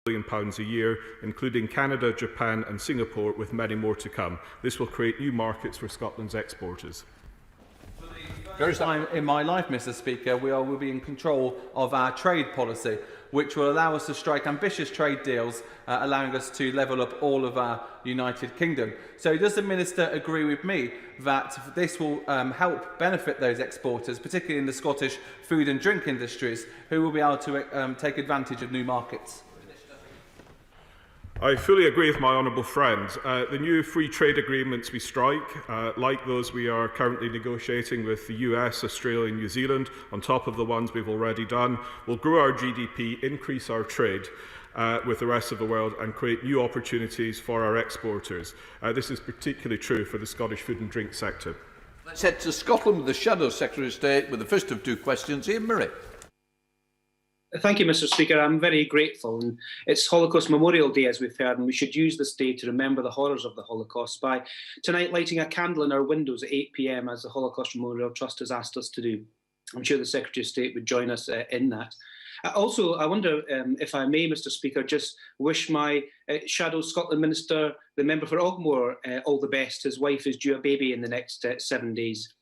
billion a year, including Canada, Japan and Singapore, with many more to come. This will create new markets for Scotland's exporters. First time in my life, Mr. Speaker, we will be in control of our trade policy, which will allow us to strike ambitious trade deals, allowing us to level up all of our United Kingdom. So does the Minister agree with me that this will help benefit those exporters, particularly in the Scottish food and drink industries, who will be able to take advantage of new markets? I fully agree with my honourable friend. The new free trade agreements we strike, like those we are currently negotiating with the US, Australia and New Zealand, on top of the ones we've already done, will grow our GDP, increase our trade with the rest of the world and create new opportunities for our exporters. This is particularly true for the Scottish food and drink sector. Let's head to Scotland with the Shadow Secretary of State with the first of two questions. Ian Murray. Thank you, Mr. Speaker. I'm very grateful. And it's Holocaust Memorial Day, as we've heard, and we should use this day to remember the horrors of the Holocaust by tonight lighting a candle in our windows at 8 p.m, as the Holocaust Memorial Trust has asked us to do. I'm sure the Secretary of State would join us in that. Also, I wonder if I may, Mr. Speaker, just wish my Shadow Scotland Minister, the member for Ogmore, all the best. His wife is due a baby in the next 7 days.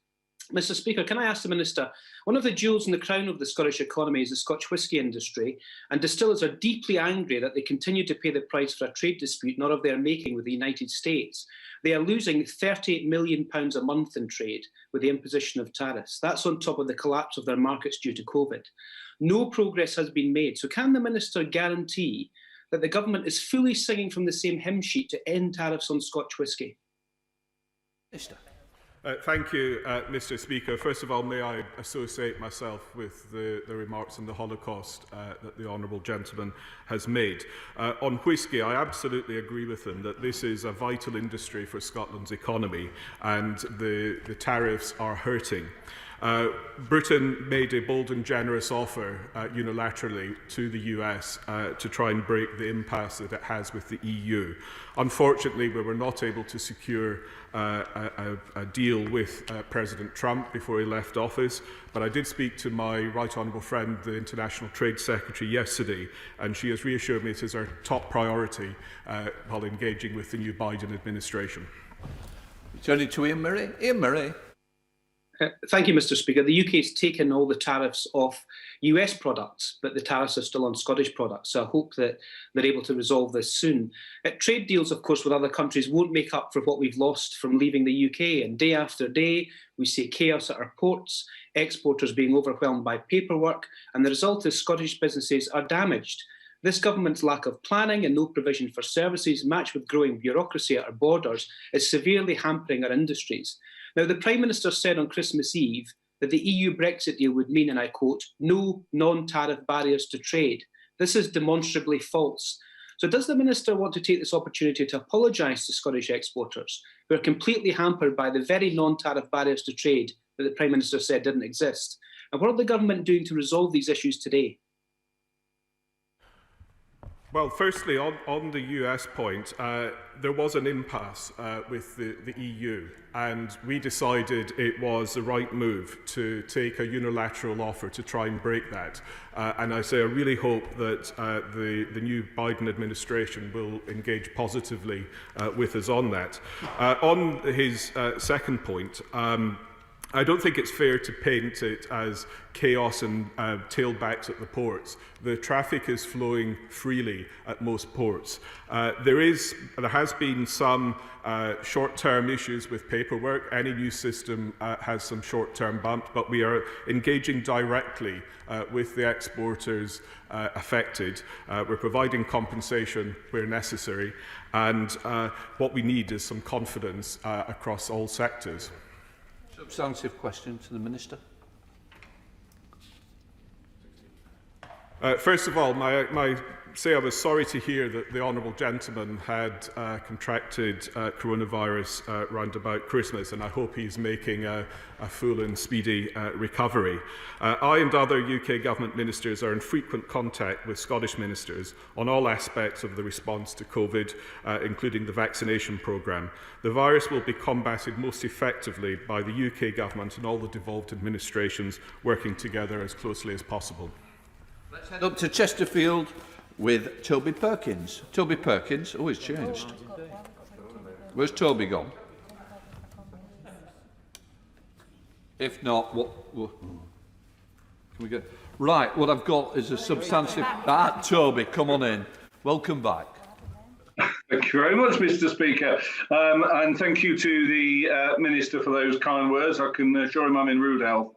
Mr. Speaker, can I ask the Minister, one of the jewels in the crown of the Scottish economy is the Scotch whisky industry, and distillers are deeply angry that they continue to pay the price for a trade dispute not of their making with the United States. They are losing £38 million a month in trade with the imposition of tariffs. That's on top of the collapse of their markets due to COVID. No progress has been made. So can the Minister guarantee that the government is fully singing from the same hymn sheet to end tariffs on Scotch whisky? Minister. Thank you, Mr. Speaker. First of all, may I associate myself with the remarks on the Holocaust that the honourable gentleman has made. On whisky, I absolutely agree with him that this is a vital industry for Scotland's economy and the tariffs are hurting. Britain made a bold and generous offer unilaterally to the US to try and break the impasse that it has with the EU. Unfortunately, we were not able to secure a deal with President Trump before he left office, but I did speak to my right honourable friend, the International Trade Secretary, yesterday, and she has reassured me it is our top priority while engaging with the new Biden administration. Turning to Ian Murray. Ian Murray. Thank you, Mr. Speaker. The UK has taken all the tariffs off US products, but the tariffs are still on Scottish products. So I hope that they're able to resolve this soon. Trade deals, of course, with other countries won't make up for what we've lost from leaving the UK. And day after day, we see chaos at our ports, exporters being overwhelmed by paperwork, and the result is Scottish businesses are damaged. This government's lack of planning and no provision for services, matched with growing bureaucracy at our borders, is severely hampering our industries. Now, the Prime Minister said on Christmas Eve that the EU Brexit deal would mean, and I quote, no non-tariff barriers to trade. This is demonstrably false. So does the Minister want to take this opportunity to apologise to Scottish exporters who are completely hampered by the very non-tariff barriers to trade that the Prime Minister said didn't exist? And what are the government doing to resolve these issues today? Well, firstly, on the US point, there was an impasse with the EU, and we decided it was the right move to take a unilateral offer to try and break that. And I say I really hope that the new Biden administration will engage positively with us on that. On his second point, I don't think it's fair to paint it as chaos and tailbacks at the ports. The traffic is flowing freely at most ports. There has been some short-term issues with paperwork. Any new system has some short-term bumps, but we are engaging directly with the exporters affected. We're providing compensation where necessary, and what we need is some confidence across all sectors. Substantive question to the Minister. First of all, I was sorry to hear that the honourable gentleman had contracted coronavirus round about Christmas, and I hope he's making a full and speedy recovery. I and other UK government ministers are in frequent contact with Scottish ministers on all aspects of the response to COVID, including the vaccination programme. The virus will be combated most effectively by the UK government and all the devolved administrations working together as closely as possible. Let's head up to Chesterfield with Toby Perkins. Toby Perkins. Oh, he's changed. Where's Toby gone? If not, what can we get? Right, what I've got is a substantive... Toby, come on in. Welcome back. Thank you very much, Mr. Speaker. And thank you to the Minister for those kind words. I can assure him I'm in rude health.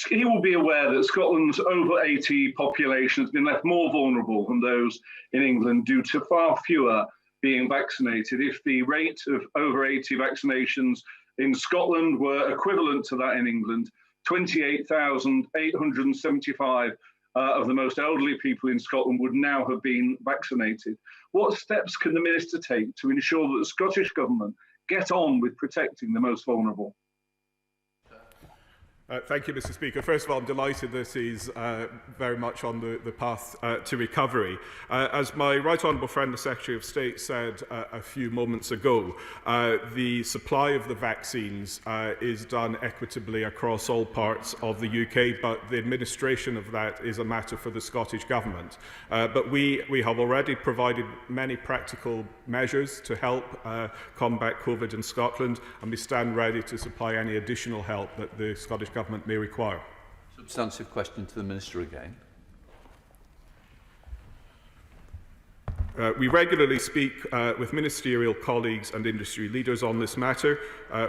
He will be aware that Scotland's over 80 population has been left more vulnerable than those in England due to far fewer being vaccinated. If the rate of over 80 vaccinations in Scotland were equivalent to that in England, 28,875 of the most elderly people in Scotland would now have been vaccinated. What steps can the Minister take to ensure that the Scottish Government get on with protecting the most vulnerable? Thank you, Mr. Speaker. First of all, I'm delighted this is very much on the path to recovery. As my right honourable friend, the Secretary of State, said a few moments ago, the supply of the vaccines is done equitably across all parts of the UK, but the administration of that is a matter for the Scottish Government. But we have already provided many practical measures to help combat COVID in Scotland, and we stand ready to supply any additional help that the Scottish Government may require. Substantive question to the Minister again. We regularly speak with ministerial colleagues and industry leaders on this matter.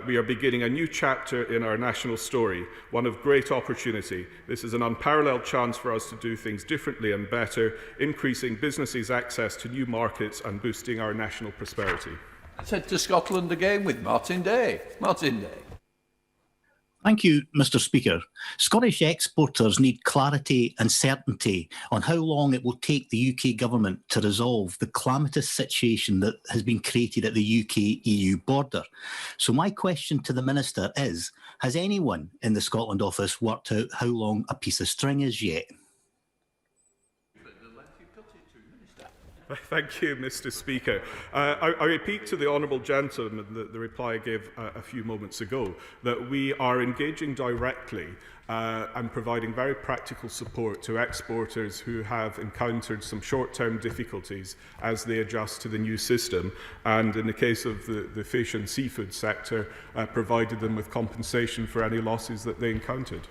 We are beginning a new chapter in our national story, one of great opportunity. This is an unparalleled chance for us to do things differently and better, increasing businesses' access to new markets and boosting our national prosperity. Let's head to Scotland again with Martin Day. Martin Day. Thank you, Mr. Speaker. Scottish exporters need clarity and certainty on how long it will take the UK Government to resolve the calamitous situation that has been created at the UK-EU border. So my question to the Minister is, has anyone in the Scotland office worked out how long a piece of string is yet? Thank you, Mr. Speaker. I repeat to the honourable gentleman the reply I gave a few moments ago, that we are engaging directly and providing very practical support to exporters who have encountered some short-term difficulties as they adjust to the new system, and in the case of the fish and seafood sector, provided them with compensation for any losses that they encountered.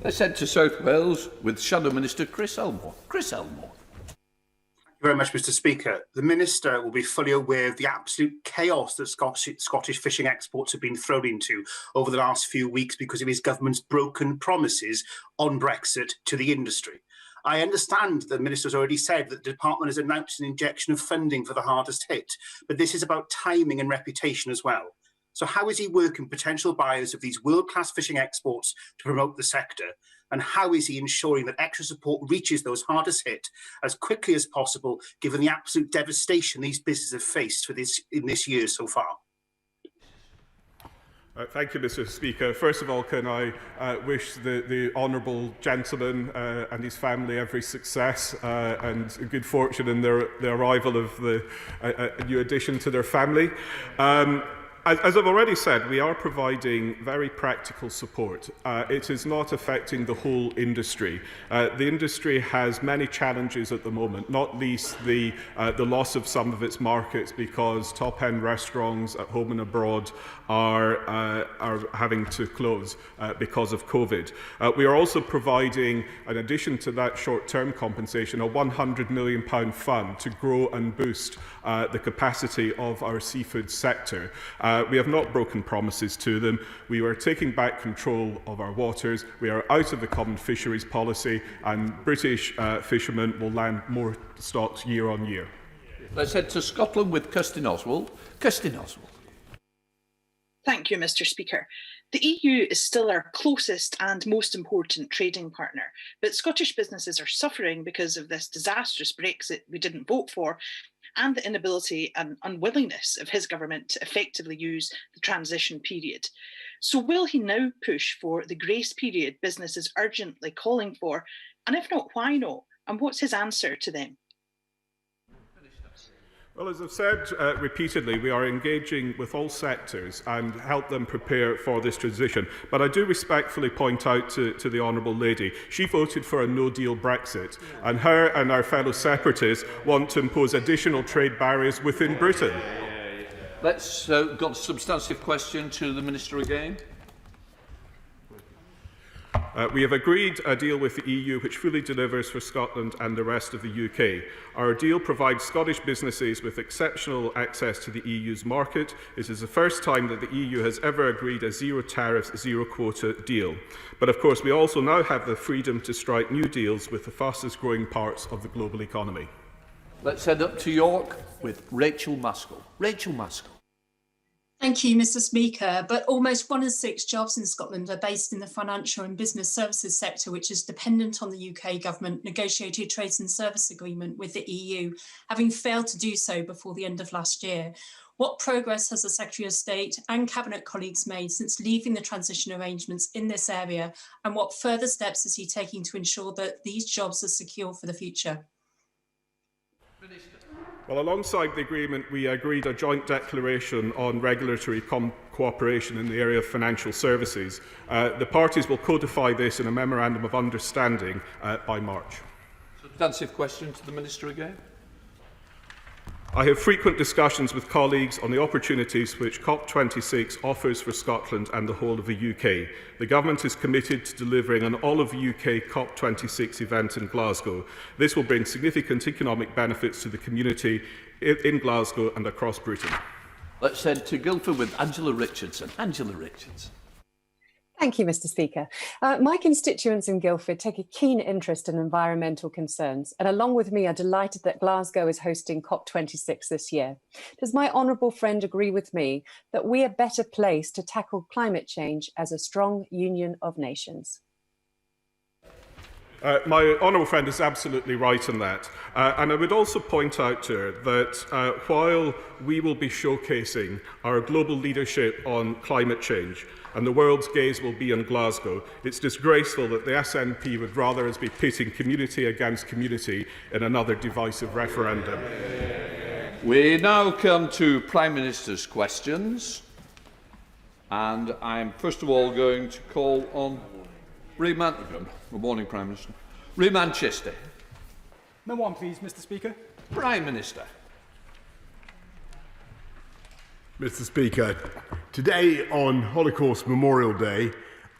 Let's head to South Wales with Shadow Minister Chris Elmore. Chris Elmore. Thank you very much, Mr. Speaker. The Minister will be fully aware of the absolute chaos that Scottish fishing exports have been thrown into over the last few weeks because of his government's broken promises on Brexit to the industry. I understand the Minister has already said that the Department has announced an injection of funding for the hardest hit, but this is about timing and reputation as well. So how is he working potential buyers of these world-class fishing exports to promote the sector? And how is he ensuring that extra support reaches those hardest hit as quickly as possible, given the absolute devastation these businesses have faced in this year so far? Thank you, Mr. Speaker. First of all, can I wish the honourable gentleman and his family every success and good fortune in the arrival of a new addition to their family. As I've already said, we are providing very practical support. It is not affecting the whole industry. The industry has many challenges at the moment, not least the loss of some of its markets because top-end restaurants at home and abroad are having to close because of COVID. We are also providing, in addition to that short-term compensation, a £100 million fund to grow and boost the capacity of our seafood sector. We have not broken promises to them. We are taking back control of our waters. We are out of the common fisheries policy, and British fishermen will land more stocks year on year. Let's head to Scotland with Kirstin Oswald. Kirstin Oswald. Thank you, Mr. Speaker. The EU is still our closest and most important trading partner, but Scottish businesses are suffering because of this disastrous Brexit we didn't vote for, and the inability and unwillingness of his government to effectively use the transition period. So will he now push for the grace period business is urgently calling for? And if not, why not? And what's his answer to them? Well, as I've said repeatedly, we are engaging with all sectors and help them prepare for this transition. But I do respectfully point out to the Honourable Lady, she voted for a no-deal Brexit, and her and our fellow separatists want to impose additional trade barriers within Britain. Let's got a substantive question to the Minister again. We have agreed a deal with the EU which fully delivers for Scotland and the rest of the UK. Our deal provides Scottish businesses with exceptional access to the EU's market. It is the first time that the EU has ever agreed a zero tariffs, zero quota deal. But of course, we also now have the freedom to strike new deals with the fastest growing parts of the global economy. Let's head up to York with Rachel Maskell. Rachel Maskell. Thank you, Mr. Speaker. But almost 1 in 6 jobs in Scotland are based in the financial and business services sector, which is dependent on the UK government negotiated trades and service agreement with the EU, having failed to do so before the end of last year. What progress has the Secretary of State and Cabinet colleagues made since leaving the transition arrangements in this area, and what further steps is he taking to ensure that these jobs are secure for the future? Well, alongside the agreement, we agreed a joint declaration on regulatory cooperation in the area of financial services. The parties will codify this in a memorandum of understanding by March. Substantive question to the Minister again. I have frequent discussions with colleagues on the opportunities which COP26 offers for Scotland and the whole of the UK. The Government is committed to delivering an all-of-UK COP26 event in Glasgow. This will bring significant economic benefits to the community in Glasgow and across Britain. Let's head to Guildford with Angela Richardson. Angela Richardson. Thank you, Mr. Speaker. My constituents in Guildford take a keen interest in environmental concerns, and along with me are delighted that Glasgow is hosting COP26 this year. Does my honourable friend agree with me that we are better placed to tackle climate change as a strong union of nations? My honourable friend is absolutely right in that. And I would also point out to her that while we will be showcasing our global leadership on climate change, and the world's gaze will be on Glasgow, it's disgraceful that the SNP would rather us be pitting community against community in another divisive referendum. We now come to Prime Minister's questions. And I'm first of all going to call on Good morning, Prime Minister. Manchester. Number 1, please, Mr. Speaker. Prime Minister. Mr. Speaker, today on Holocaust Memorial Day,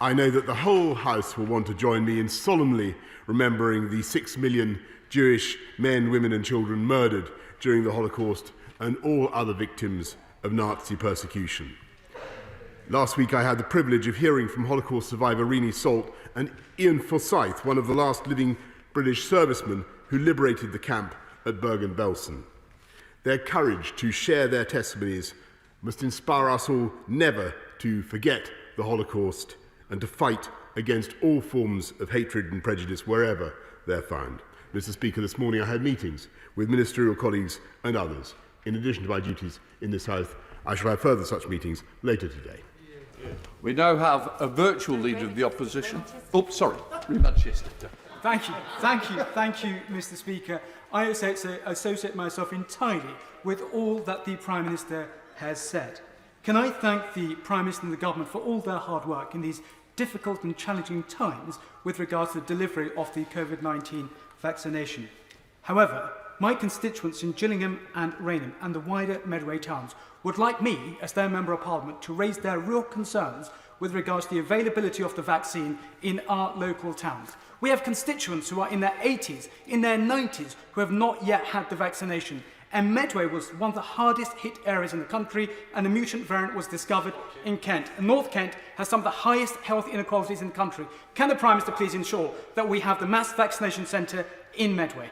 I know that the whole House will want to join me in solemnly remembering the 6 million Jewish men, women and children murdered during the Holocaust and all other victims of Nazi persecution. Last week I had the privilege of hearing from Holocaust survivor Renée Salt and Ian Forsyth, one of the last living British servicemen who liberated the camp at Bergen-Belsen. Their courage to share their testimonies must inspire us all never to forget the Holocaust and to fight against all forms of hatred and prejudice wherever they're found. Mr. Speaker, this morning I had meetings with ministerial colleagues and others. In addition to my duties in this House, I shall have further such meetings later today. We now have a virtual leader of the opposition. Oh, sorry, Manchester. Thank you, Mr. Speaker. I associate myself entirely with all that the Prime Minister has said. Can I thank the Prime Minister and the Government for all their hard work in these difficult and challenging times with regards to the delivery of the COVID-19 vaccination. However, my constituents in Gillingham and Rainham and the wider Medway towns would like me, as their Member of Parliament, to raise their real concerns with regards to the availability of the vaccine in our local towns. We have constituents who are in their 80s, in their 90s, who have not yet had the vaccination. And Medway was one of the hardest hit areas in the country, and a mutant variant was discovered in Kent. And North Kent has some of the highest health inequalities in the country. Can the Prime Minister please ensure that we have the mass vaccination centre in Medway?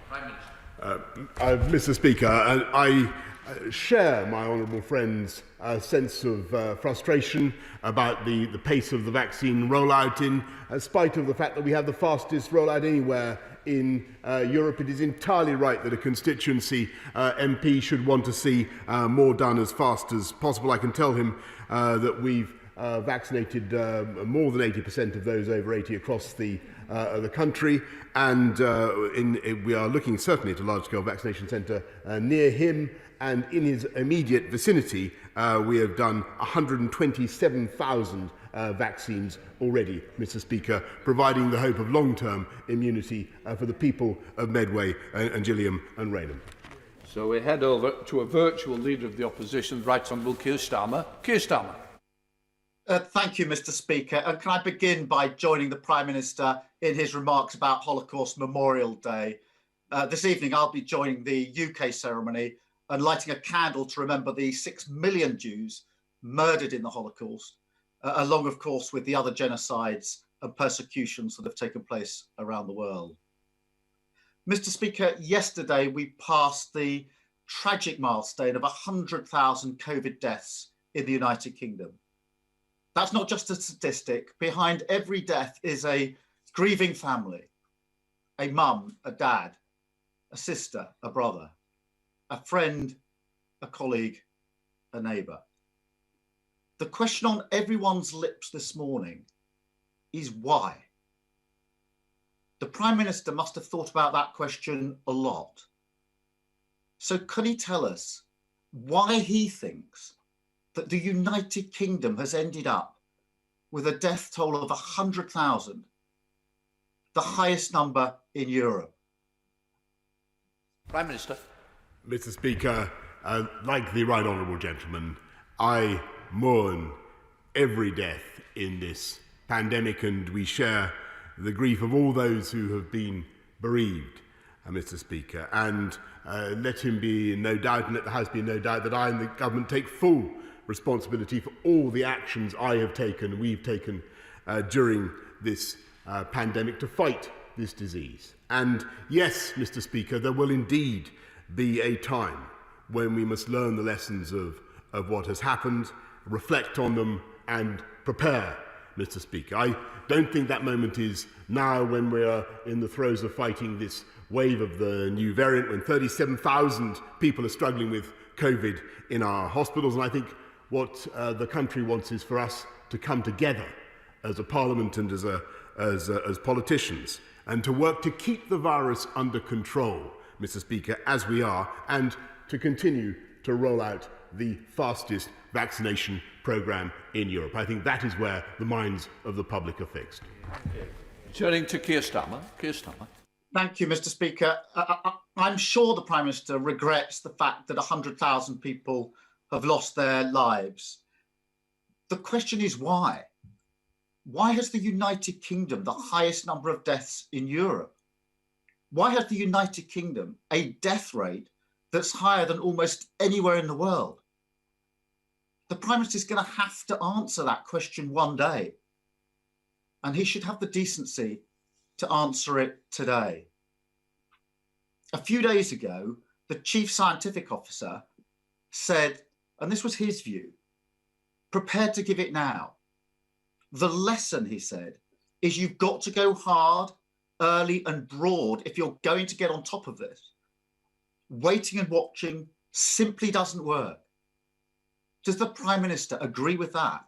Prime Minister. Mr. Speaker, I share my honourable friend's sense of frustration about the pace of the vaccine rollout, in spite of the fact that we have the fastest rollout anywhere in Europe. It is entirely right that a constituency MP should want to see more done as fast as possible. I can tell him that we've vaccinated more than 80% of those over 80 across the of the country, and we are looking certainly at a large-scale vaccination centre near him, and in his immediate vicinity we have done 127,000 vaccines already, Mr. Speaker, providing the hope of long-term immunity for the people of Medway and Gillingham and Rainham. So we head over to a virtual leader of the opposition, Right Honourable Keir Starmer. Keir Starmer. Thank you, Mr. Speaker. And can I begin by joining the Prime Minister in his remarks about Holocaust Memorial Day? This evening, I'll be joining the UK ceremony and lighting a candle to remember the 6 million Jews murdered in the Holocaust, along, of course, with the other genocides and persecutions that have taken place around the world. Mr. Speaker, yesterday we passed the tragic milestone of 100,000 COVID deaths in the United Kingdom. That's not just a statistic. Behind every death is a grieving family, a mum, a dad, a sister, a brother, a friend, a colleague, a neighbour. The question on everyone's lips this morning is why? The Prime Minister must have thought about that question a lot. So can he tell us why he thinks that the United Kingdom has ended up with a death toll of 100,000, the highest number in Europe? Prime Minister. Mr. Speaker, like the right honourable gentleman, I mourn every death in this pandemic, and we share the grief of all those who have been bereaved, Mr. Speaker. And let him be in no doubt, and let the House be in no doubt, that I and the government take full responsibility for all the actions I have taken, we've taken during this pandemic to fight this disease. And yes, Mr. Speaker, there will indeed be a time when we must learn the lessons of what has happened, reflect on them, and prepare, Mr. Speaker. I don't think that moment is now, when we are in the throes of fighting this wave of the new variant, when 37,000 people are struggling with COVID in our hospitals. And I think what the country wants is for us to come together as a parliament and as politicians, and to work to keep the virus under control, Mr. Speaker, as we are, and to continue to roll out the fastest vaccination programme in Europe. I think that is where the minds of the public are fixed. Turning to Keir Starmer. Keir Starmer. Thank you, Mr. Speaker. I'm sure the Prime Minister regrets the fact that 100,000 people have lost their lives. The question is why? Why has the United Kingdom the highest number of deaths in Europe? Why has the United Kingdom a death rate that's higher than almost anywhere in the world? The Prime Minister is going to have to answer that question one day, and he should have the decency to answer it today. A few days ago, the Chief Scientific Officer said, and this was his view, prepared to give it now. The lesson, he said, is you've got to go hard, early and broad if you're going to get on top of this. Waiting and watching simply doesn't work. Does the Prime Minister agree with that?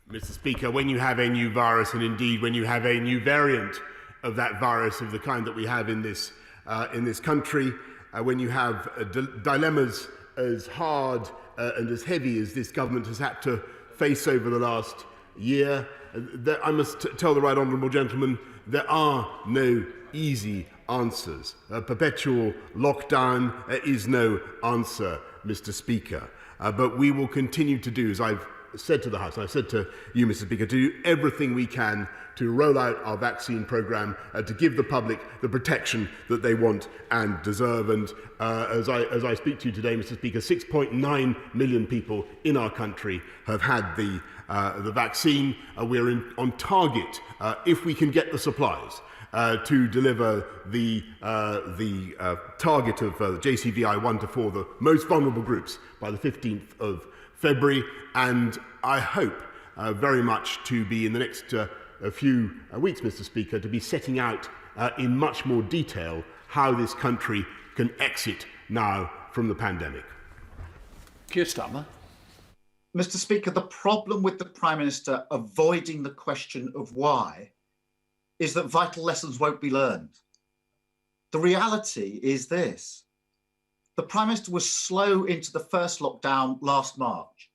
Mr. Speaker, when you have a new virus, and indeed when you have a new variant of that virus of the kind that we have in this country, when you have dilemmas as hard and as heavy as this government has had to face over the last year, I must tell the right honourable gentleman, there are no easy answers. A perpetual lockdown is no answer, Mr. Speaker. But we will continue to do, as I've said to the House, and I've said to you, Mr. Speaker, to do everything we can to roll out our vaccine programme, to give the public the protection that they want and deserve. And as I speak to you today, Mr. Speaker, 6.9 million people in our country have had the vaccine. We're on target, if we can get the supplies, to deliver the target of JCVI 1 to 4, the most vulnerable groups, by the 15th of February. And I hope very much to be in the next a few weeks, Mr. Speaker, to be setting out in much more detail how this country can exit now from the pandemic. Keir Starmer. Mr. Speaker, the problem with the Prime Minister avoiding the question of why is that vital lessons won't be learned. The reality is this. The Prime Minister was slow into the first lockdown last March.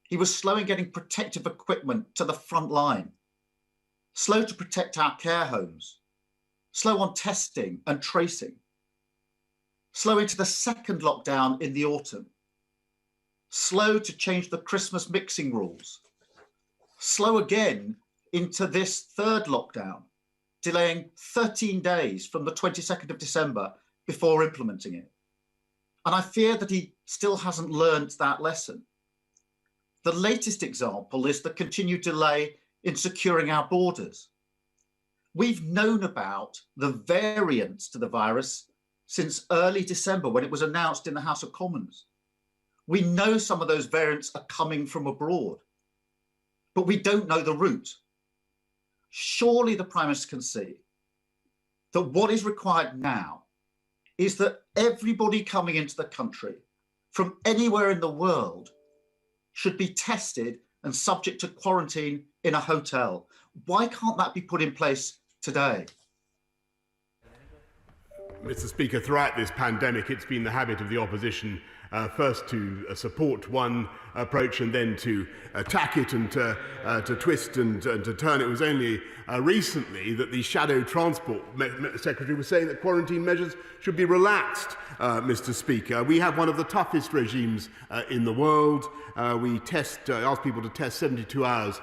He was slow in getting protective equipment to the front line, slow to protect our care homes, slow on testing and tracing, slow into the second lockdown in the autumn, slow to change the Christmas mixing rules, slow again into this third lockdown, delaying 13 days from the 22nd of December before implementing it. And I fear that he still hasn't learned that lesson. The latest example is the continued delay in securing our borders. We've known about the variants to the virus since early December when it was announced in the House of Commons. We know some of those variants are coming from abroad, but we don't know the route. Surely the Prime Minister can see that what is required now is that everybody coming into the country from anywhere in the world should be tested and subject to quarantine in a hotel. Why can't that be put in place today? Mr. Speaker, throughout this pandemic, it's been the habit of the opposition first to support one approach and then to attack it and to twist and to turn. It was only recently that the Shadow Transport Secretary was saying that quarantine measures should be relaxed, Mr. Speaker. We have one of the toughest regimes in the world. We ask people to test 72 hours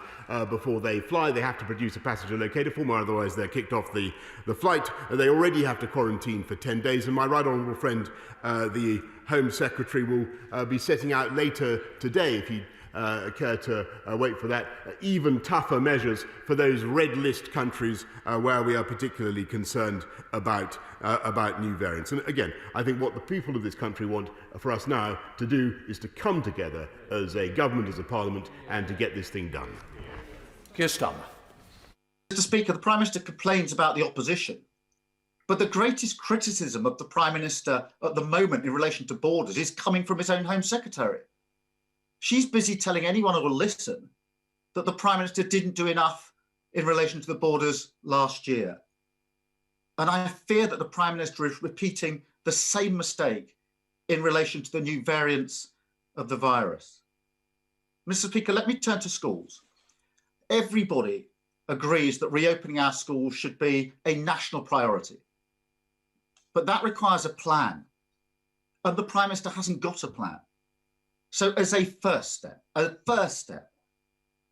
before they fly. They have to produce a passenger locator form, or otherwise they're kicked off the flight. They already have to quarantine for 10 days. And my right honourable friend, the Home Secretary, will be setting out later today, if he'd care to wait for that, even tougher measures for those red list countries where we are particularly concerned about new variants. And again, I think what the people of this country want for us now to do is to come together as a government, as a parliament, and to get this thing done. Keir Starmer. Mr. Speaker, the Prime Minister complains about the opposition, but the greatest criticism of the Prime Minister at the moment in relation to borders is coming from his own Home Secretary. She's busy telling anyone who will listen that the Prime Minister didn't do enough in relation to the borders last year. And I fear that the Prime Minister is repeating the same mistake in relation to the new variants of the virus. Mr. Speaker, let me turn to schools. Everybody agrees that reopening our schools should be a national priority. But that requires a plan. And the Prime Minister hasn't got a plan. So as a first step,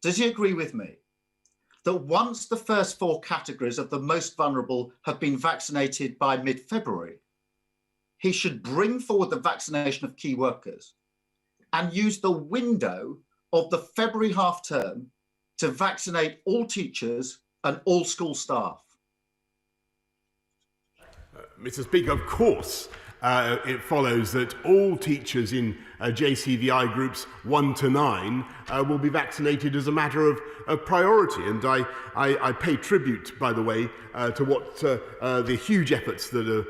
does he agree with me that once the first 4 categories of the most vulnerable have been vaccinated by mid-February, he should bring forward the vaccination of key workers and use the window of the February half term to vaccinate all teachers and all school staff? Mr. Speaker, of course, it follows that all teachers in JCVI groups 1 to 9 will be vaccinated as a matter of priority. And I pay tribute, by the way, to what the huge efforts that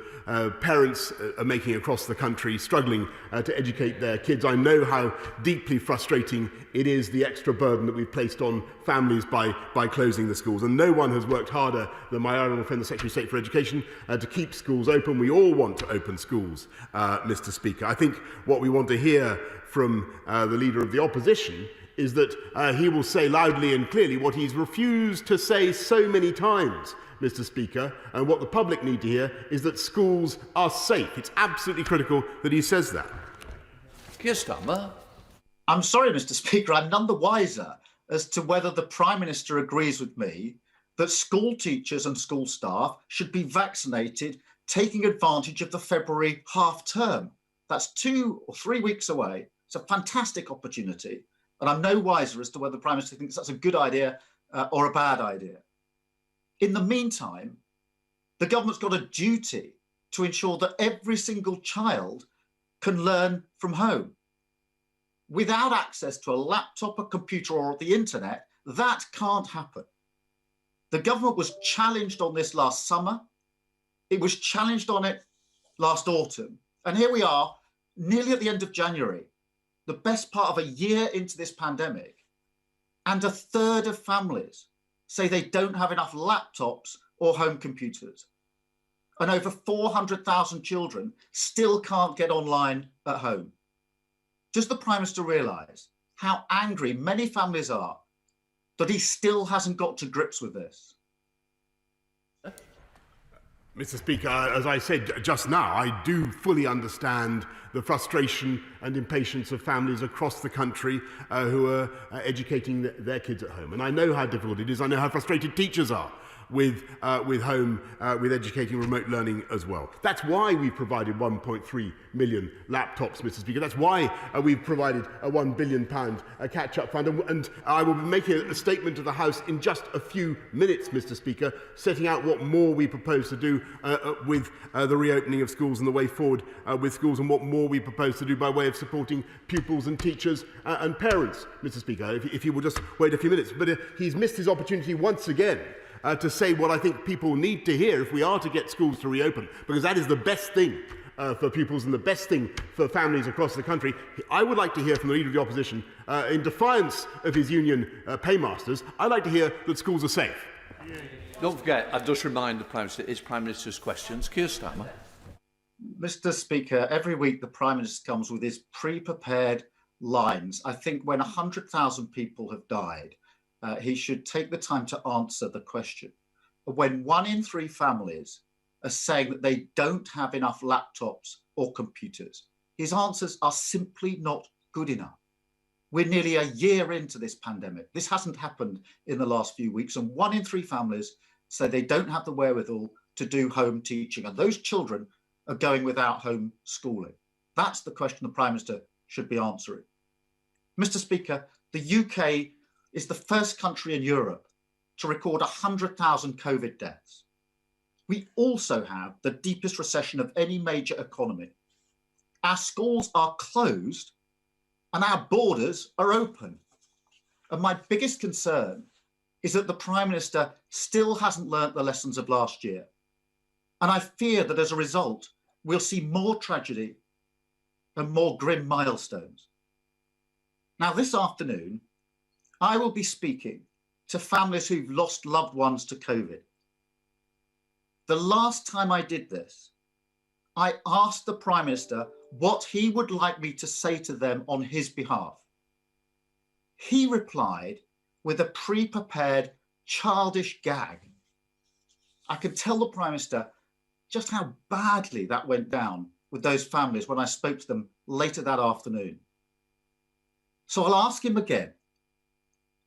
parents are making across the country, struggling to educate their kids. I know how deeply frustrating it is, the extra burden that we've placed on families by closing the schools. And no one has worked harder than my honourable friend, the Secretary of State for Education, to keep schools open. We all want to open schools, Mr. Speaker. I think what we want to hear from the Leader of the Opposition is that he will say loudly and clearly what he's refused to say so many times, Mr. Speaker, and what the public need to hear is that schools are safe. It's absolutely critical that he says that. Keir Starmer. I'm sorry, Mr. Speaker, I'm none the wiser as to whether the Prime Minister agrees with me that school teachers and school staff should be vaccinated, taking advantage of the February half term. That's 2 or 3 weeks away. It's a fantastic opportunity. And I'm no wiser as to whether the Prime Minister thinks that's a good idea or a bad idea. In the meantime, the government's got a duty to ensure that every single child can learn from home. Without access to a laptop, a computer, or the internet, that can't happen. The government was challenged on this last summer. It was challenged on it last autumn. And here we are, nearly at the end of January, the best part of a year into this pandemic, and a third of families say they don't have enough laptops or home computers. And over 400,000 children still can't get online at home. Does the Prime Minister realise how angry many families are that he still hasn't got to grips with this? Mr. Speaker, as I said just now, I do fully understand the frustration and impatience of families across the country who are educating their kids at home. And I know how difficult it is. I know how frustrated teachers are with educating remote learning as well. That's why we provided 1.3 million laptops, Mr. Speaker. That's why we've provided a £1 billion catch-up fund. And I will be making a statement to the House in just a few minutes, Mr. Speaker, setting out what more we propose to do with the reopening of schools and the way forward with schools, and what more we propose to do by way of supporting pupils and teachers and parents, Mr. Speaker, if you will just wait a few minutes. But he's missed his opportunity once again to say what I think people need to hear if we are to get schools to reopen, because that is the best thing for pupils and the best thing for families across the country. I would like to hear from the Leader of the Opposition, in defiance of his union paymasters, I'd like to hear that schools are safe. Don't forget, I've just reminded the Prime Minister, it's Prime Minister's questions. Keir Starmer. Mr. Speaker, every week the Prime Minister comes with his pre-prepared lines. I think when 100,000 people have died, he should take the time to answer the question. When 1 in 3 families are saying that they don't have enough laptops or computers, his answers are simply not good enough. We're nearly a year into this pandemic. This hasn't happened in the last few weeks, and 1 in 3 families say they don't have the wherewithal to do home teaching, and those children are going without home schooling. That's the question the Prime Minister should be answering. Mr. Speaker, the UK is the first country in Europe to record 100,000 COVID deaths. We also have the deepest recession of any major economy. Our schools are closed and our borders are open. And my biggest concern is that the Prime Minister still hasn't learnt the lessons of last year. And I fear that as a result, we'll see more tragedy and more grim milestones. Now, this afternoon, I will be speaking to families who've lost loved ones to COVID. The last time I did this, I asked the Prime Minister what he would like me to say to them on his behalf. He replied with a pre-prepared childish gag. I could tell the Prime Minister just how badly that went down with those families when I spoke to them later that afternoon. So I'll ask him again.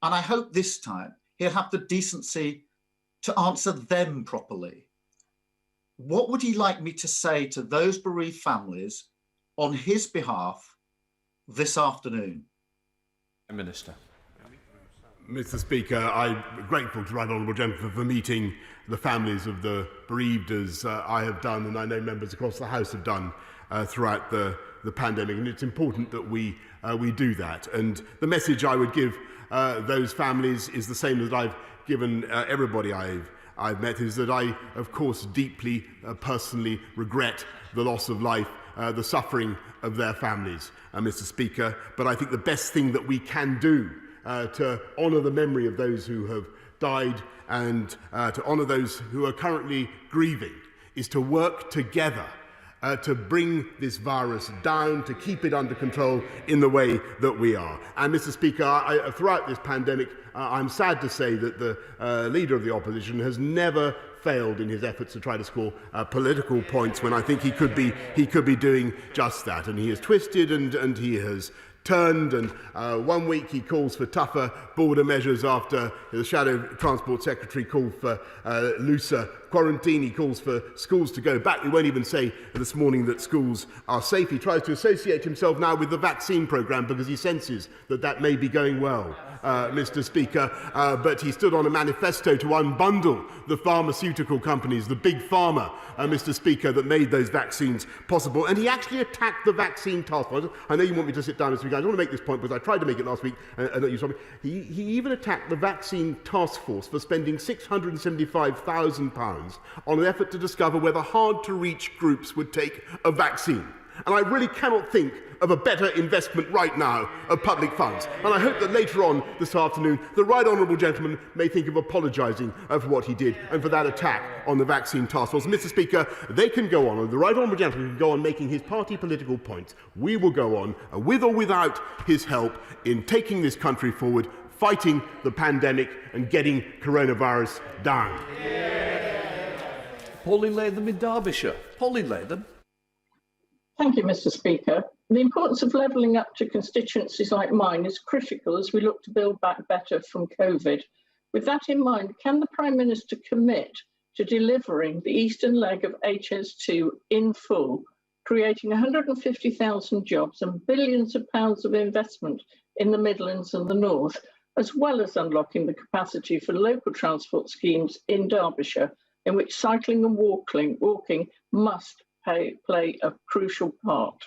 And I hope this time he'll have the decency to answer them properly. What would he like me to say to those bereaved families on his behalf this afternoon? Minister. Mr. Speaker, I'm grateful to the Right Honourable Gentleman for meeting the families of the bereaved, as I have done, and I know members across the House have done throughout the pandemic. And it's important that we do that. And the message I would give those families is the same that I've given everybody I've met, is that I, of course, deeply personally regret the loss of life, the suffering of their families, Mr. Speaker. But I think the best thing that we can do to honour the memory of those who have died and to honour those who are currently grieving is to work together to bring this virus down, to keep it under control in the way that we are. And, Mr. Speaker, throughout this pandemic, I'm sad to say that the Leader of the Opposition has never failed in his efforts to try to score political points when I think he could be doing just that. And he has twisted and he has turned, and 1 week he calls for tougher border measures after the Shadow Transport Secretary called for looser quarantine. He calls for schools to go back. We won't even say this morning that schools are safe. He tries to associate himself now with the vaccine programme because he senses that may be going well, Mr. Speaker. But he stood on a manifesto to unbundle the pharmaceutical companies, the big pharma, Mr. Speaker, that made those vaccines possible. And he actually attacked the vaccine task force. I know you want me to sit down, Mr. Speaker. I don't want to make this point because I tried to make it last week and you saw me. He even attacked the vaccine task force for spending £675,000 on an effort to discover whether hard-to-reach groups would take a vaccine. And I really cannot think of a better investment right now of public funds. And I hope that later on this afternoon, the right honourable gentleman may think of apologising for what he did and for that attack on the vaccine task force. Mr. Speaker, they can go on, or the right honourable gentleman can go on making his party political points. We will go on, with or without his help, in taking this country forward, fighting the pandemic and getting coronavirus down. Pauline Latham in Derbyshire. Pauline Latham. Thank you, Mr. Speaker. The importance of levelling up to constituencies like mine is critical as we look to build back better from COVID. With that in mind, can the Prime Minister commit to delivering the eastern leg of HS2 in full, creating 150,000 jobs and billions of pounds of investment in the Midlands and the North, as well as unlocking the capacity for local transport schemes in Derbyshire, in which cycling and walking must play a crucial part?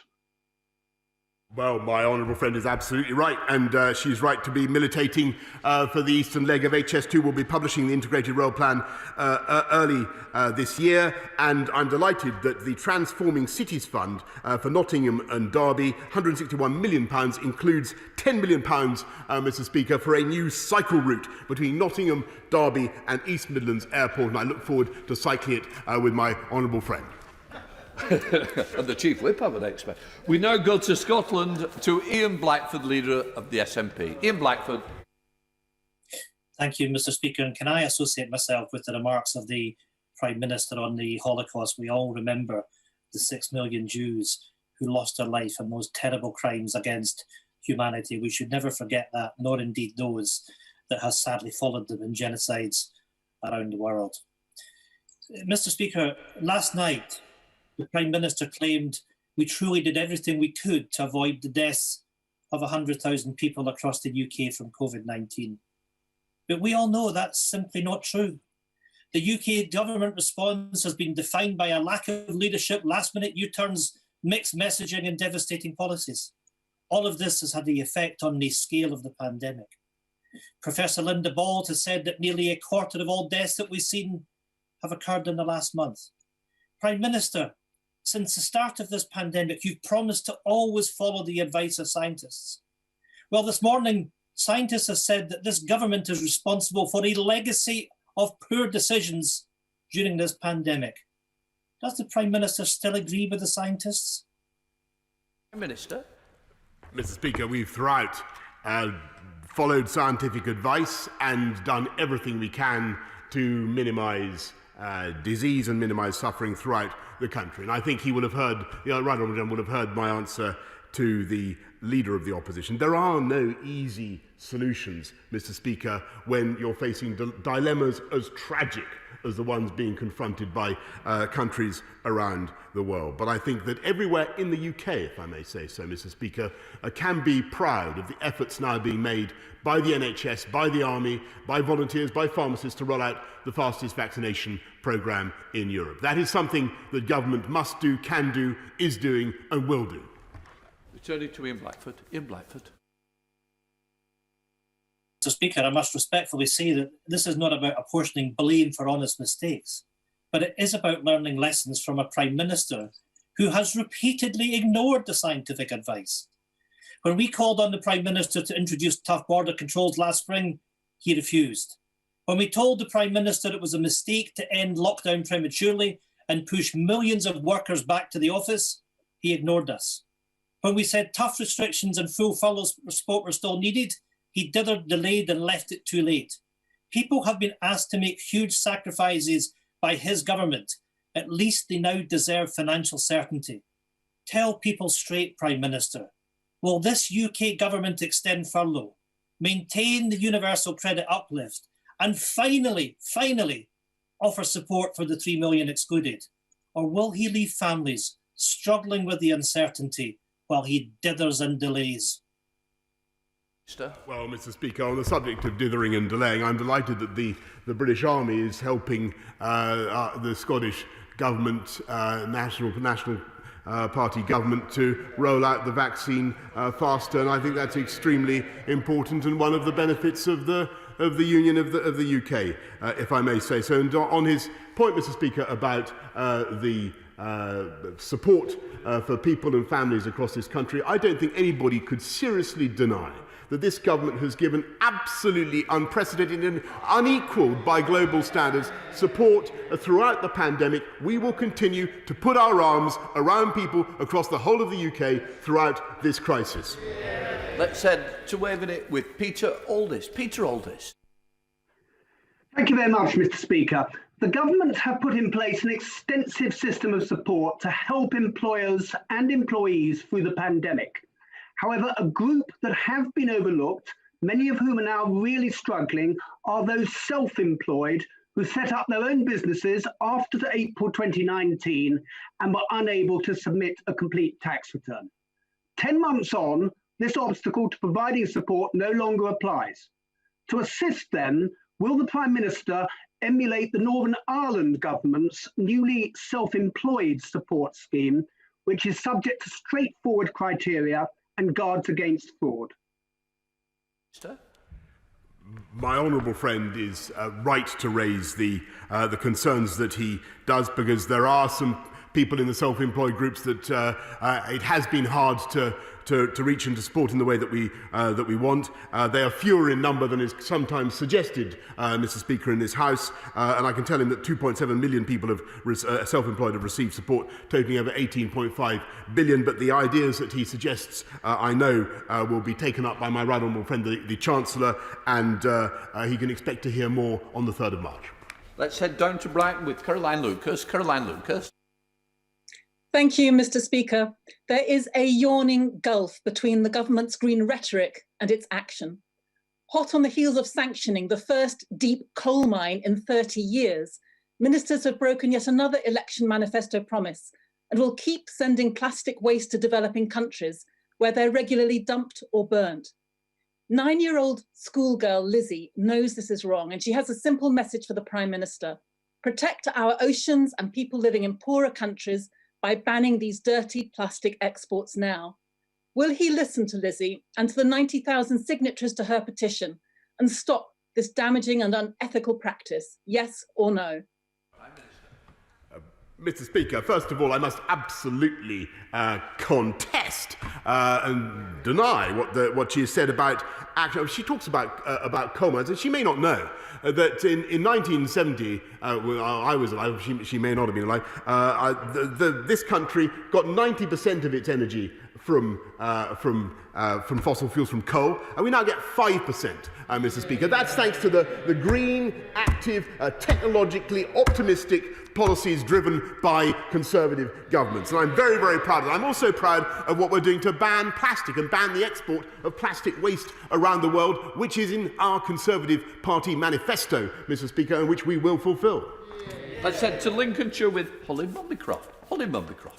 Well, my honourable friend is absolutely right, and she's right to be militating for the eastern leg of HS2. We'll be publishing the integrated rail plan early this year, and I'm delighted that the Transforming Cities Fund for Nottingham and Derby, £161 million, includes £10 million, Mr. Speaker, for a new cycle route between Nottingham, Derby and East Midlands Airport, and I look forward to cycling it with my honourable friend. And the Chief Whip, I would expect. We now go to Scotland, to Ian Blackford, leader of the SNP. Ian Blackford. Thank you, Mr. Speaker. And can I associate myself with the remarks of the Prime Minister on the Holocaust? We all remember the 6 million Jews who lost their life in those terrible crimes against humanity. We should never forget that, nor indeed those that have sadly followed them in genocides around the world. Mr. Speaker, last night, the Prime Minister claimed we truly did everything we could to avoid the deaths of 100,000 people across the UK from COVID-19. But we all know that's simply not true. The UK government response has been defined by a lack of leadership, last-minute U-turns, mixed messaging and devastating policies. All of this has had the effect on the scale of the pandemic. Professor Linda Bald has said that nearly a quarter of all deaths that we've seen have occurred in the last month. Prime Minister, since the start of this pandemic, you've promised to always follow the advice of scientists. Well, this morning, scientists have said that this government is responsible for a legacy of poor decisions during this pandemic. Does the Prime Minister still agree with the scientists? Prime Minister. Mr. Speaker, we've throughout followed scientific advice and done everything we can to minimise disease and minimise suffering throughout the country. And I think he will have heard, the right honourable gentleman will have heard my answer to the Leader of the Opposition. There are no easy solutions, Mr. Speaker, when you're facing dilemmas as tragic as the ones being confronted by countries around the world. But I think that everywhere in the UK, if I may say so, Mr. Speaker, can be proud of the efforts now being made by the NHS, by the Army, by volunteers, by pharmacists to roll out the fastest vaccination programme in Europe. That is something that government must do, can do, is doing and will do. Returning to Ian Blackford. Ian Blackford. Mr. Speaker, I must respectfully say that this is not about apportioning blame for honest mistakes, but it is about learning lessons from a Prime Minister who has repeatedly ignored the scientific advice. When we called on the Prime Minister to introduce tough border controls last spring, he refused. When we told the Prime Minister it was a mistake to end lockdown prematurely and push millions of workers back to the office, he ignored us. When we said tough restrictions and full furlough support were still needed, he dithered, delayed and left it too late. People have been asked to make huge sacrifices by his government. At least they now deserve financial certainty. Tell people straight, Prime Minister. Will this UK government extend furlough, maintain the universal credit uplift, and finally offer support for the 3 million excluded? Or will he leave families struggling with the uncertainty while he dithers and delays? Well, Mr. Speaker, on the subject of dithering and delaying, I'm delighted that the British Army is helping the Scottish government, National Party government, to roll out the vaccine faster, and I think that's extremely important and one of the benefits of the Union of the UK, if I may say so. And on his point, Mr. Speaker, about the support for people and families across this country, I don't think anybody could seriously deny that this government has given absolutely unprecedented and unequalled by global standards support throughout the pandemic. We will continue to put our arms around people across the whole of the UK throughout this crisis. Let's head to waving it with Peter Aldis. Peter Aldis. Thank you very much, Mr. Speaker. The government have put in place an extensive system of support to help employers and employees through the pandemic. However, a group that have been overlooked, many of whom are now really struggling, are those self-employed who set up their own businesses after April 2019 and were unable to submit a complete tax return. 10 months on, this obstacle to providing support no longer applies. To assist them, will the Prime Minister emulate the Northern Ireland government's newly self-employed support scheme, which is subject to straightforward criteria and guards against fraud? My honourable friend is right to raise the concerns that he does, because there are some people in the self-employed groups that it has been hard to reach and to support in the way that we want. They are fewer in number than is sometimes suggested, Mr. Speaker, in this House, and I can tell him that 2.7 million people have self-employed have received support, totaling over 18.5 billion. But the ideas that he suggests, I know, will be taken up by my right honourable friend, the Chancellor, and he can expect to hear more on the 3rd of March. Let's head down to Brighton with Caroline Lucas. Caroline Lucas. Thank you, Mr. Speaker. There is a yawning gulf between the government's green rhetoric and its action. Hot on the heels of sanctioning the first deep coal mine in 30 years, ministers have broken yet another election manifesto promise and will keep sending plastic waste to developing countries where they're regularly dumped or burnt. 9-year-old schoolgirl Lizzie knows this is wrong, and she has a simple message for the Prime Minister: protect our oceans and people living in poorer countries by banning these dirty plastic exports now. Will he listen to Lizzie and to the 90,000 signatories to her petition and stop this damaging and unethical practice? Yes or no? Mr. Speaker, first of all, I must absolutely contest and deny what she has said about action. She talks about coal mines, and she may not know that in 1970, when I was alive, she may not have been alive, this country got 90% of its energy from fossil fuels, from coal, and we now get 5%, Mr. Speaker. That's thanks to the green, active, technologically optimistic policies driven by Conservative governments. And I'm very, very proud of it. I'm also proud of what we're doing to ban plastic and ban the export of plastic waste around the world, which is in our Conservative Party manifesto, Mr. Speaker, and which we will fulfil. Let's head to Lincolnshire with Holly Mumbycroft. Holly Mumbycroft.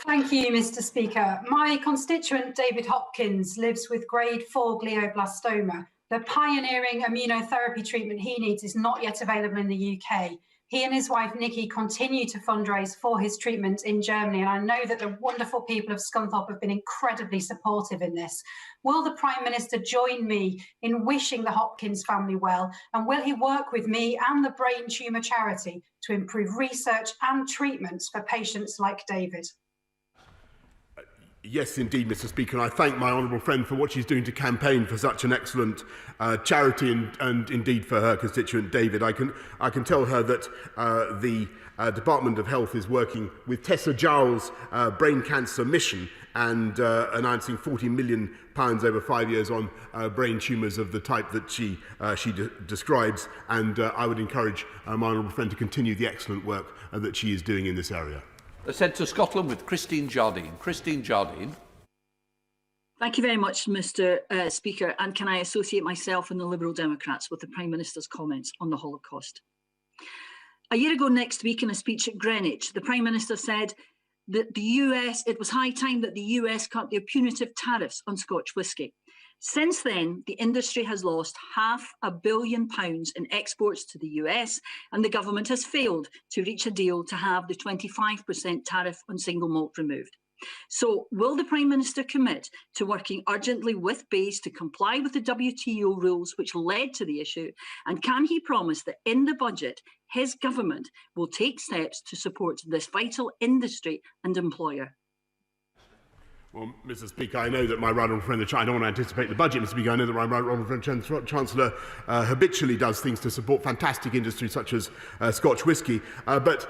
Thank you, Mr. Speaker. My constituent, David Hopkins, lives with grade 4 glioblastoma. The pioneering immunotherapy treatment he needs is not yet available in the UK. He and his wife, Nikki, continue to fundraise for his treatment in Germany, and I know that the wonderful people of Scunthorpe have been incredibly supportive in this. Will the Prime Minister join me in wishing the Hopkins family well, and will he work with me and the Brain Tumour Charity to improve research and treatments for patients like David? Yes, indeed, Mr. Speaker, and I thank my honourable friend for what she's doing to campaign for such an excellent charity and indeed for her constituent David. I can tell her that the Department of Health is working with Tessa Jowell's brain cancer mission and announcing £40 million over 5 years on brain tumours of the type that she describes, and I would encourage my honourable friend to continue the excellent work that she is doing in this area. Let's head to Scotland with Christine Jardine. Christine Jardine. Thank you very much, Mr. Speaker. And can I associate myself and the Liberal Democrats with the Prime Minister's comments on the Holocaust? A year ago next week, in a speech at Greenwich, the Prime Minister said that it was high time that the US cut their punitive tariffs on Scotch whisky. Since then, the industry has lost £500 million in exports to the US, and the government has failed to reach a deal to have the 25% tariff on single malt removed. So will the Prime Minister commit to working urgently with BEIS to comply with the WTO rules which led to the issue? And can he promise that in the budget, his government will take steps to support this vital industry and employer? Well, Mr. Speaker, I know that my right honourable friend, I don't want to anticipate the budget, Mr. Speaker. I know that my right honourable friend, Chancellor, habitually does things to support fantastic industries such as Scotch whisky. But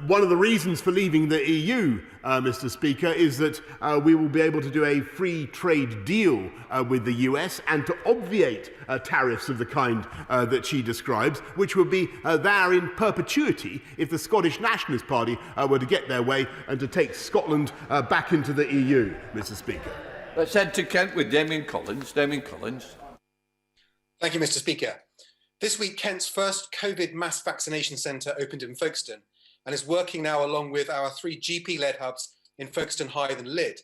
one of the reasons for leaving the EU, Mr. Speaker, is that we will be able to do a free trade deal with the US and to obviate tariffs of the kind that she describes, which would be there in perpetuity if the Scottish Nationalist Party were to get their way and to take Scotland back into the EU. Mr. Speaker. Let's head to Kent with Damien Collins. Damien Collins. Thank you, Mr. Speaker. This week, Kent's first COVID mass vaccination centre opened in Folkestone and is working now along with our 3 GP-led hubs in Folkestone, Hythe and Lydd.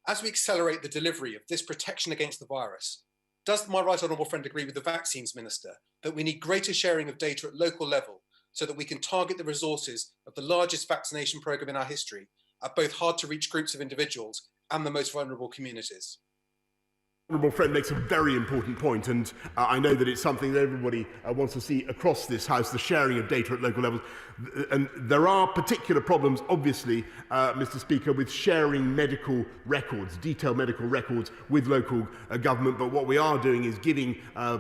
As we accelerate the delivery of this protection against the virus, does my right honourable friend agree with the Vaccines Minister that we need greater sharing of data at local level so that we can target the resources of the largest vaccination programme in our history at both hard-to-reach groups of individuals and the most vulnerable communities? Honourable friend makes a very important point, and I know that it's something that everybody wants to see across this House, the sharing of data at local levels. And there are particular problems, obviously, Mr. Speaker, with sharing medical records, detailed medical records with local government. But what we are doing is giving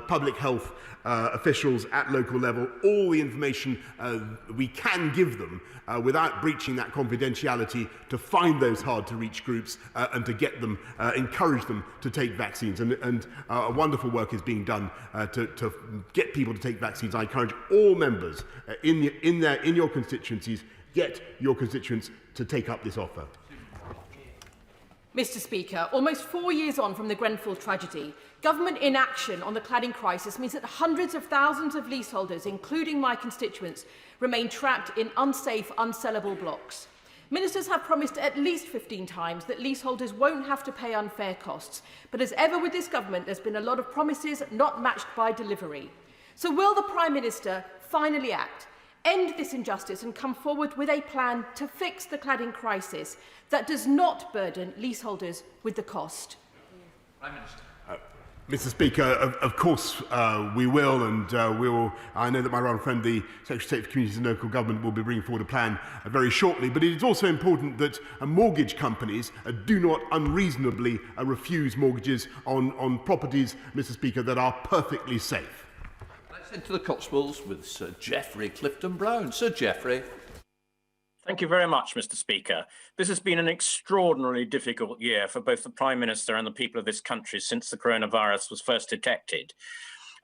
public health officials at local level all the information we can give them without breaching that confidentiality to find those hard-to-reach groups and to get them, encourage them to take vaccines. And wonderful work is being done to get people to take vaccines. I encourage all members in your constituencies, get your constituents to take up this offer. Mr. Speaker, almost 4 years on from the Grenfell tragedy, government inaction on the cladding crisis means that hundreds of thousands of leaseholders, including my constituents, remain trapped in unsafe, unsellable blocks. Ministers have promised at least 15 times that leaseholders won't have to pay unfair costs, but as ever with this government, there's been a lot of promises not matched by delivery. So will the Prime Minister finally act, end this injustice and come forward with a plan to fix the cladding crisis that does not burden leaseholders with the cost? Prime Minister. Mr. Speaker, of course we will, and we will. I know that my right friend, the Secretary of State for Communities and Local Government, will be bringing forward a plan very shortly. But it is also important that mortgage companies do not unreasonably refuse mortgages on properties, Mr. Speaker, that are perfectly safe. Let's head to the Cotswolds with Sir Geoffrey Clifton-Brown. Sir Geoffrey. Thank you very much, Mr. Speaker. This has been an extraordinarily difficult year for both the Prime Minister and the people of this country since the coronavirus was first detected.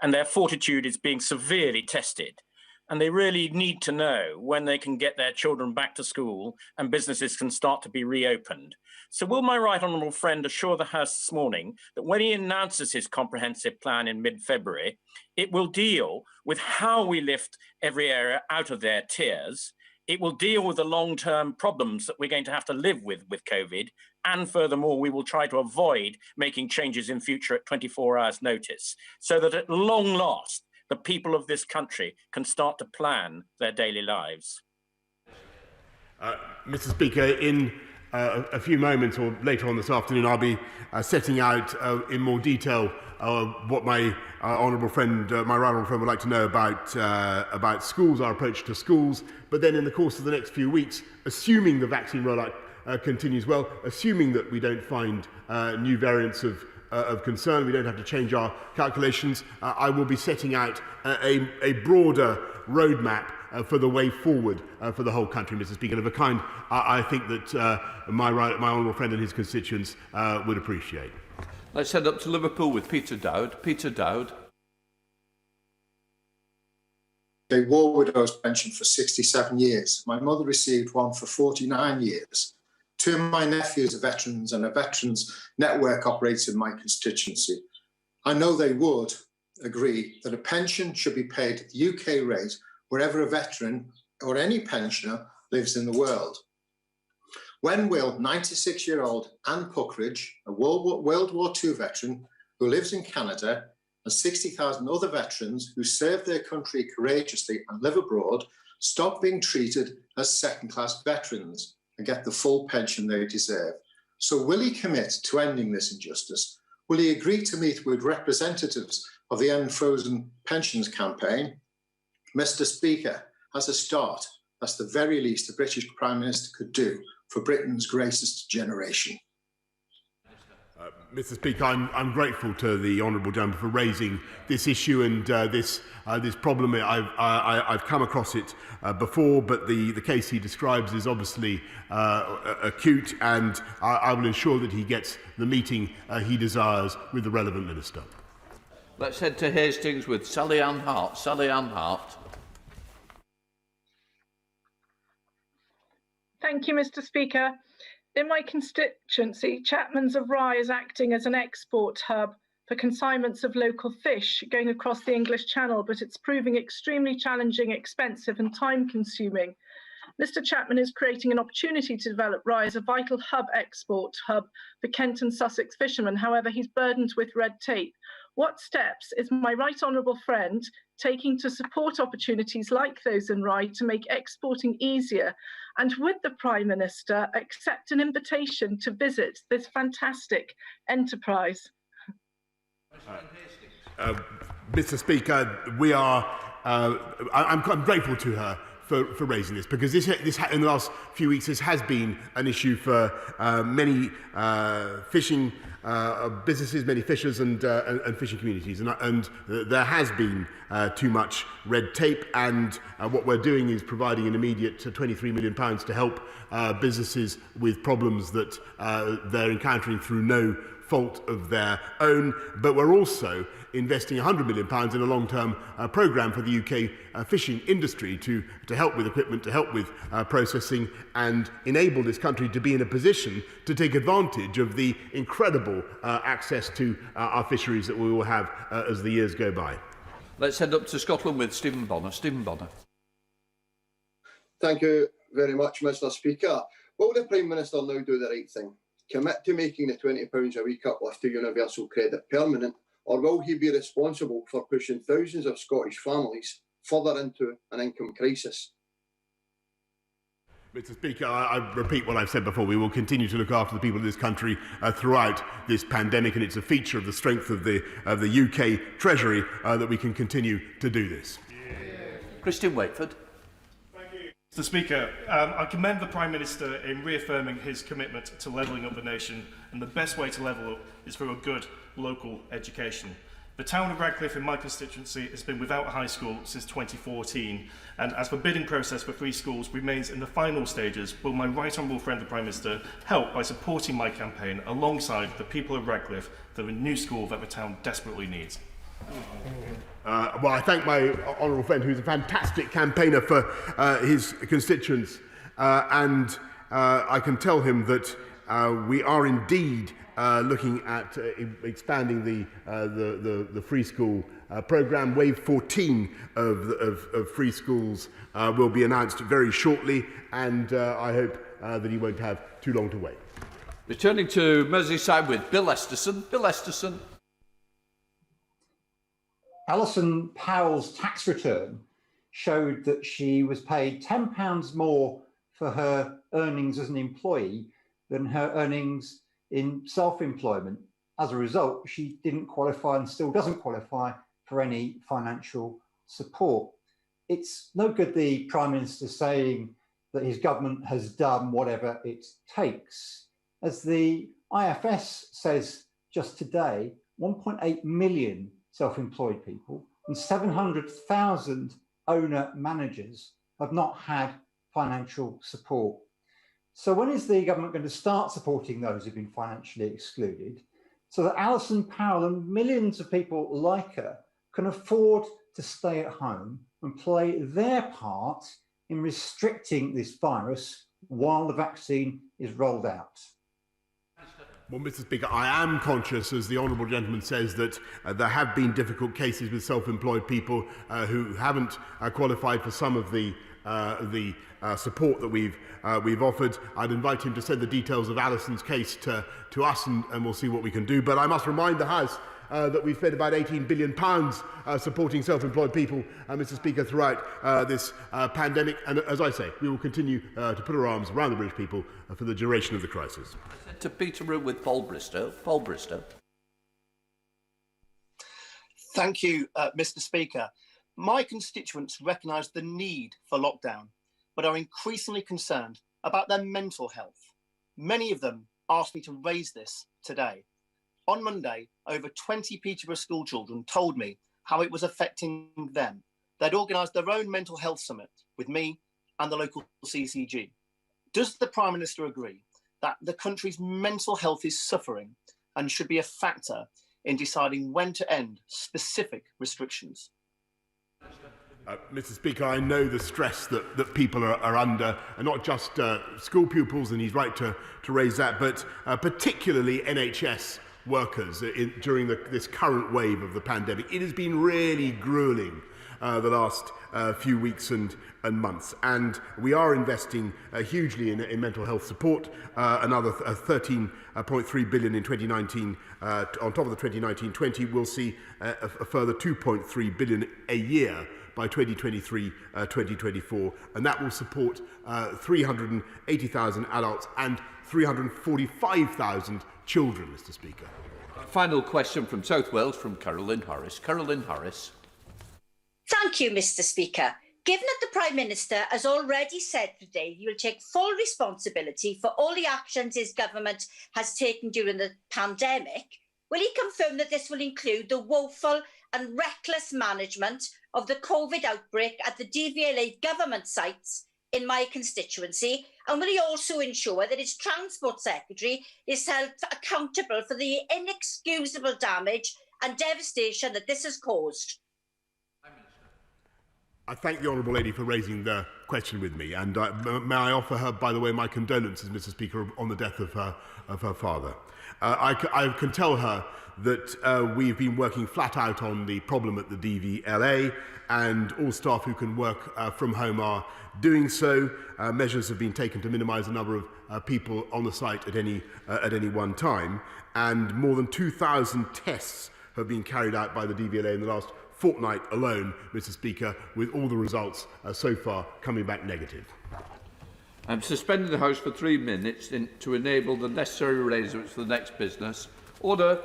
And their fortitude is being severely tested. And they really need to know when they can get their children back to school and businesses can start to be reopened. So will my right honourable friend assure the House this morning that when he announces his comprehensive plan in mid-February, it will deal with how we lift every area out of their tiers, it will deal with the long-term problems that we're going to have to live with COVID. And furthermore, we will try to avoid making changes in future at 24 hours notice so that at long last, the people of this country can start to plan their daily lives. Mr. Speaker, in a few moments or later on this afternoon, I'll be setting out in more detail what my honourable friend, my right honourable friend, would like to know about schools, our approach to schools. But then in the course of the next few weeks, assuming the vaccine rollout continues well, assuming that we don't find new variants of concern, we don't have to change our calculations, I will be setting out a broader roadmap for the way forward for the whole country, Mr. Speaker, of a kind I think that my honourable friend and his constituents would appreciate. Let's head up to Liverpool with Peter Dowd. Peter Dowd. A war widow's pension for 67 years. My mother received one for 49 years. Two of my nephews are veterans and a veterans network operates in my constituency. I know they would agree that a pension should be paid at the UK rate wherever a veteran or any pensioner lives in the world. When will 96-year-old Anne Puckridge, a World War II veteran who lives in Canada, and 60,000 other veterans who serve their country courageously and live abroad stop being treated as second-class veterans and get the full pension they deserve? So will he commit to ending this injustice? Will he agree to meet with representatives of the Unfrozen Pensions campaign? Mr. Speaker, as a start, that's the very least the British Prime Minister could do for Britain's greatest generation. Mr. Speaker, I'm grateful to the honourable gentleman for raising this issue and this problem. I've come across it before, but the case he describes is obviously acute, and I will ensure that he gets the meeting he desires with the relevant minister. Let's head to Hastings with Sally Ann Hart. Sally Ann Hart. Thank you, Mr. Speaker. In my constituency, Chapman's of Rye is acting as an export hub for consignments of local fish going across the English Channel, but it's proving extremely challenging, expensive and time-consuming. Mr. Chapman is creating an opportunity to develop Rye as a vital export hub for Kent and Sussex fishermen. However, he's burdened with red tape. What steps is my right honourable friend taking to support opportunities like those in Rye to make exporting easier? And would the Prime Minister accept an invitation to visit this fantastic enterprise? Mr. Speaker, I'm grateful to her for raising this, because this in the last few weeks this has been an issue for many fishing businesses, many fishers and fishing communities, and there has been too much red tape, and what we're doing is providing an immediate £23 million to help businesses with problems that they're encountering through no fault of their own. But we're also investing £100 million in a long-term programme for the UK fishing industry to help with equipment, to help with processing, and enable this country to be in a position to take advantage of the incredible access to our fisheries that we will have as the years go by. Let's head up to Scotland with Stephen Bonner. Stephen Bonner. Thank you very much, Mr. Speaker. Will the Prime Minister now do the right thing? Commit to making the £20 a week uplift to universal credit permanent, or will he be responsible for pushing thousands of Scottish families further into an income crisis? Mr. Speaker, I repeat what I've said before. We will continue to look after the people of this country throughout this pandemic, and it's a feature of the strength of the UK Treasury that we can continue to do this. Christian Wakeford. Mr. Speaker, I commend the Prime Minister in reaffirming his commitment to levelling up the nation, and the best way to level up is through a good local education. The town of Radcliffe in my constituency has been without a high school since 2014, and as the bidding process for 3 schools remains in the final stages, will my right honourable friend the Prime Minister help by supporting my campaign alongside the people of Radcliffe for the new school that the town desperately needs? Well, I thank my honourable friend, who's a fantastic campaigner for his constituents, and I can tell him that we are indeed looking at expanding the free school programme. Wave 14 of free schools will be announced very shortly, and I hope that he won't have too long to wait. Returning to Merseyside with Bill Esterson. Bill Esterson. Alison Powell's tax return showed that she was paid £10 more for her earnings as an employee than her earnings in self-employment. As a result, she didn't qualify and still doesn't qualify for any financial support. It's no good the Prime Minister saying that his government has done whatever it takes. As the IFS says just today, 1.8 million self-employed people and 700,000 owner-managers have not had financial support. So when is the government going to start supporting those who've been financially excluded so that Alison Powell and millions of people like her can afford to stay at home and play their part in restricting this virus while the vaccine is rolled out? Well, Mr. Speaker, I am conscious, as the honourable gentleman says, that there have been difficult cases with self-employed people who haven't qualified for some of the support that we've offered. I'd invite him to send the details of Alison's case to us, and we'll see what we can do. But I must remind the House that we've spent about £18 billion supporting self-employed people, Mr. Speaker, throughout this pandemic. And as I say, we will continue to put our arms around the British people for the duration of the crisis. To Peterborough with Paul Bristow. Paul Bristow. Thank you, Mr. Speaker. My constituents recognise the need for lockdown, but are increasingly concerned about their mental health. Many of them asked me to raise this today. On Monday, over 20 Peterborough school children told me how it was affecting them. They'd organised their own mental health summit with me and the local CCG. Does the Prime Minister agree that the country's mental health is suffering and should be a factor in deciding when to end specific restrictions? Mr. Speaker, I know the stress that people are under, and not just school pupils, and he's right to raise that, but particularly NHS workers during this current wave of the pandemic. It has been really gruelling the last few weeks and months, and we are investing hugely in mental health support, another 13.3 billion in 2019 on top of the 2019-20. We'll see a further 2.3 billion a year by 2023-2024, and that will support 380,000 adults and 345,000 children, Mr. Speaker. Final question from South Wales from Carolyn Harris. Carolyn Harris. Thank you, Mr. Speaker. Given that the Prime Minister has already said today he will take full responsibility for all the actions his government has taken during the pandemic, will he confirm that this will include the woeful and reckless management of the COVID outbreak at the DVLA government sites in my constituency? And will he also ensure that his Transport Secretary is held accountable for the inexcusable damage and devastation that this has caused? I thank the Honourable Lady for raising the question with me, and may I offer her, by the way, my condolences, Mr. Speaker, on the death of her father. I can tell her that we've been working flat out on the problem at the DVLA, and all staff who can work from home are doing so. Measures have been taken to minimise the number of people on the site at any one time, and more than 2,000 tests have been carried out by the DVLA in the last fortnight alone, Mr. Speaker, with all the results so far coming back negative. I'm suspending the House for 3 minutes to enable the necessary arrangements for the next business. Order.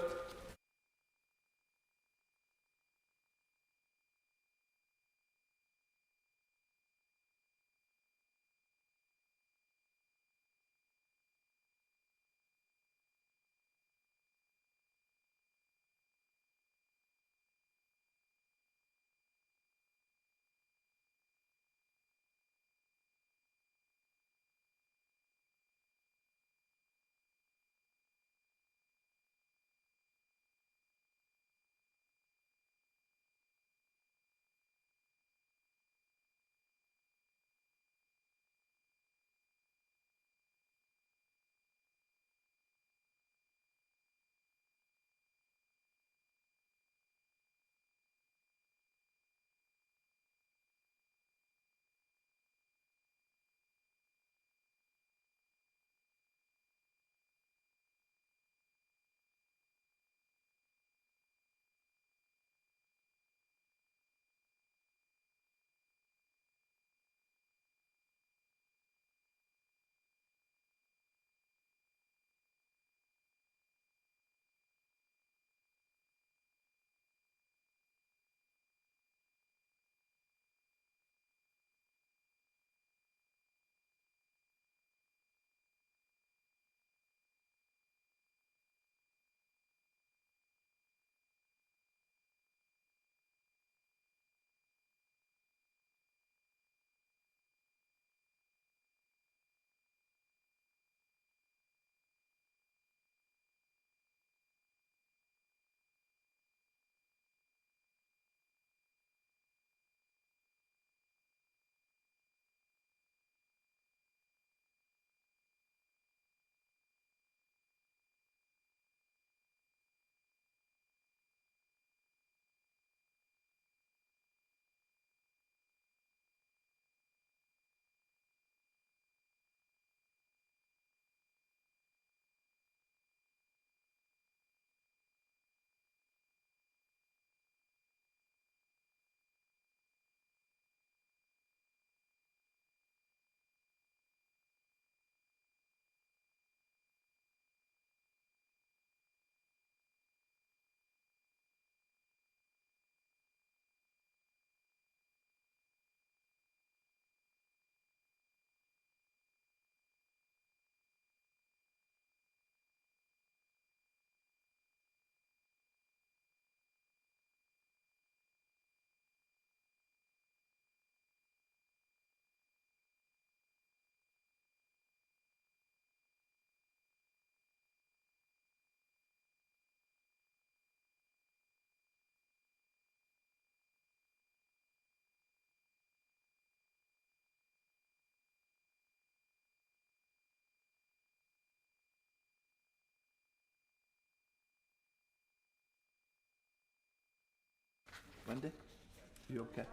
Wendy, are you okay?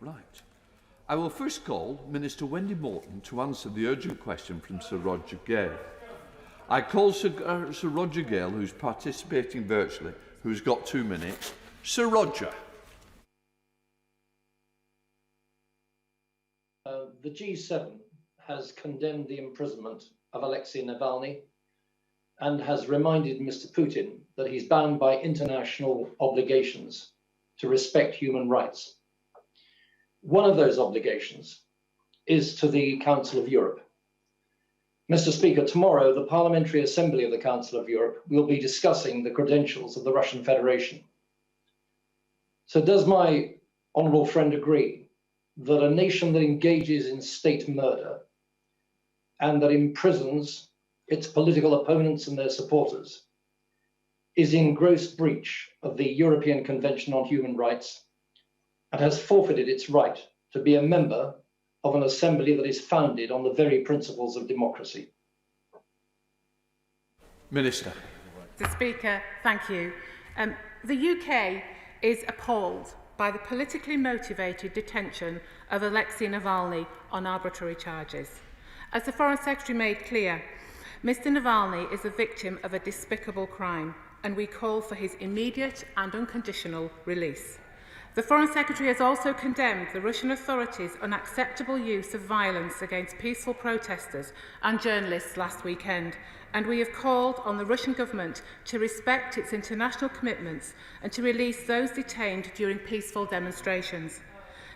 Right. I will first call Minister Wendy Morton to answer the urgent question from Sir Roger Gale. I call Sir Roger Gale, who's participating virtually, who's got 2 minutes. Sir Roger. The G7 has condemned the imprisonment of Alexei Navalny and has reminded Mr. Putin that he's bound by international obligations to respect human rights. One of those obligations is to the Council of Europe. Mr. Speaker, tomorrow the Parliamentary Assembly of the Council of Europe will be discussing the credentials of the Russian Federation. So does my honourable friend agree that a nation that engages in state murder and that imprisons its political opponents and their supporters is in gross breach of the European Convention on Human Rights and has forfeited its right to be a member of an assembly that is founded on the very principles of democracy? Minister. Mr. Speaker, thank you. The UK is appalled by the politically motivated detention of Alexei Navalny on arbitrary charges. As the Foreign Secretary made clear, Mr. Navalny is the victim of a despicable crime, and we call for his immediate and unconditional release. The Foreign Secretary has also condemned the Russian authorities' unacceptable use of violence against peaceful protesters and journalists last weekend, and we have called on the Russian government to respect its international commitments and to release those detained during peaceful demonstrations.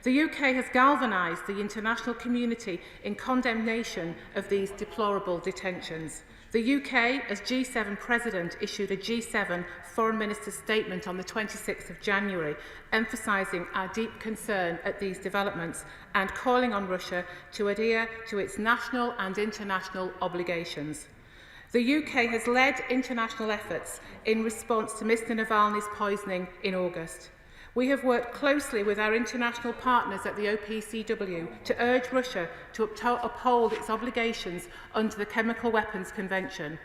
The UK has galvanised the international community in condemnation of these deplorable detentions. The UK, as G7 President, issued a G7 Foreign Minister statement on the 26th of January, emphasising our deep concern at these developments and calling on Russia to adhere to its national and international obligations. The UK has led international efforts in response to Mr. Navalny's poisoning in August. We have worked closely with our international partners at the OPCW to urge Russia to uphold its obligations under the Chemical Weapons Convention.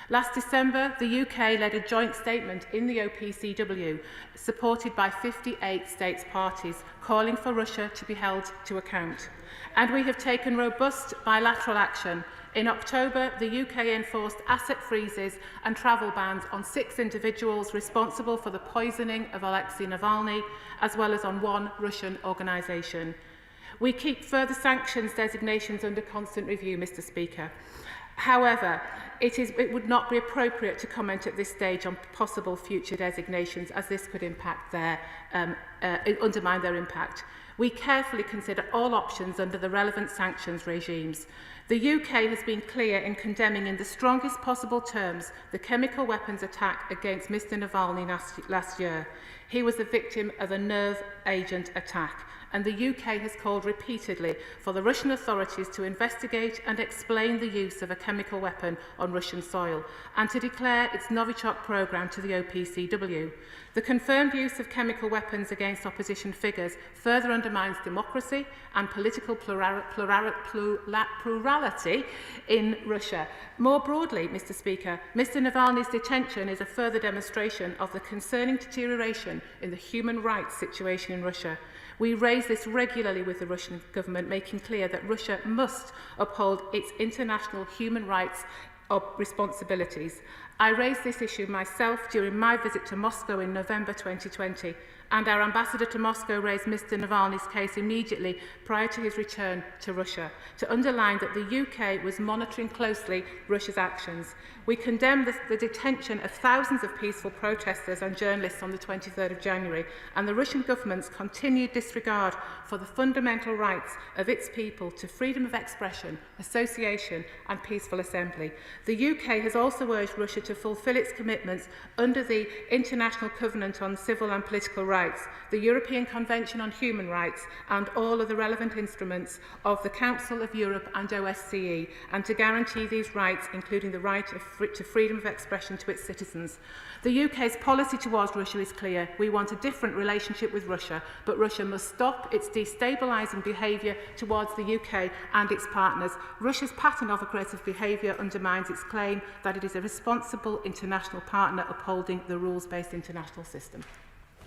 Last December, the UK led a joint statement in the OPCW, supported by 58 states parties, calling for Russia to be held to account. And we have taken robust bilateral action. In October, the UK enforced asset freezes and travel bans on 6 individuals responsible for the poisoning of Alexei Navalny, as well as on 1 Russian organisation. We keep further sanctions designations under constant review, Mr. Speaker. However, it would not be appropriate to comment at this stage on possible future designations, as this could impact undermine their impact. We carefully consider all options under the relevant sanctions regimes. The UK has been clear in condemning in the strongest possible terms the chemical weapons attack against Mr. Navalny last year. He was the victim of a nerve agent attack, and the UK has called repeatedly for the Russian authorities to investigate and explain the use of a chemical weapon on Russian soil and to declare its Novichok programme to the OPCW. The confirmed use of chemical weapons against opposition figures further undermines democracy and political plurality in Russia. More broadly, Mr. Speaker, Mr. Navalny's detention is a further demonstration of the concerning deterioration in the human rights situation in Russia. We raise this regularly with the Russian government, making clear that Russia must uphold its international human rights responsibilities. I raised this issue myself during my visit to Moscow in November 2020, and our ambassador to Moscow raised Mr. Navalny's case immediately prior to his return to Russia, to underline that the UK was monitoring closely Russia's actions. We condemn the detention of thousands of peaceful protesters and journalists on the 23rd of January, and the Russian government's continued disregard for the fundamental rights of its people to freedom of expression, association and peaceful assembly. The UK has also urged Russia to fulfil its commitments under the International Covenant on Civil and Political Rights, the European Convention on Human Rights and all of the relevant instruments of the Council of Europe and OSCE, and to guarantee these rights, including the right to freedom of expression to its citizens. The UK's policy towards Russia is clear. We want a different relationship with Russia, but Russia must stop its destabilising behaviour towards the UK and its partners. Russia's pattern of aggressive behaviour undermines its claim that it is a responsible international partner upholding the rules-based international system.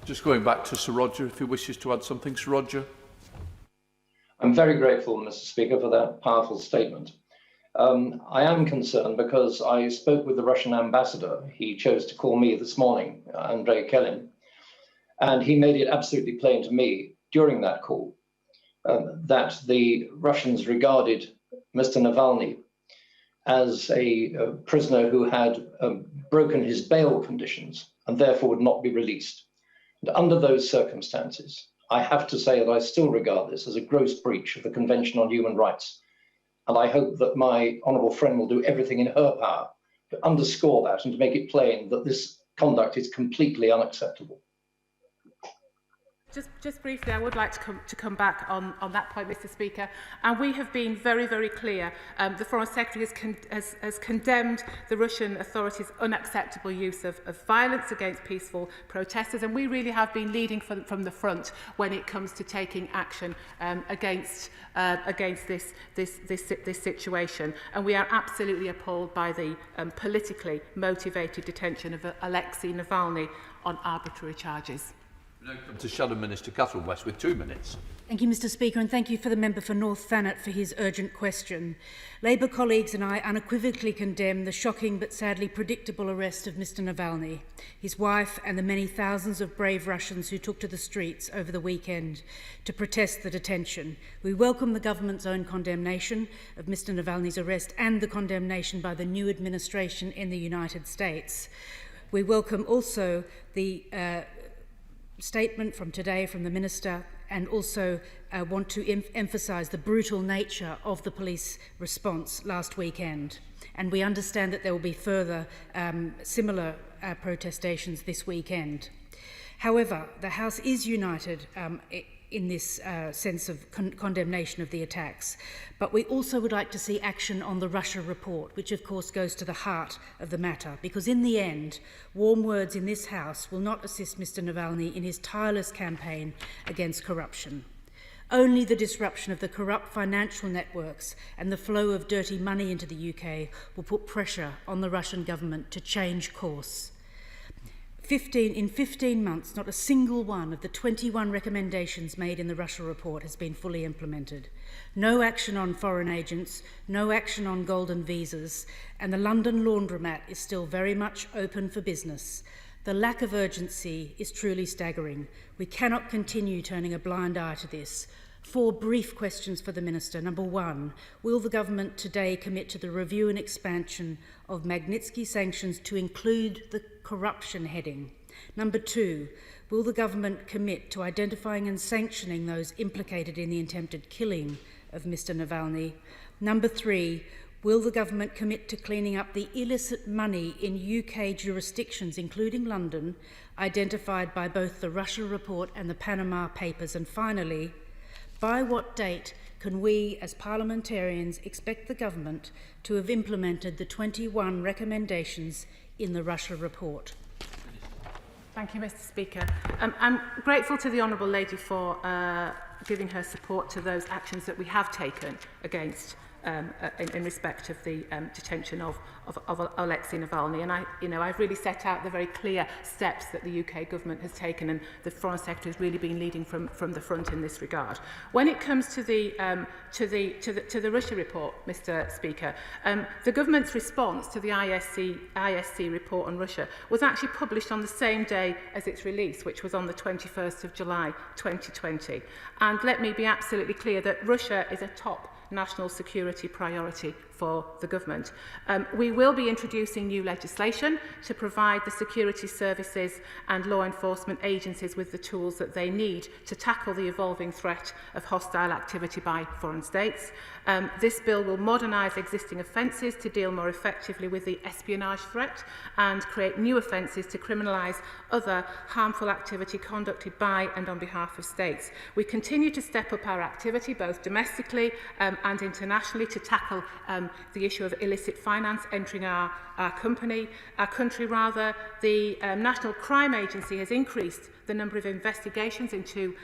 Just going back to Sir Roger, if he wishes to add something. Sir Roger. I'm very grateful, Mr. Speaker, for that powerful statement. I am concerned because I spoke with the Russian ambassador. He chose to call me this morning, Andrei Kelin, and he made it absolutely plain to me during that call that the Russians regarded Mr. Navalny as a prisoner who had broken his bail conditions and therefore would not be released. And under those circumstances, I have to say that I still regard this as a gross breach of the Convention on Human Rights. And I hope that my honourable friend will do everything in her power to underscore that and to make it plain that this conduct is completely unacceptable. Just briefly, I would like to come back on that point, Mr. Speaker. And we have been very, very clear. The Foreign Secretary has condemned the Russian authorities' unacceptable use of violence against peaceful protesters. And we really have been leading from the front when it comes to taking action against this situation. And we are absolutely appalled by the politically motivated detention of Alexei Navalny on arbitrary charges. Now come to Shadow Minister Catherine-West with 2 minutes. Thank you, Mr. Speaker, and thank you for the member for North Thanet for his urgent question. Labour colleagues and I unequivocally condemn the shocking but sadly predictable arrest of Mr. Navalny, his wife and the many thousands of brave Russians who took to the streets over the weekend to protest the detention. We welcome the government's own condemnation of Mr. Navalny's arrest and the condemnation by the new administration in the United States. We welcome also the statement from today from the Minister, and also want to emphasise the brutal nature of the police response last weekend. And we understand that there will be further similar protestations this weekend. However, the House is united in this sense of condemnation of the attacks. But we also would like to see action on the Russia report, which of course goes to the heart of the matter, because in the end, warm words in this House will not assist Mr. Navalny in his tireless campaign against corruption. Only the disruption of the corrupt financial networks and the flow of dirty money into the UK will put pressure on the Russian government to change course. In 15 months, not a single one of the 21 recommendations made in the Russia report has been fully implemented. No action on foreign agents, no action on golden visas, and the London laundromat is still very much open for business. The lack of urgency is truly staggering. We cannot continue turning a blind eye to this. 4 brief questions for the Minister. Number 1, will the government today commit to the review and expansion of Magnitsky sanctions to include the corruption heading? Number 2, will the government commit to identifying and sanctioning those implicated in the attempted killing of Mr. Navalny? Number 3, will the government commit to cleaning up the illicit money in UK jurisdictions, including London, identified by both the Russia report and the Panama Papers? And finally, by what date can we, as parliamentarians, expect the government to have implemented the 21 recommendations in the Russia report? Thank you, Mr. Speaker. I'm grateful to the Honourable Lady for giving her support to those actions that we have taken against in respect of the detention of Alexei Navalny. And I've really set out the very clear steps that the UK government has taken, and the Foreign Secretary has really been leading from the front in this regard. When it comes to the Russia report, Mr. Speaker, the government's response to the ISC report on Russia was actually published on the same day as its release, which was on the 21st of July 2020. And let me be absolutely clear that Russia is a top national security priority for the government. We will be introducing new legislation to provide the security services and law enforcement agencies with the tools that they need to tackle the evolving threat of hostile activity by foreign states. This bill will modernise existing offences to deal more effectively with the espionage threat and create new offences to criminalise other harmful activity conducted by and on behalf of states. We continue to step up our activity both domestically and internationally to tackle the issue of illicit finance entering our country. The National Crime Agency has increased the number of investigations into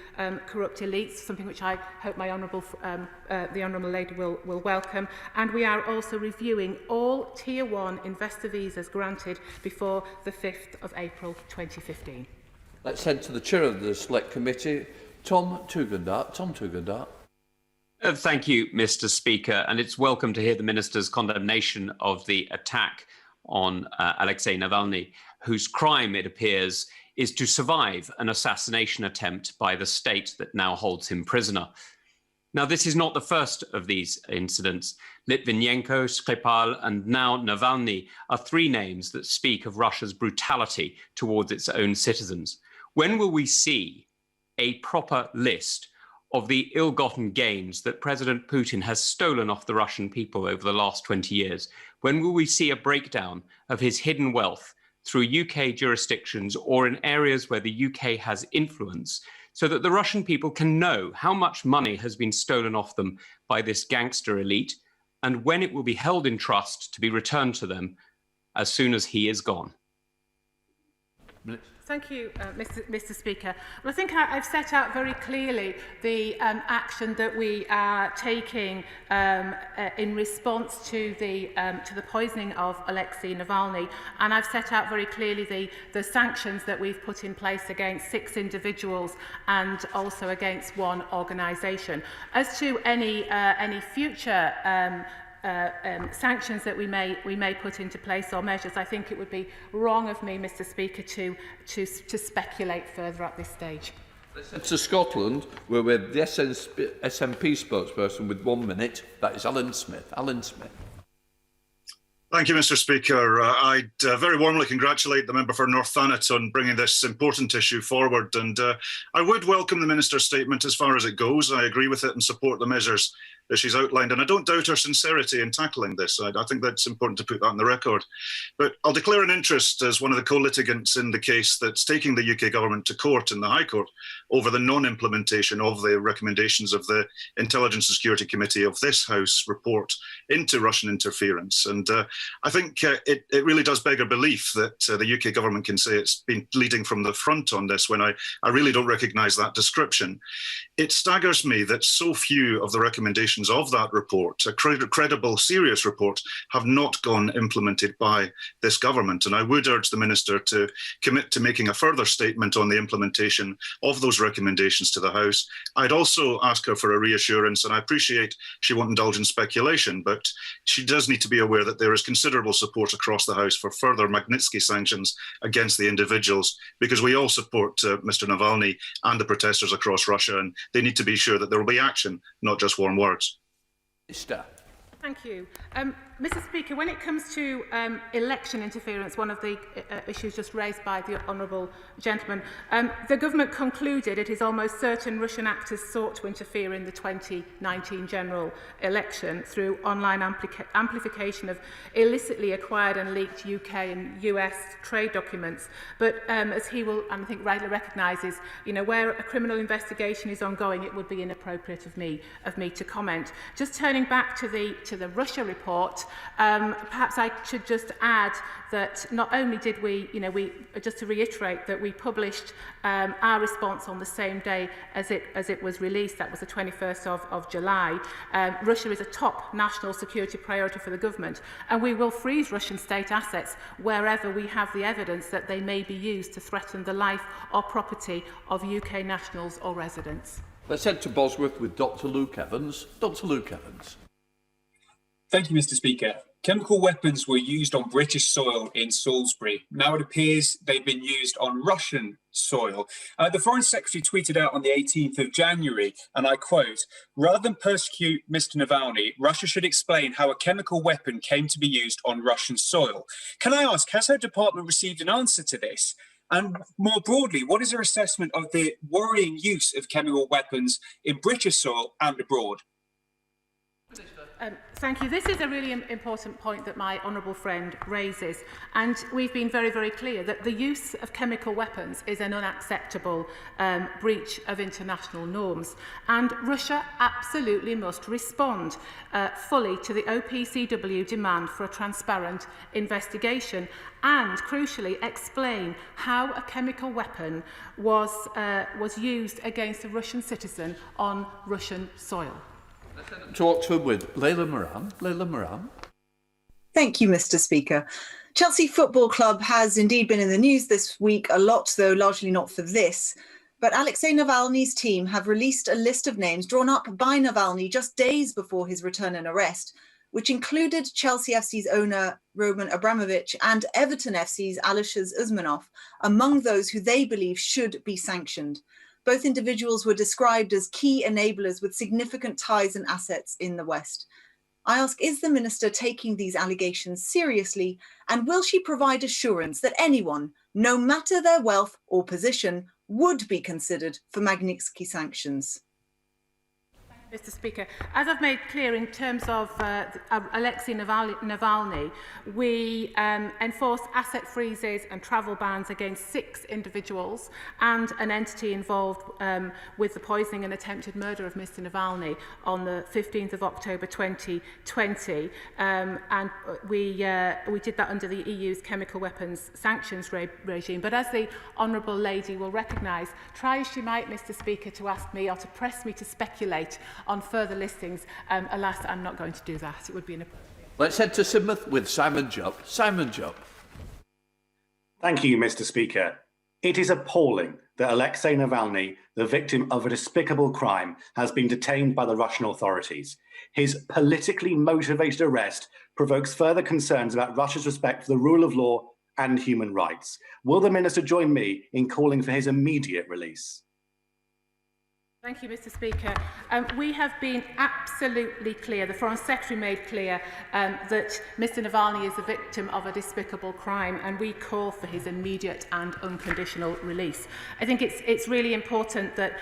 corrupt elites, something which I hope my the Honourable Lady will welcome. And we are also reviewing all Tier 1 investor visas granted before the 5th of April 2015. Let's head to the chair of the Select Committee, Tom Tugendhat. Tom Tugendhat. Thank you, Mr. Speaker, and it's welcome to hear the Minister's condemnation of the attack on Alexei Navalny, whose crime, it appears, is to survive an assassination attempt by the state that now holds him prisoner. Now, this is not the first of these incidents. Litvinenko, Skripal, and now Navalny are three names that speak of Russia's brutality towards its own citizens. When will we see a proper list of the ill-gotten gains that President Putin has stolen off the Russian people over the last 20 years? When will we see a breakdown of his hidden wealth through UK jurisdictions or in areas where the UK has influence, so that the Russian people can know how much money has been stolen off them by this gangster elite, and when it will be held in trust to be returned to them as soon as he is gone? Thank you, Mr. Speaker. Well, I think I've set out very clearly the action that we are taking in response to the poisoning of Alexei Navalny, and I've set out very clearly the sanctions that we've put in place against 6 individuals and also against 1 organisation. As to any future sanctions that we may put into place or measures, I think it would be wrong of me, Mr. Speaker, to speculate further at this stage. To Scotland, we're with the SNP spokesperson with 1 minute. That is Alan Smith. Alan Smith. Thank you, Mr. Speaker. I'd very warmly congratulate the member for North Thanet on bringing this important issue forward, and I would welcome the Minister's statement as far as it goes. I agree with it and support the measures that she's outlined, and I don't doubt her sincerity in tackling this. I think that's important to put that on the record. But I'll declare an interest as one of the co-litigants in the case that's taking the UK government to court in the High Court over the non-implementation of the recommendations of the Intelligence and Security Committee of this House report into Russian interference. And I think it really does beg a belief that the UK government can say it's been leading from the front on this, when I really don't recognise that description. It staggers me that so few of the recommendations of that report, a credible, serious report, have not gone implemented by this government. And I would urge the Minister to commit to making a further statement on the implementation of those recommendations to the House. I'd also ask her for a reassurance, and I appreciate she won't indulge in speculation, but she does need to be aware that there is considerable support across the House for further Magnitsky sanctions against the individuals, because we all support Mr. Navalny and the protesters across Russia, and they need to be sure that there will be action, not just warm words. Thank you. Mr. Speaker, when it comes to election interference, one of the issues just raised by the honourable gentleman, the government concluded it is almost certain Russian actors sought to interfere in the 2019 general election through online amplification of illicitly acquired and leaked UK and US trade documents. But as he will, I think, rightly recognises, where a criminal investigation is ongoing, it would be inappropriate of me to comment. Just turning back to the Russia report. Perhaps I should just add that not only did we just to reiterate that we published our response on the same day as it was released, that was the 21st of July. Russia is a top national security priority for the government, and we will freeze Russian state assets wherever we have the evidence that they may be used to threaten the life or property of UK nationals or residents. Let's head to Bosworth with Dr. Luke Evans. Dr. Luke Evans. Thank you, Mr. Speaker. Chemical weapons were used on British soil in Salisbury. Now it appears they've been used on Russian soil. The Foreign Secretary tweeted out on the 18th of January, and I quote, "Rather than persecute Mr. Navalny, Russia should explain how a chemical weapon came to be used on Russian soil." Can I ask, has her department received an answer to this? And more broadly, what is her assessment of the worrying use of chemical weapons in British soil and abroad? Thank you. This is a really important point that my honourable friend raises, and we've been very, very clear that the use of chemical weapons is an unacceptable breach of international norms, and Russia absolutely must respond fully to the OPCW demand for a transparent investigation and, crucially, explain how a chemical weapon was used against a Russian citizen on Russian soil. To Oxford with Leila Moran. Leila Moran. Thank you, Mr. Speaker. Chelsea Football Club has indeed been in the news this week a lot, though largely not for this. But Alexei Navalny's team have released a list of names drawn up by Navalny just days before his return and arrest, which included Chelsea FC's owner Roman Abramovich and Everton FC's Alisher Usmanov, among those who they believe should be sanctioned. Both individuals were described as key enablers with significant ties and assets in the West. I ask, is the Minister taking these allegations seriously, and will she provide assurance that anyone, no matter their wealth or position, would be considered for Magnitsky sanctions? Mr. Speaker, as I've made clear in terms of Alexei Navalny, we enforce asset freezes and travel bans against 6 individuals and an entity involved with the poisoning and attempted murder of Mr. Navalny on the 15th of October 2020. And we did that under the EU's chemical weapons sanctions regime. But as the Honourable Lady will recognise, try as she might, Mr. Speaker, to ask me or to press me to speculate on further listings. Alas, I'm not going to do that. It would be inappropriate. Let's head to Sidmouth with Simon Jupp. Simon Jupp. Thank you, Mr. Speaker. It is appalling that Alexei Navalny, the victim of a despicable crime, has been detained by the Russian authorities. His politically motivated arrest provokes further concerns about Russia's respect for the rule of law and human rights. Will the Minister join me in calling for his immediate release? Thank you, Mr. Speaker. We have been absolutely clear, the Foreign Secretary made clear that Mr. Navalny is a victim of a despicable crime, and we call for his immediate and unconditional release. I think it's really important that,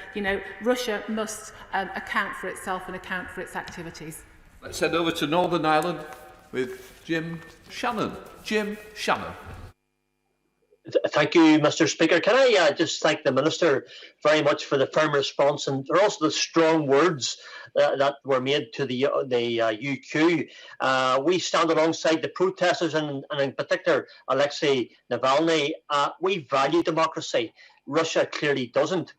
Russia must account for itself and account for its activities. Let's head over to Northern Ireland with Jim Shannon. Jim Shannon. Thank you, Mr. Speaker. Can I just thank the Minister very much for the firm response, and for also the strong words that were made to the UQ. We stand alongside the protesters and in particular Alexei Navalny. We value democracy. Russia clearly doesn't.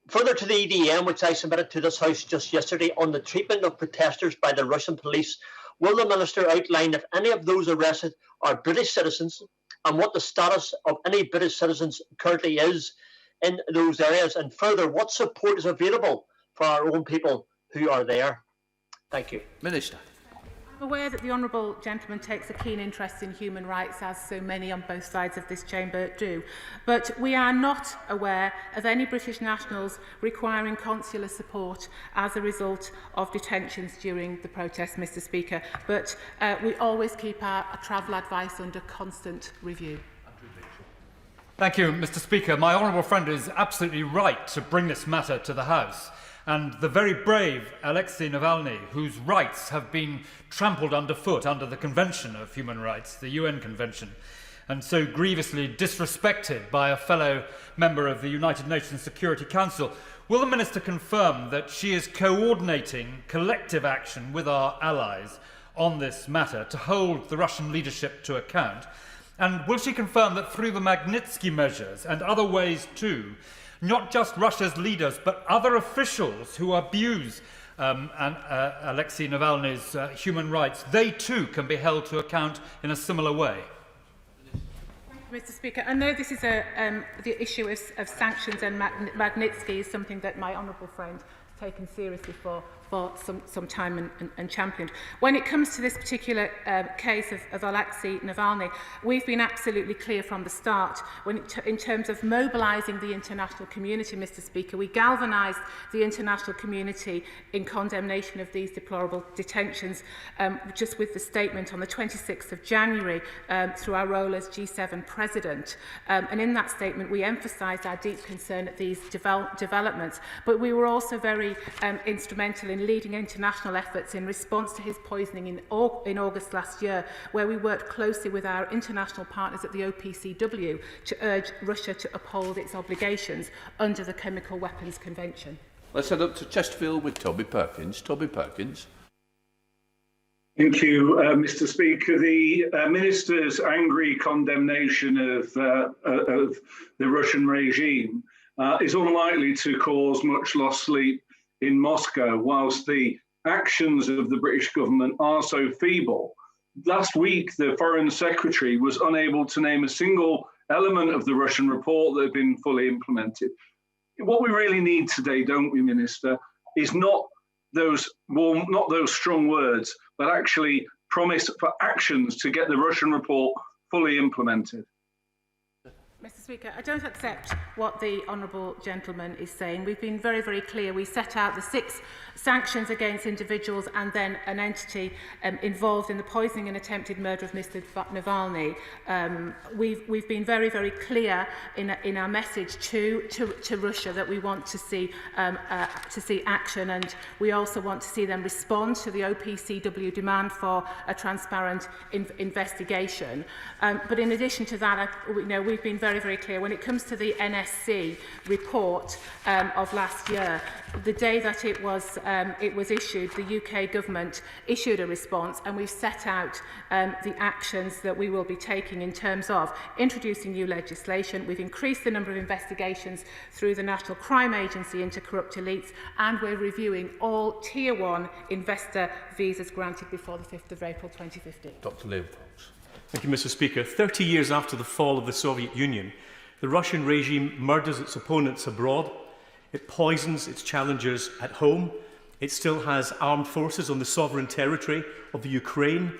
Further to the EDM, which I submitted to this House just yesterday on the treatment of protesters by the Russian police, will the Minister outline if any of those arrested are British citizens, and what the status of any British citizens currently is in those areas, and further, what support is available for our own people who are there? Thank you. Minister. I'm aware that the Honourable Gentleman takes a keen interest in human rights, as so many on both sides of this chamber do. But we are not aware of any British nationals requiring consular support as a result of detentions during the protest, Mr. Speaker. But we always keep our travel advice under constant review. Thank you, Mr. Speaker. My honourable friend is absolutely right to bring this matter to the House. And the very brave Alexei Navalny, whose rights have been trampled underfoot under the Convention of Human Rights, the UN Convention, and so grievously disrespected by a fellow member of the United Nations Security Council. Will the Minister confirm that she is coordinating collective action with our allies on this matter to hold the Russian leadership to account? And will she confirm that through the Magnitsky measures and other ways too, not just Russia's leaders, but other officials who abuse Alexei Navalny's human rights, they too can be held to account in a similar way? Mr. Speaker, I know this is the issue of sanctions and Magnitsky is something that my honourable friend has taken seriously for some time and championed. When it comes to this particular case of Alexei Navalny, we've been absolutely clear from the start in terms of mobilising the international community, Mr. Speaker. We galvanised the international community in condemnation of these deplorable detentions just with the statement on the 26th of January through our role as G7 President. And in that statement, we emphasised our deep concern at these developments, but we were also very instrumental in leading international efforts in response to his poisoning in August last year, where we worked closely with our international partners at the OPCW to urge Russia to uphold its obligations under the Chemical Weapons Convention. Let's head up to Chesterfield with Toby Perkins. Toby Perkins. Thank you, Mr. Speaker. The Minister's angry condemnation of the Russian regime is unlikely to cause much lost sleep in Moscow, whilst the actions of the British government are so feeble Last week, the Foreign Secretary was unable to name a single element of the Russian report that had been fully implemented. What we really need today, don't we, Minister, is not those strong words, but actually promise for actions to get the Russian report fully implemented. Mr. Speaker, I don't accept what the honourable gentleman is saying. We've been very, very clear. We set out the 6 sanctions against individuals and then an entity involved in the poisoning and attempted murder of Mr. Navalny. We've been very, very clear in our message to Russia that we want to see action, and we also want to see them respond to the OPCW demand for a transparent investigation. But in addition to that, we've been very, very clear when it comes to the NSC report of last year. The day that it was issued, the UK government issued a response, and we've set out the actions that we will be taking in terms of introducing new legislation. We've increased the number of investigations through the National Crime Agency into corrupt elites, and we're reviewing all Tier 1 investor visas granted before the 5th of April 2015. Dr. Leopold. Thank you, Mr. Speaker. 30 years after the fall of the Soviet Union, the Russian regime murders its opponents abroad. It poisons its challengers at home. It still has armed forces on the sovereign territory of the Ukraine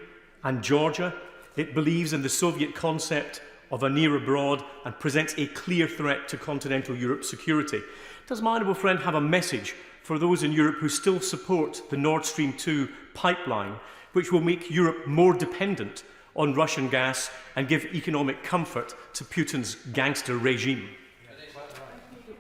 and Georgia. It believes in the Soviet concept of a near abroad and presents a clear threat to continental Europe's security. Does my honourable friend have a message for those in Europe who still support the Nord Stream 2 pipeline, which will make Europe more dependent on Russian gas and give economic comfort to Putin's gangster regime?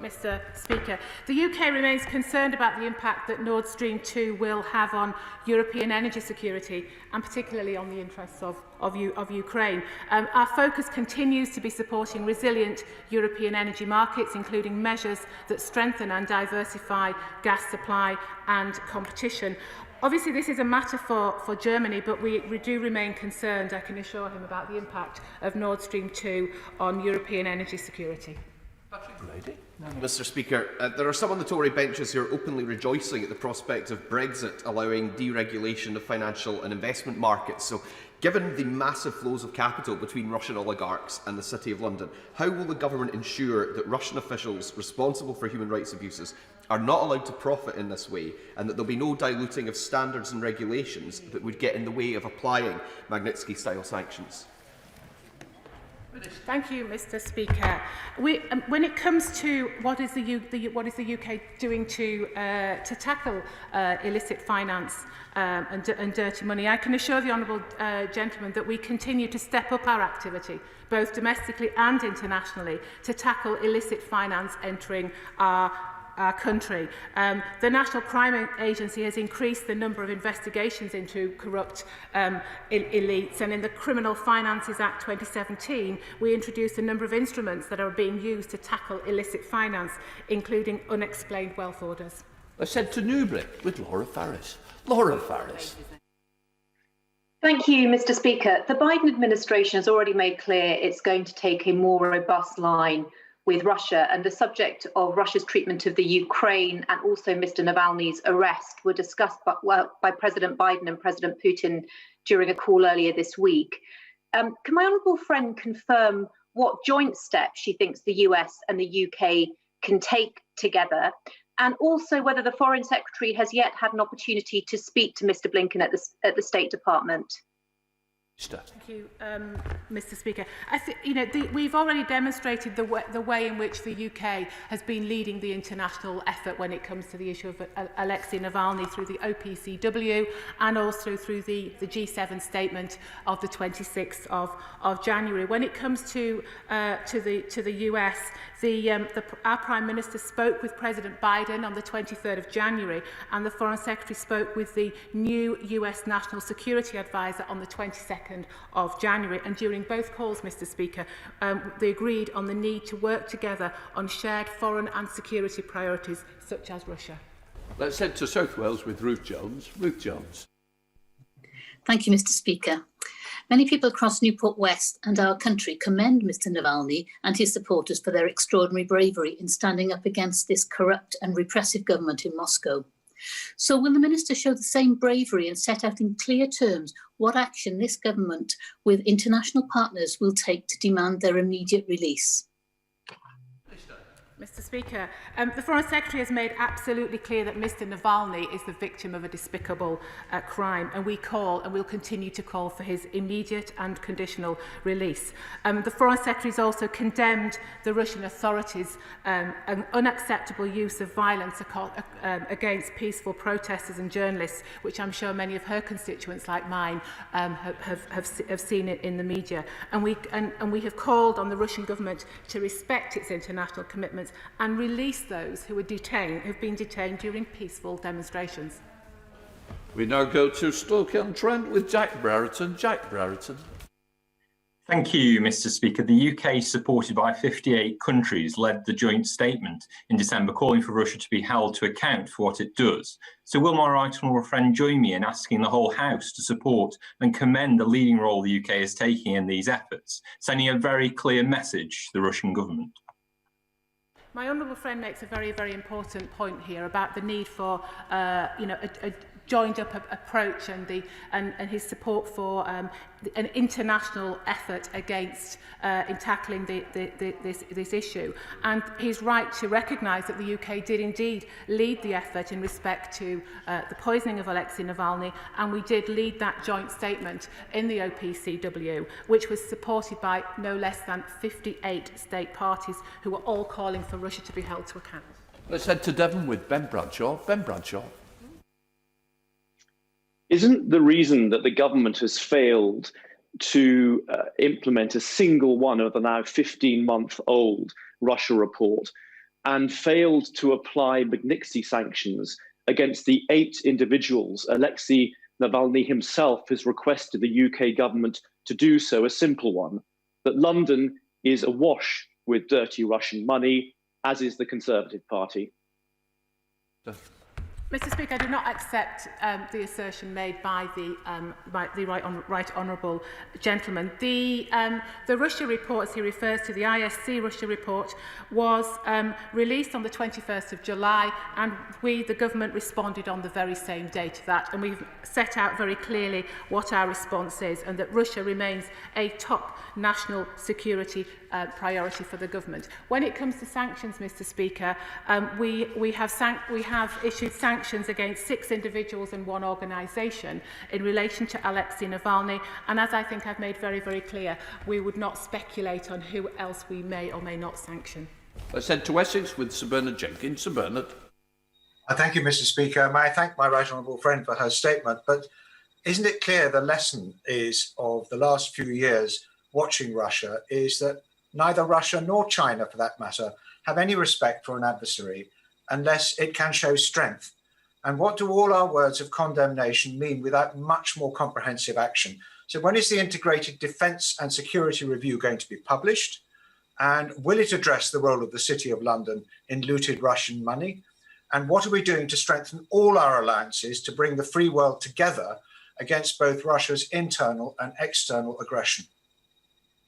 Mr. Speaker, the UK remains concerned about the impact that Nord Stream 2 will have on European energy security, and particularly on the interests of Ukraine. Our focus continues to be supporting resilient European energy markets, including measures that strengthen and diversify gas supply and competition. Obviously, this is a matter for Germany, but we do remain concerned, I can assure him, about the impact of Nord Stream 2 on European energy security. Mr. Speaker, there are some on the Tory benches who are openly rejoicing at the prospect of Brexit allowing deregulation of financial and investment markets. So, given the massive flows of capital between Russian oligarchs and the City of London, how will the government ensure that Russian officials responsible for human rights abuses are not allowed to profit in this way, and that there will be no diluting of standards and regulations that would get in the way of applying Magnitsky-style sanctions? Thank you, Mr. Speaker. When it comes to what is the UK doing to tackle illicit finance and dirty money, I can assure the honourable gentleman that we continue to step up our activity, both domestically and internationally, to tackle illicit finance entering our country. The National Crime Agency has increased the number of investigations into corrupt elites, and in the Criminal Finances Act 2017 we introduced a number of instruments that are being used to tackle illicit finance, including unexplained wealth orders. I said to Newbury with Laura Farris. Laura Farris. Thank you, Mr. Speaker. The Biden administration has already made clear it's going to take a more robust line with Russia, and the subject of Russia's treatment of the Ukraine and also Mr. Navalny's arrest were discussed by President Biden and President Putin during a call earlier this week. Can my honourable friend confirm what joint steps she thinks the US and the UK can take together, and also whether the Foreign Secretary has yet had an opportunity to speak to Mr. Blinken at the State Department? Thank you, Mr. Speaker. I think we've already demonstrated the way in which the UK has been leading the international effort when it comes to the issue of Alexei Navalny through the OPCW and also through the G7 statement of the 26th of January. When it comes to the US, our Prime Minister spoke with President Biden on the 23rd of January, and the Foreign Secretary spoke with the new US National Security Advisor on the 22nd of January, and during both calls, Mr. Speaker, they agreed on the need to work together on shared foreign and security priorities such as Russia. Let's head to South Wales with Ruth Jones. Ruth Jones. Thank you, Mr. Speaker. Many people across Newport West and our country commend Mr. Navalny and his supporters for their extraordinary bravery in standing up against this corrupt and repressive government in Moscow. So will the Minister show the same bravery and set out in clear terms what action this government with international partners will take to demand their immediate release? Mr. Speaker, the Foreign Secretary has made absolutely clear that Mr. Navalny is the victim of a despicable crime, and we call and will continue to call for his immediate and conditional release. The Foreign Secretary has also condemned the Russian authorities' an unacceptable use of violence against peaceful protesters and journalists, which I'm sure many of her constituents, like mine, have seen it in the media. And we have called on the Russian government to respect its international commitments and release those who have been detained during peaceful demonstrations. We now go to Stoke-on-Trent with Jack Brereton. Jack Brereton. Thank you, Mr. Speaker. The UK, supported by 58 countries, led the joint statement in December calling for Russia to be held to account for what it does. So will my right honourable friend join me in asking the whole House to support and commend the leading role the UK is taking in these efforts, sending a very clear message to the Russian government? My honourable friend makes a very, very important point here about the need for, a joined-up approach and his support for an international effort against in tackling this issue. And he's right to recognise that the UK did indeed lead the effort in respect to the poisoning of Alexei Navalny, and we did lead that joint statement in the OPCW, which was supported by no less than 58 state parties who were all calling for Russia to be held to account. Let's head to Devon with Ben Bradshaw. Ben Bradshaw. Isn't the reason that the government has failed to implement a single one of the now 15-month-old Russia report and failed to apply Magnitsky sanctions against the 8 individuals Alexei Navalny himself has requested the UK government to do so, a simple one, that London is awash with dirty Russian money, as is the Conservative Party? Mr. Speaker, I do not accept the assertion made by the right honourable gentleman. The Russia report, as he refers to, the ISC Russia report, was released on the 21st of July, and we, the government, responded on the very same day to that. And we've set out very clearly what our response is, and that Russia remains a top national security priority for the government. When it comes to sanctions, Mr. Speaker, we have issued sanctions against 6 individuals and 1 organisation in relation to Alexei Navalny, and as I think I've made very, very clear, we would not speculate on who else we may or may not sanction. Let's head to Essex with Sir Bernard Jenkins. Sir Bernard. Thank you, Mr. Speaker. May I thank my right honourable friend for her statement, but isn't it clear the lesson is of the last few years watching Russia is that neither Russia nor China, for that matter, have any respect for an adversary unless it can show strength. And what do all our words of condemnation mean without much more comprehensive action? So when is the integrated defence and security review going to be published? And will it address the role of the City of London in looted Russian money? And what are we doing to strengthen all our alliances to bring the free world together against both Russia's internal and external aggression?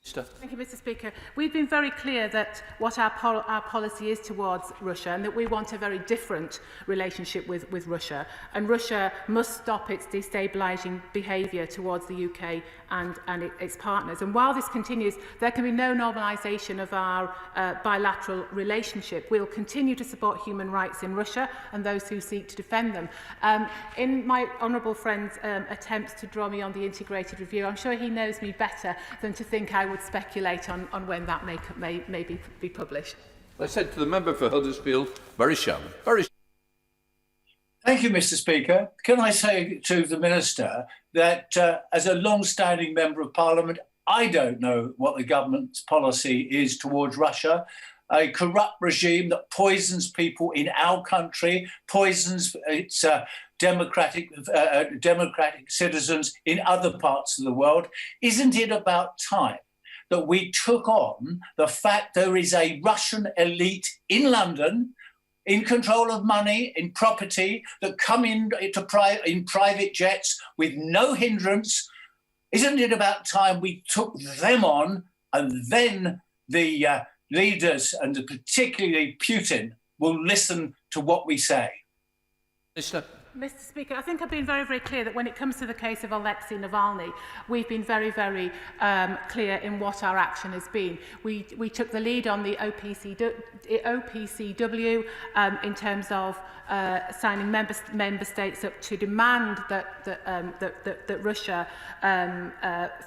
Thank you, Mr. Speaker. We've been very clear that what our policy is towards Russia, and that we want a very different relationship with Russia. And Russia must stop its destabilising behaviour towards the UK and its partners. And while this continues, there can be no normalisation of our bilateral relationship. We'll continue to support human rights in Russia and those who seek to defend them. In my honourable friend's attempts to draw me on the integrated review, I'm sure he knows me better than to think I would speculate on when that may be published. Let's head to the member for Huddersfield, Boris Johnson. Thank you, Mr. Speaker. Can I say to the Minister that as a long-standing Member of Parliament, I don't know what the government's policy is towards Russia. A corrupt regime that poisons people in our country, poisons its democratic citizens in other parts of the world. Isn't it about time that we took on the fact there is a Russian elite in London in control of money, in property, that come in private jets with no hindrance? Isn't it about time we took them on, and then the leaders, and particularly Putin, will listen to what we say? Mr. Speaker, I think I've been very, very clear that when it comes to the case of Alexei Navalny, we've been very, very clear in what our action has been. We took the lead on the OPCW in terms of signing member states up to demand that Russia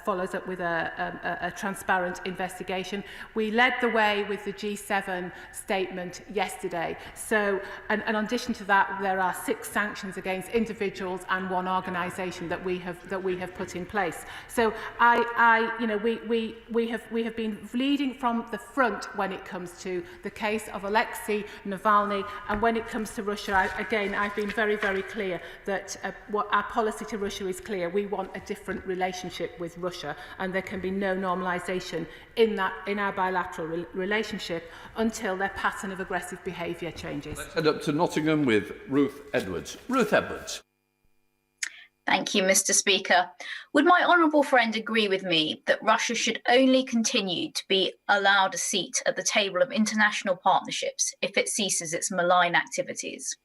follows up with a transparent investigation. We led the way with the G7 statement yesterday. So, and in addition to that, there are 6 sanctions against individuals and 1 organisation that we have put in place. So we have been leading from the front when it comes to the case of Alexei Navalny, and when it comes to Russia, I've been very, very clear that what our policy to Russia is clear. We want a different relationship with Russia, and there can be no normalisation in our bilateral relationship until their pattern of aggressive behaviour changes. Let's head up to Nottingham with Ruth Edwards. Ruth Edwards. Thank you, Mr. Speaker. Would my honourable friend agree with me that Russia should only continue to be allowed a seat at the table of international partnerships if it ceases its malign activities?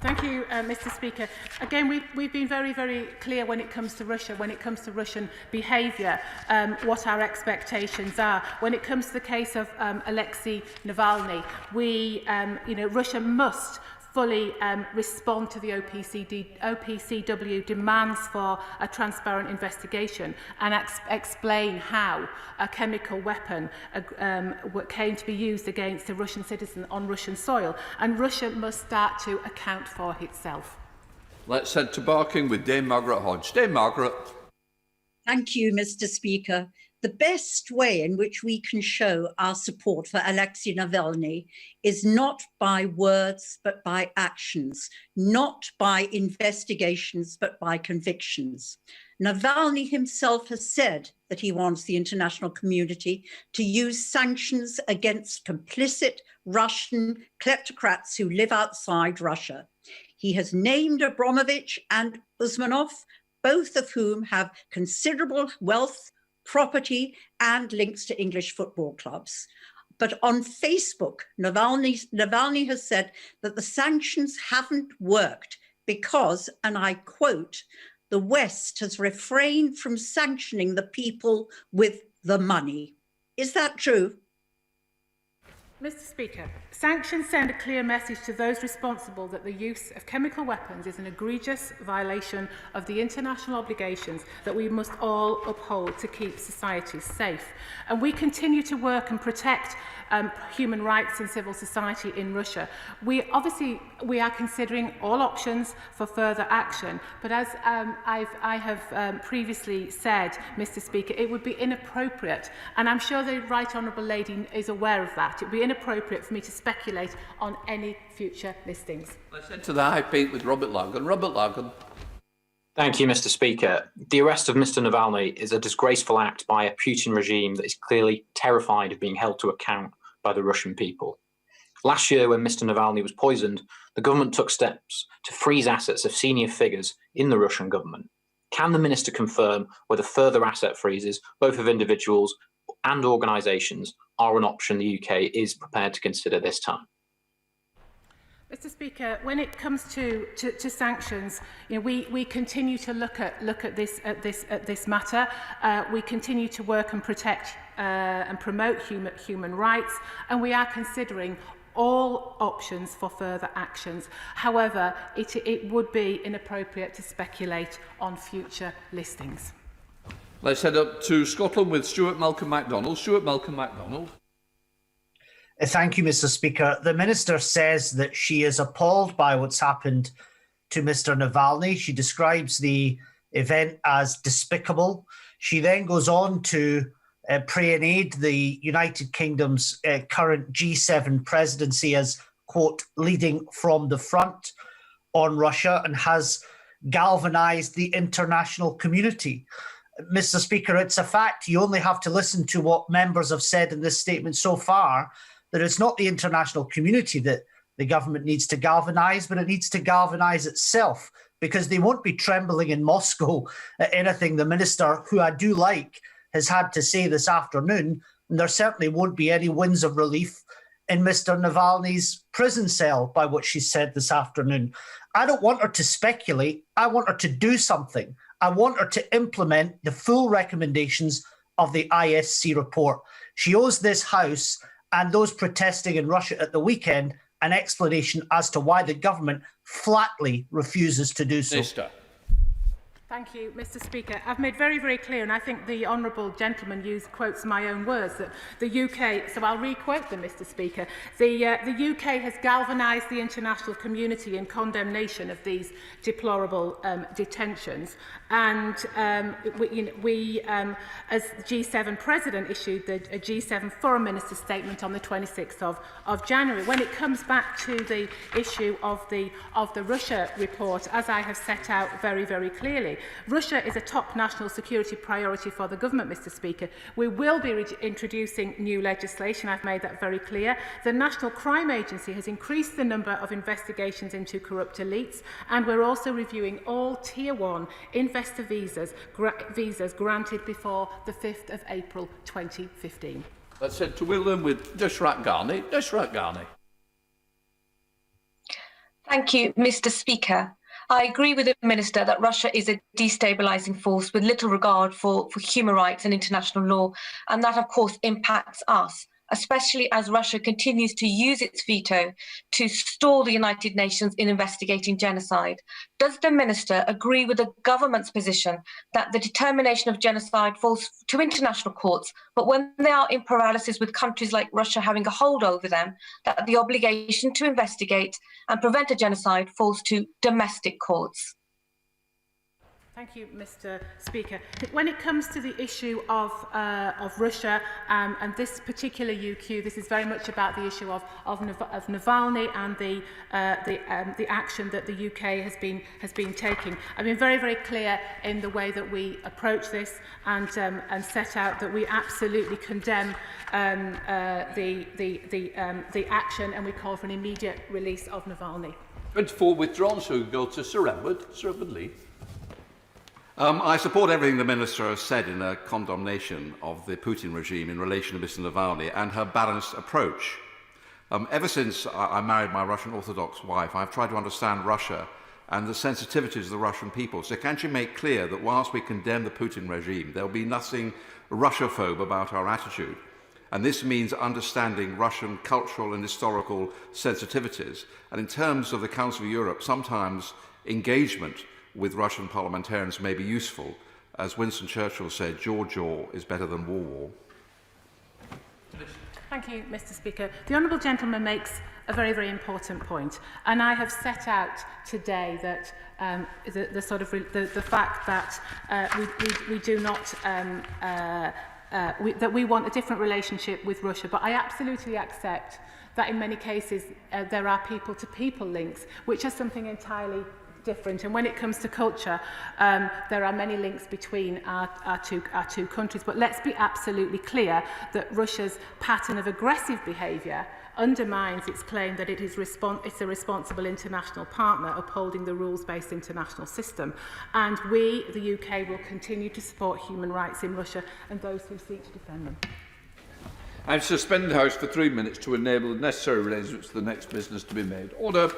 Thank you, Mr. Speaker. Again, we've been very, very clear when it comes to Russia, when it comes to Russian behaviour, what our expectations are. When it comes to the case of Alexei Navalny, Russia must fully respond to the OPCW demands for a transparent investigation and explain how a chemical weapon came to be used against a Russian citizen on Russian soil. And Russia must start to account for itself. Let's head to Barking with Dame Margaret Hodge. Dame Margaret. Thank you, Mr. Speaker. The best way in which we can show our support for Alexei Navalny is not by words, but by actions, not by investigations, but by convictions. Navalny himself has said that he wants the international community to use sanctions against complicit Russian kleptocrats who live outside Russia. He has named Abramovich and Usmanov, both of whom have considerable wealth, property and links to English football clubs. But on Facebook, Navalny has said that the sanctions haven't worked because, and I quote, the West has refrained from sanctioning the people with the money. Is that true? Mr. Speaker, sanctions send a clear message to those responsible that the use of chemical weapons is an egregious violation of the international obligations that we must all uphold to keep societies safe. And we continue to work and protect human rights and civil society in Russia. We are considering all options for further action, but as I have previously said, Mr. Speaker, it would be inappropriate, and I'm sure the Right Honourable Lady is aware of that. It would be inappropriate for me to speculate on any future listings. Let's head to the High Peak with Robert Largan. Robert Largan. Thank you, Mr. Speaker. The arrest of Mr. Navalny is a disgraceful act by a Putin regime that is clearly terrified of being held to account by the Russian people. Last year, when Mr. Navalny was poisoned, the government took steps to freeze assets of senior figures in the Russian government. Can the Minister confirm whether further asset freezes, both of individuals and organisations, are an option the UK is prepared to consider this time? Mr. Speaker, when it comes to sanctions, we continue to look at this matter. We continue to work and protect and promote human rights, and we are considering all options for further actions. However, it would be inappropriate to speculate on future listings. Let's head up to Scotland with Stuart Malcolm MacDonald. Stuart Malcolm MacDonald. Thank you, Mr. Speaker. The Minister says that she is appalled by what's happened to Mr. Navalny. She describes the event as despicable. She then goes on to pray and aid the United Kingdom's current G7 presidency as, quote, leading from the front on Russia, and has galvanised the international community. Mr. Speaker, it's a fact. You only have to listen to what members have said in this statement so far, that it's not the international community that the government needs to galvanise, but it needs to galvanise itself, because they won't be trembling in Moscow at anything the Minister, who I do like, has had to say this afternoon, and there certainly won't be any winds of relief in Mr. Navalny's prison cell by what she said this afternoon. I don't want her to speculate. I want her to do something. I want her to implement the full recommendations of the ISC report. She owes this House and those protesting in Russia at the weekend an explanation as to why the government flatly refuses to do so. Minister. Thank you, Mr. Speaker. I've made very, very clear, and I think the honourable gentleman quotes my own words, that the UK, so I'll re-quote them, Mr. Speaker, the UK has galvanised the international community in condemnation of these deplorable detentions. And we as G7 President, issued a G7 Foreign Minister statement on the 26th of January. When it comes back to the issue of the Russia report, as I have set out very, very clearly, Russia is a top national security priority for the government, Mr. Speaker. We will be introducing new legislation. I've made that very clear. The National Crime Agency has increased the number of investigations into corrupt elites, and we're also reviewing all Tier 1 investor visas granted before the 5th of April 2015. Let's head to William with Dishrat Ghani. Dishrat Ghani. Thank you, Mr. Speaker. I agree with the Minister that Russia is a destabilising force with little regard for human rights and international law, and that, of course, impacts us, especially as Russia continues to use its veto to stall the United Nations in investigating genocide. Does the Minister agree with the government's position that the determination of genocide falls to international courts, but when they are in paralysis with countries like Russia having a hold over them, that the obligation to investigate and prevent a genocide falls to domestic courts? Thank you, Mr. Speaker. When it comes to the issue of Russia and this particular UQ, this is very much about the issue of Navalny and the action that the UK has been taking. I've been very, very clear in the way that we approach this and set out that we absolutely condemn the action, and we call for an immediate release of Navalny. 24 withdrawn, so we go to Sir Edward Lee. I support everything the Minister has said in her condemnation of the Putin regime in relation to Mr. Navalny and her balanced approach. Ever since I married my Russian Orthodox wife, I've tried to understand Russia and the sensitivities of the Russian people. So can she make clear that whilst we condemn the Putin regime, there will be nothing Russophobe about our attitude? And this means understanding Russian cultural and historical sensitivities. And in terms of the Council of Europe, sometimes engagement with Russian parliamentarians may be useful. As Winston Churchill said, jaw is better than war. Thank you, Mr. Speaker. The honourable gentleman makes a very, very important point, and I have set out today that the fact that we do not that we want a different relationship with Russia, but I absolutely accept that in many cases there are people-to-people links, which are something entirely different. And when it comes to culture, there are many links between our two countries. But let's be absolutely clear that Russia's pattern of aggressive behaviour undermines its claim that it's a responsible international partner upholding the rules-based international system. And we, the UK, will continue to support human rights in Russia and those who seek to defend them. I suspend the House for 3 minutes to enable the necessary arrangements for the next business to be made. Order.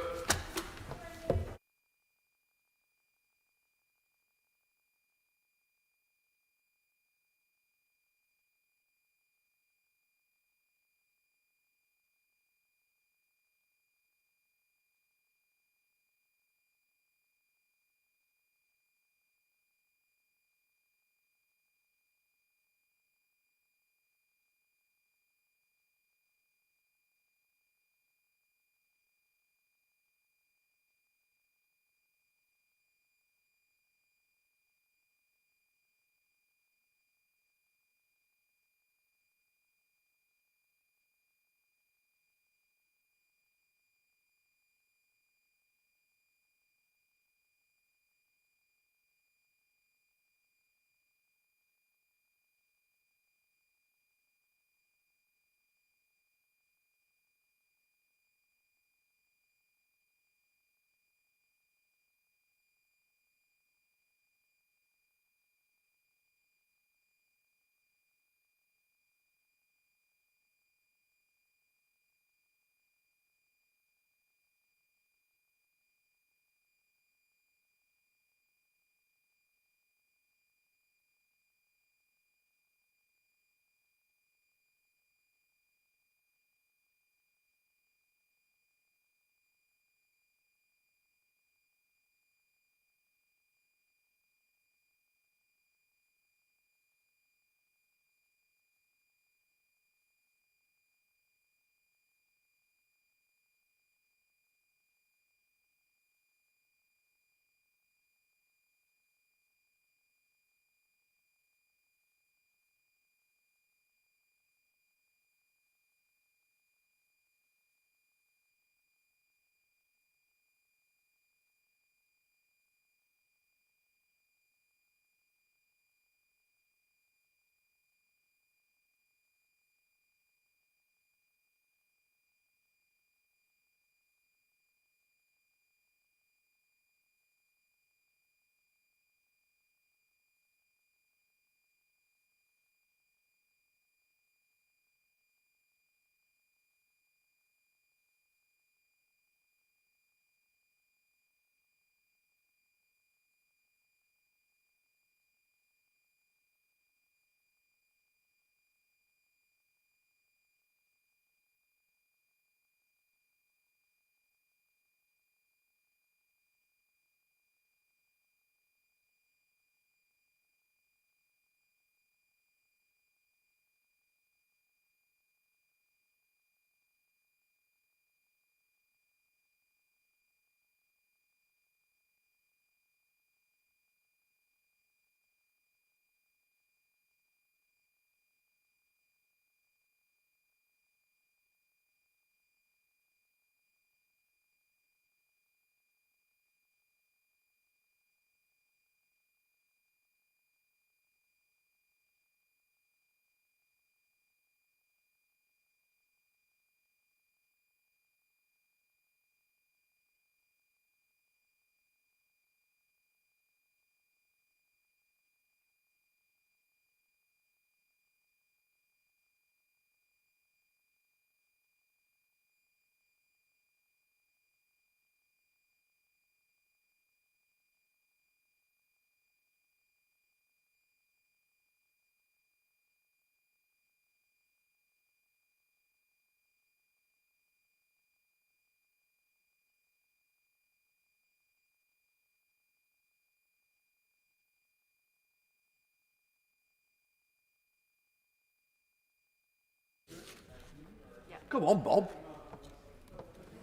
Come on, Bob.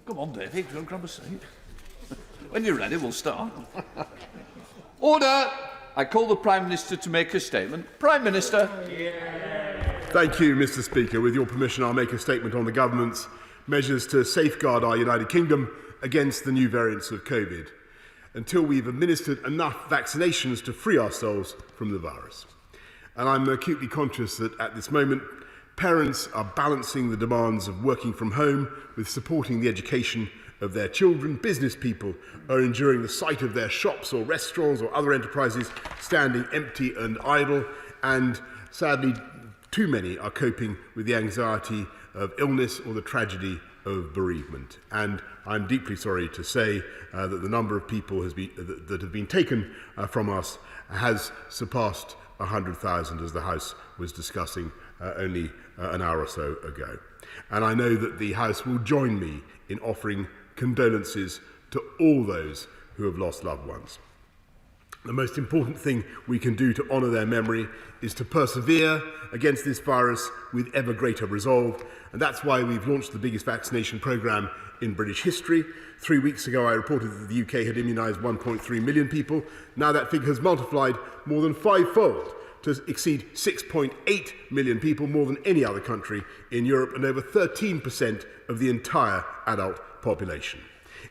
Come on, David, go and grab a seat. When you're ready, we'll start. Order! I call the Prime Minister to make a statement. Prime Minister. Thank you, Mr. Speaker. With your permission, I'll make a statement on the government's measures to safeguard our United Kingdom against the new variants of COVID, until we've administered enough vaccinations to free ourselves from the virus. And I'm acutely conscious that at this moment, parents are balancing the demands of working from home with supporting the education of their children. Business people are enduring the sight of their shops or restaurants or other enterprises standing empty and idle, and sadly, too many are coping with the anxiety of illness or the tragedy of bereavement. And I'm deeply sorry to say that the number of people that have been taken from us has surpassed 100,000, as the House was discussing only an hour or so ago. And I know that the House will join me in offering condolences to all those who have lost loved ones. The most important thing we can do to honour their memory is to persevere against this virus with ever greater resolve, and that's why we've launched the biggest vaccination programme in British history. 3 weeks ago I reported that the UK had immunised 1.3 million people. Now that figure has multiplied more than fivefold to exceed 6.8 million people, more than any other country in Europe, and over 13% of the entire adult population.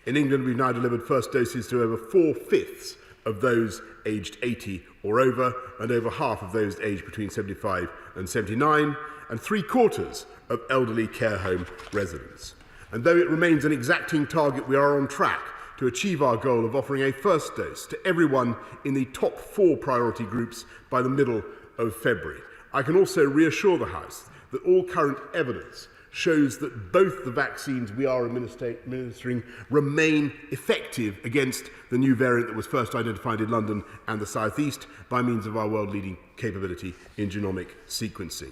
In England, we've now delivered first doses to over 4/5 of those aged 80 or over, and over half of those aged between 75 and 79, and 3/4 of elderly care home residents. And though it remains an exacting target, we are on track to achieve our goal of offering a first dose to everyone in the top 4 priority groups by the middle of February. I can also reassure the House that all current evidence shows that both the vaccines we are administering remain effective against the new variant that was first identified in London and the South East by means of our world-leading capability in genomic sequencing.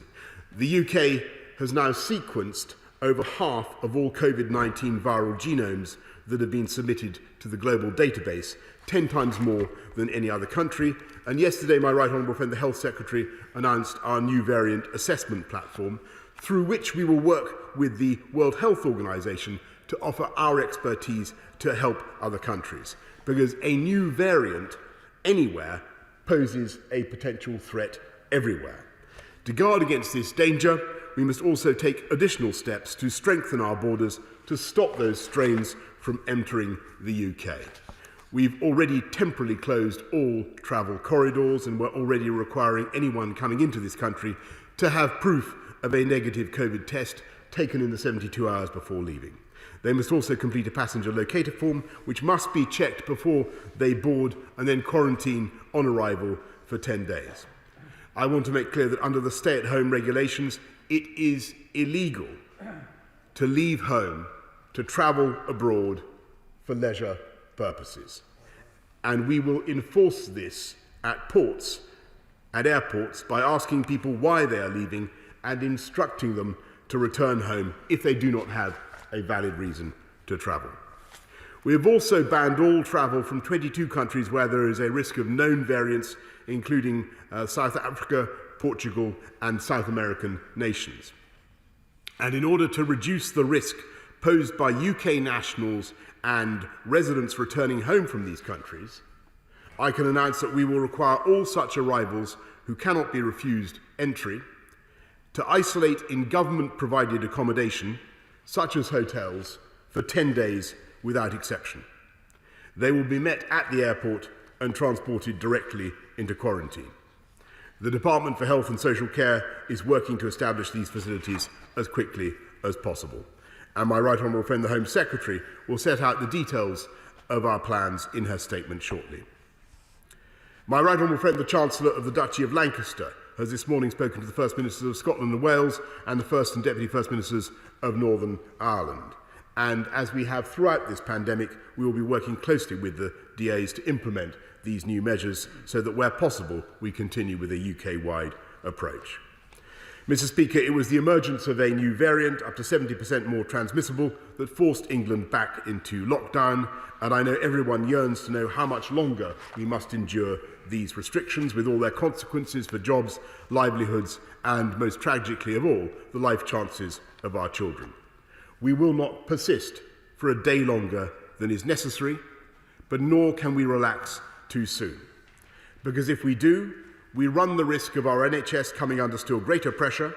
The UK has now sequenced over half of all COVID-19 viral genomes that have been submitted to the global database, 10 times more than any other country. And yesterday, my right honourable friend, the Health Secretary, announced our new variant assessment platform, through which we will work with the World Health Organization to offer our expertise to help other countries. Because a new variant anywhere poses a potential threat everywhere. To guard against this danger, we must also take additional steps to strengthen our borders to stop those strains from entering the UK. We've already temporarily closed all travel corridors, and we're already requiring anyone coming into this country to have proof of a negative COVID test taken in the 72 hours before leaving. They must also complete a passenger locator form, which must be checked before they board and then quarantine on arrival for 10 days. I want to make clear that under the stay-at-home regulations, it is illegal to leave home to travel abroad for leisure purposes. And we will enforce this at ports and airports by asking people why they are leaving and instructing them to return home if they do not have a valid reason to travel. We have also banned all travel from 22 countries where there is a risk of known variants, including South Africa, Portugal, and South American nations. And in order to reduce the risk posed by UK nationals and residents returning home from these countries, I can announce that we will require all such arrivals who cannot be refused entry to isolate in government-provided accommodation, such as hotels, for 10 days without exception. They will be met at the airport and transported directly into quarantine. The Department for Health and Social Care is working to establish these facilities as quickly as possible. And my right honourable friend, the Home Secretary, will set out the details of our plans in her statement shortly. My right honourable friend, the Chancellor of the Duchy of Lancaster, has this morning spoken to the First Ministers of Scotland and Wales and the First and Deputy First Ministers of Northern Ireland. And as we have throughout this pandemic, we will be working closely with the DAs to implement these new measures so that where possible, we continue with a UK-wide approach. Mr. Speaker, it was the emergence of a new variant, up to 70% more transmissible, that forced England back into lockdown, and I know everyone yearns to know how much longer we must endure these restrictions, with all their consequences for jobs, livelihoods, and most tragically of all, the life chances of our children. We will not persist for a day longer than is necessary, but nor can we relax too soon. Because if we do, we run the risk of our NHS coming under still greater pressure,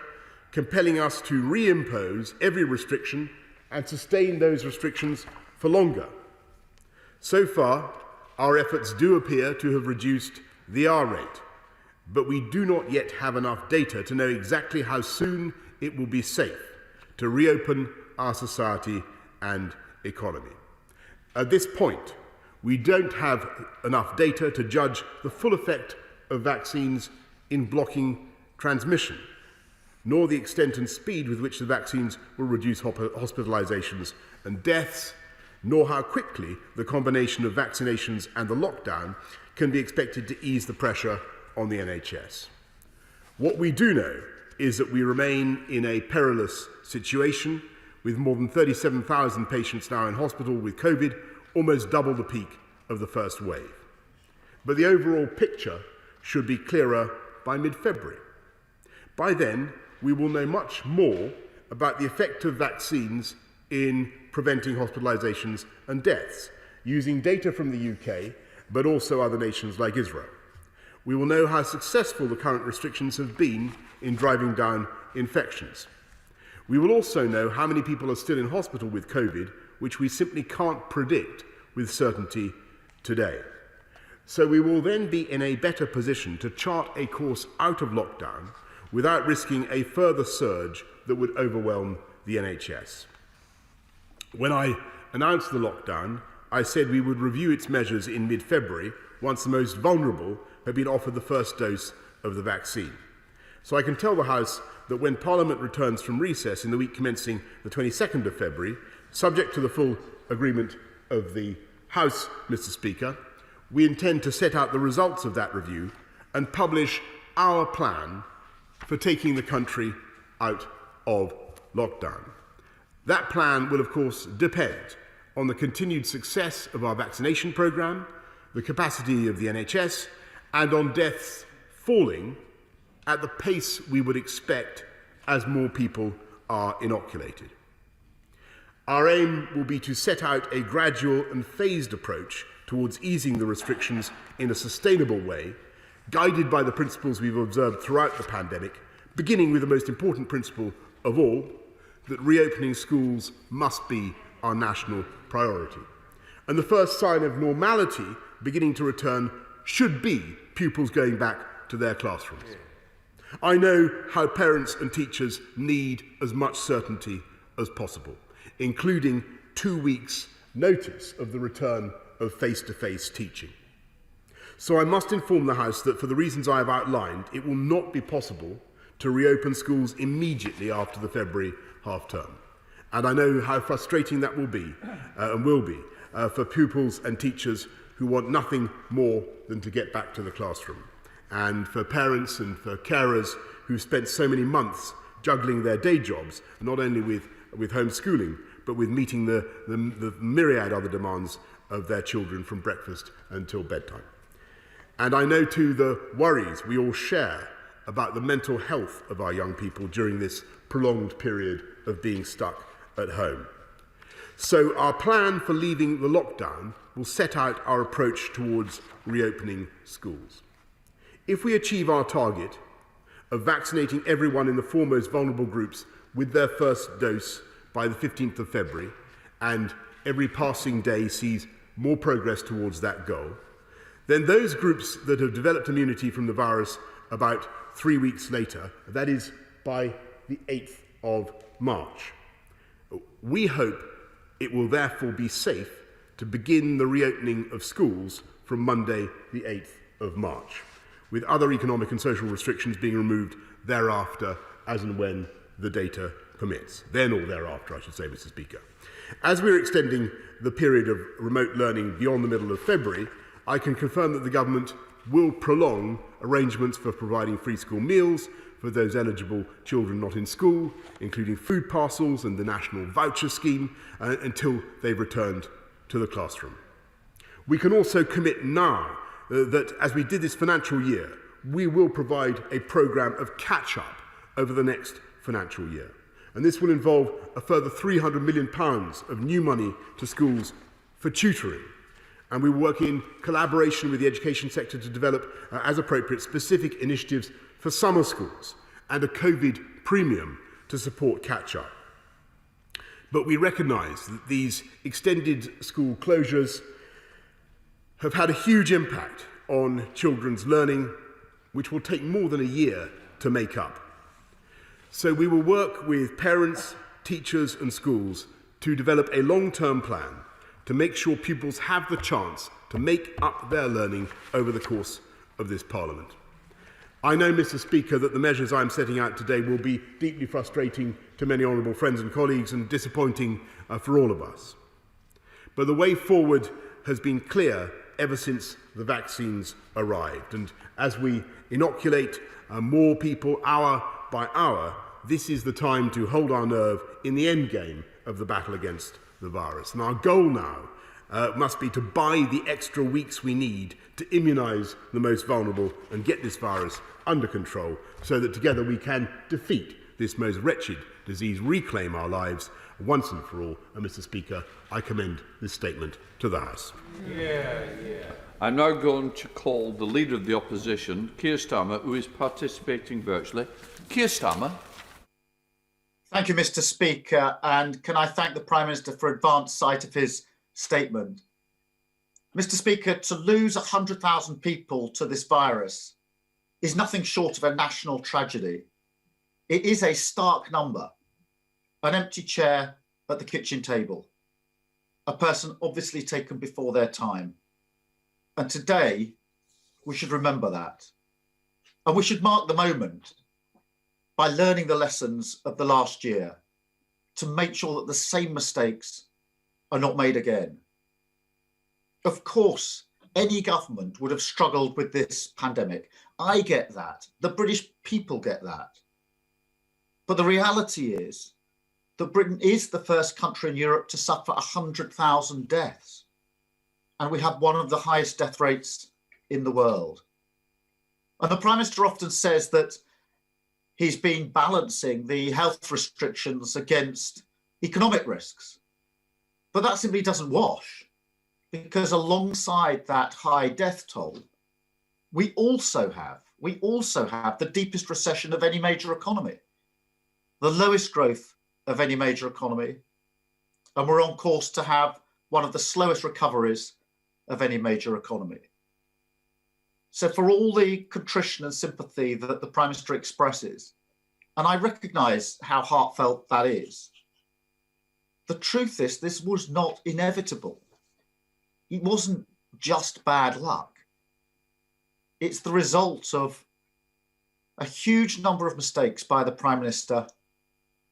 compelling us to reimpose every restriction and sustain those restrictions for longer. So far, our efforts do appear to have reduced the R rate, but we do not yet have enough data to know exactly how soon it will be safe to reopen our society and economy. At this point, we don't have enough data to judge the full effect of vaccines in blocking transmission, nor the extent and speed with which the vaccines will reduce hospitalizations and deaths, nor how quickly the combination of vaccinations and the lockdown can be expected to ease the pressure on the NHS. What we do know is that we remain in a perilous situation, with more than 37,000 patients now in hospital with COVID, almost double the peak of the first wave. But the overall picture should be clearer by mid-February. By then, we will know much more about the effect of vaccines in preventing hospitalizations and deaths, using data from the UK, but also other nations like Israel. We will know how successful the current restrictions have been in driving down infections. We will also know how many people are still in hospital with COVID, which we simply can't predict with certainty today. So we will then be in a better position to chart a course out of lockdown without risking a further surge that would overwhelm the NHS. When I announced the lockdown, I said we would review its measures in mid-February once the most vulnerable had been offered the first dose of the vaccine. So I can tell the House that when Parliament returns from recess in the week commencing the 22nd of February, subject to the full agreement of the House, Mr. Speaker, we intend to set out the results of that review and publish our plan for taking the country out of lockdown. That plan will, of course, depend on the continued success of our vaccination programme, the capacity of the NHS, and on deaths falling at the pace we would expect as more people are inoculated. Our aim will be to set out a gradual and phased approach towards easing the restrictions in a sustainable way, guided by the principles we've observed throughout the pandemic, beginning with the most important principle of all, that reopening schools must be our national priority. And the first sign of normality beginning to return should be pupils going back to their classrooms. I know how parents and teachers need as much certainty as possible, including 2 weeks' notice of the return of face-to-face teaching. So I must inform the House that for the reasons I have outlined, it will not be possible to reopen schools immediately after the February half-term. And I know how frustrating that will be and will be for pupils and teachers who want nothing more than to get back to the classroom, and for parents and for carers who spent so many months juggling their day jobs, not only with homeschooling, but with meeting the myriad other demands of their children from breakfast until bedtime. And I know too the worries we all share about the mental health of our young people during this prolonged period of being stuck at home. So our plan for leaving the lockdown will set out our approach towards reopening schools. If we achieve our target of vaccinating everyone in the four most vulnerable groups with their first dose by the 15th of February, and every passing day sees more progress towards that goal, then those groups that have developed immunity from the virus about 3 weeks later, that is by the 8th of March, we hope it will therefore be safe to begin the reopening of schools from Monday the 8th of March, with other economic and social restrictions being removed thereafter as and when the data permits. Then or thereafter, I should say, Mr. Speaker. As we're extending the period of remote learning beyond the middle of February, I can confirm that the government will prolong arrangements for providing free school meals for those eligible children not in school, including food parcels and the National Voucher Scheme, until they've returned to the classroom. We can also commit now that, as we did this financial year, we will provide a programme of catch-up over the next financial year. And this will involve a further £300 million of new money to schools for tutoring. And we will work in collaboration with the education sector to develop, as appropriate, specific initiatives for summer schools and a COVID premium to support catch-up. But we recognise that these extended school closures have had a huge impact on children's learning, which will take more than a year to make up. So we will work with parents, teachers and schools to develop a long-term plan to make sure pupils have the chance to make up their learning over the course of this Parliament. I know, Mr. Speaker, that the measures I'm setting out today will be deeply frustrating to many honourable friends and colleagues and disappointing for all of us. But the way forward has been clear ever since the vaccines arrived. And as we inoculate more people hour by hour, this is the time to hold our nerve in the end game of the battle against the virus. And our goal now must be to buy the extra weeks we need to immunise the most vulnerable and get this virus under control so that together we can defeat this most wretched disease, reclaim our lives once and for all. And Mr. Speaker, I commend this statement to the House. I'm now going to call the Leader of the Opposition, Keir Starmer, who is participating virtually. Keir Starmer. Thank you, Mr. Speaker, and can I thank the Prime Minister for advance sight of his statement. Mr. Speaker, to lose 100,000 people to this virus is nothing short of a national tragedy. It is a stark number, an empty chair at the kitchen table, a person obviously taken before their time. And today, we should remember that. And we should mark the moment by learning the lessons of the last year to make sure that the same mistakes are not made again. Of course, any government would have struggled with this pandemic. I get that. The British people get that. But the reality is that Britain is the first country in Europe to suffer 100,000 deaths. And we have one of the highest death rates in the world. And the Prime Minister often says that he's been balancing the health restrictions against economic risks. But that simply doesn't wash, because alongside that high death toll, we also have the deepest recession of any major economy, the lowest growth of any major economy, and we're on course to have one of the slowest recoveries of any major economy. So for all the contrition and sympathy that the Prime Minister expresses, and I recognise how heartfelt that is, the truth is this was not inevitable. It wasn't just bad luck. It's the result of a huge number of mistakes by the Prime Minister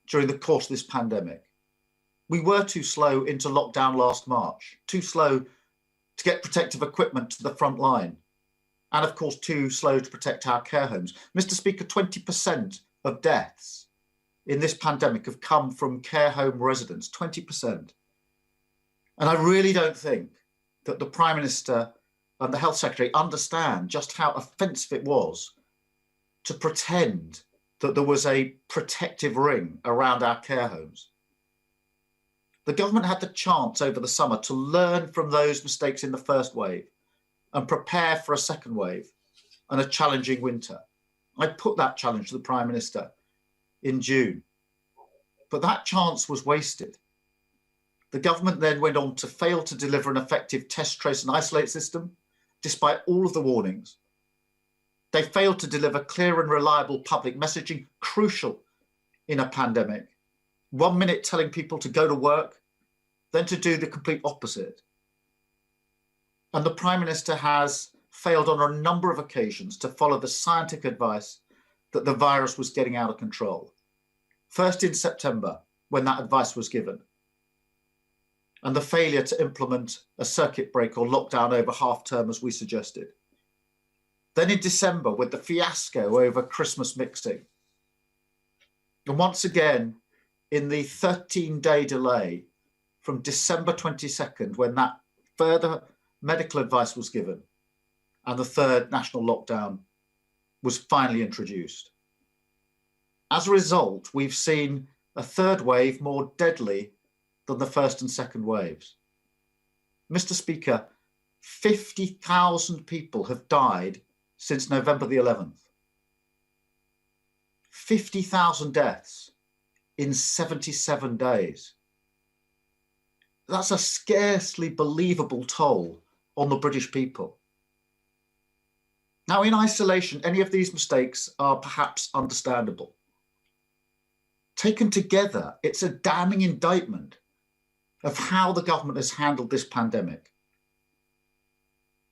during the course of this pandemic. We were too slow into lockdown last March, too slow to get protective equipment to the front line, and of course too slow to protect our care homes. Mr. Speaker, 20% of deaths in this pandemic have come from care home residents, 20%. And I really don't think that the Prime Minister and the Health Secretary understand just how offensive it was to pretend that there was a protective ring around our care homes. The government had the chance over the summer to learn from those mistakes in the first wave and prepare for a second wave and a challenging winter. I put that challenge to the Prime Minister in June, but that chance was wasted. The government then went on to fail to deliver an effective test, trace and isolate system, despite all of the warnings. They failed to deliver clear and reliable public messaging, crucial in a pandemic. 1 minute telling people to go to work, then to do the complete opposite. And the Prime Minister has failed on a number of occasions to follow the scientific advice that the virus was getting out of control. First in September, when that advice was given, and the failure to implement a circuit break or lockdown over half term as we suggested. Then in December with the fiasco over Christmas mixing. And once again, in the 13-day delay from December 22nd, when that further medical advice was given and the third national lockdown was finally introduced. As a result, we've seen a third wave more deadly than the first and second waves. Mr. Speaker, 50,000 people have died since November the 11th. 50,000 deaths in 77 days. That's a scarcely believable toll on the British people. Now, in isolation, any of these mistakes are perhaps understandable. Taken together, it's a damning indictment of how the government has handled this pandemic.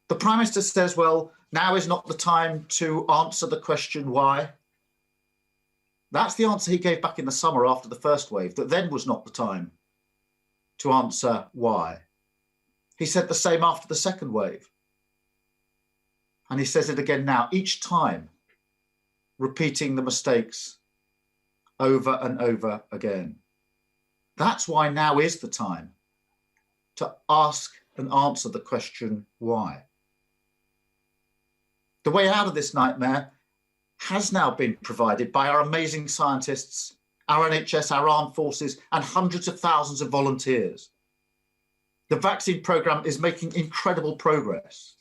The Prime Minister says, well, now is not the time to answer the question why. That's the answer he gave back in the summer after the first wave, that then was not the time to answer why. He said the same after the second wave. And he says it again now, each time repeating the mistakes over and over again. That's why now is the time to ask and answer the question why. The way out of this nightmare has now been provided by our amazing scientists, our NHS, our armed forces, and hundreds of thousands of volunteers. The vaccine programme is making incredible progress.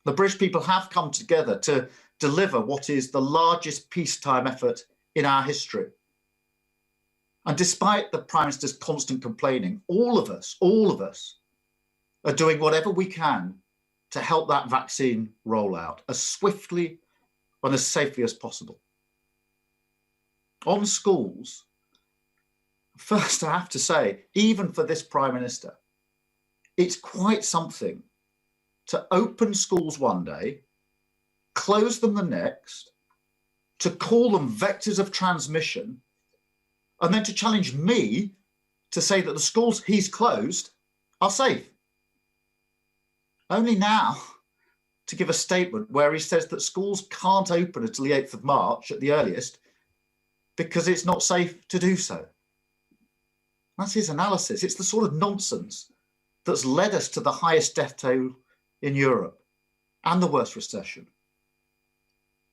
The British people have come together to deliver what is the largest peacetime effort in our history. And despite the Prime Minister's constant complaining, all of us are doing whatever we can to help that vaccine roll out as swiftly and as safely as possible. On schools, first I have to say, even for this Prime Minister, it's quite something to open schools one day, close them the next, to call them vectors of transmission, and then to challenge me to say that the schools he's closed are safe. Only now to give a statement where he says that schools can't open until the 8th of March at the earliest because it's not safe to do so. That's his analysis. It's the sort of nonsense that's led us to the highest death toll in Europe and the worst recession.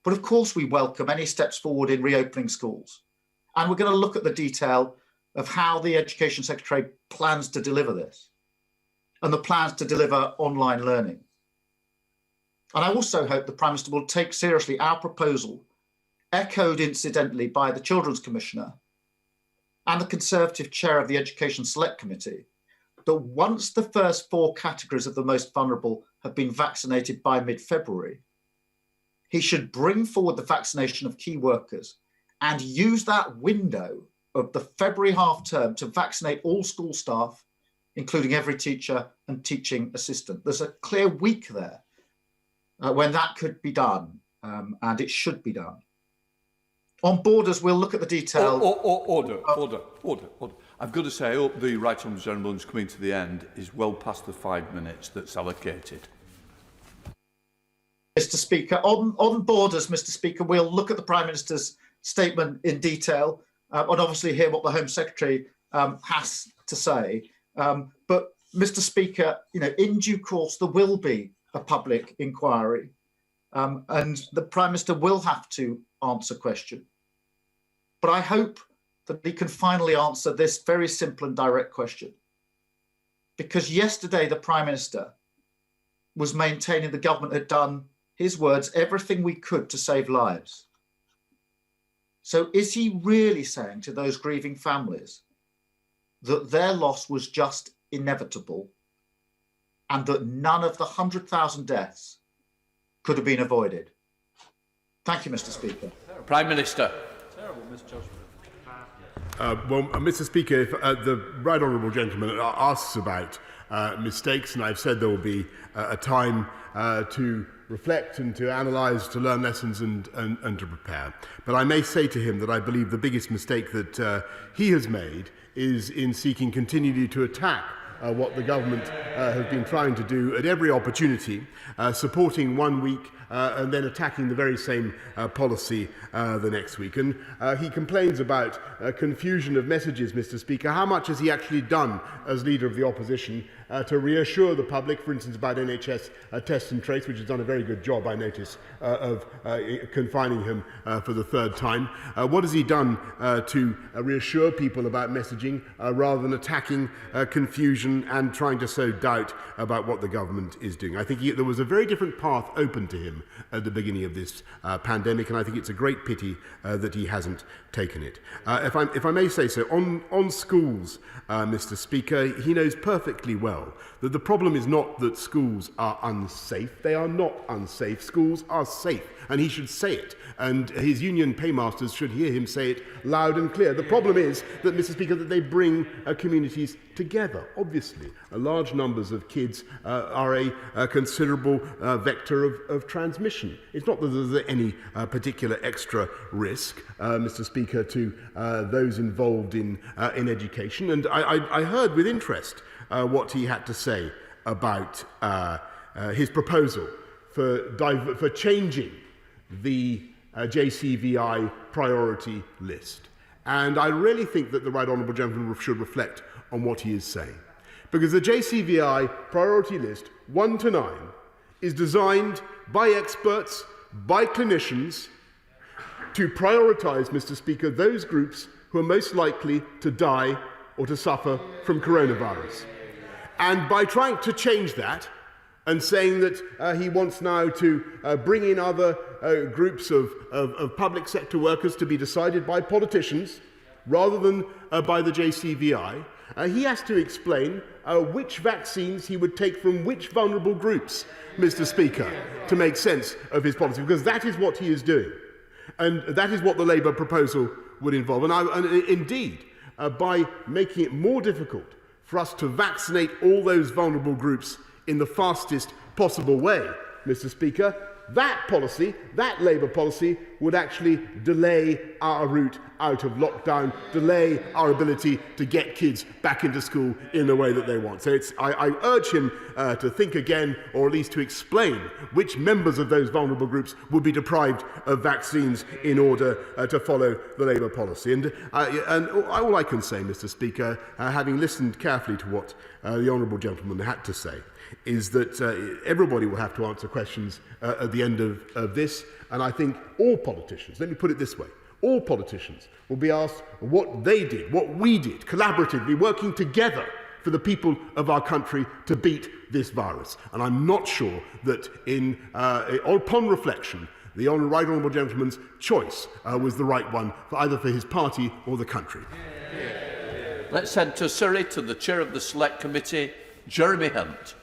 But of course we welcome any steps forward in reopening schools. And we're going to look at the detail of how the Education Secretary plans to deliver this and the plans to deliver online learning. And I also hope the Prime Minister will take seriously our proposal, echoed incidentally by the Children's Commissioner and the Conservative Chair of the Education Select Committee, that once the first 4 categories of the most vulnerable have been vaccinated by mid-February, he should bring forward the vaccination of key workers and use that window of the February half term to vaccinate all school staff, including every teacher and teaching assistant. There's a clear week there when that could be done, and it should be done. On borders, we'll look at the detail. Order. I've got to say, I hope the right honourable gentleman's coming to the end is well past the 5 minutes that's allocated. Mr. Speaker, on borders, Mr. Speaker, we'll look at the Prime Minister's statement in detail and obviously hear what the Home Secretary has to say. But Mr. Speaker, in due course, there will be a public inquiry and the Prime Minister will have to answer question. But I hope that he can finally answer this very simple and direct question. Because yesterday, the Prime Minister was maintaining the government had done, his words, everything we could to save lives. So is he really saying to those grieving families that their loss was just inevitable and that none of the 100,000 deaths could have been avoided? Thank you, Mr. Speaker. Prime Minister. Terrible misjudgment. Mr. Speaker, if the right honourable gentleman asks about mistakes, and I've said there will be a time to reflect and to analyse, to learn lessons and to prepare. But I may say to him that I believe the biggest mistake that he has made is in seeking continually to attack what the government has been trying to do at every opportunity, supporting 1 week and then attacking the very same policy the next week. And he complains about confusion of messages, Mr. Speaker. How much has he actually done as leader of the opposition to reassure the public, for instance, about NHS test and trace, which has done a very good job, I notice, of confining him for the third time? What has he done to reassure people about messaging rather than attacking confusion and trying to sow doubt about what the government is doing? I think there was a very different path open to him at the beginning of this pandemic, and I think it's a great pity that he hasn't taken it. If I may say so, on schools, Mr. Speaker, he knows perfectly well that the problem is not that schools are unsafe. They are not unsafe. Schools are safe, and he should say it. And his union paymasters should hear him say it loud and clear. The problem is that, Mr. Speaker, that they bring communities together. Obviously, large numbers of kids are a considerable vector of transmission. It's not that there's any particular extra risk, Mr. Speaker, to those involved in education. And I heard with interest what he had to say about his proposal for changing the JCVI priority list. And I really think that the Right Honourable Gentleman should reflect on what he is saying. Because the JCVI priority list, 1 to 9, is designed by experts, by clinicians, to prioritise, Mr. Speaker, those groups who are most likely to die or to suffer from coronavirus. And by trying to change that and saying that he wants now to bring in other groups of public sector workers to be decided by politicians rather than by the JCVI, he has to explain which vaccines he would take from which vulnerable groups, Mr. Speaker, to make sense of his policy, because that is what he is doing. And that is what the Labour proposal would involve. And indeed, by making it more difficult for us to vaccinate all those vulnerable groups in the fastest possible way, Mr. Speaker, that policy, that Labour policy, would actually delay our route out of lockdown, delay our ability to get kids back into school in the way that they want. So I urge him to think again, or at least to explain which members of those vulnerable groups would be deprived of vaccines in order to follow the Labour policy. And all I can say, Mr. Speaker, having listened carefully to what the Honourable Gentleman had to say, is that everybody will have to answer questions at the end of this. And I think all politicians, let me put it this way, all politicians will be asked what they did, what we did, collaboratively, working together for the people of our country to beat this virus. And I'm not sure that upon reflection, the Right Honourable Gentleman's choice was the right one, either for his party or the country. Let's head to Surrey, to the Chair of the Select Committee, Jeremy Hunt.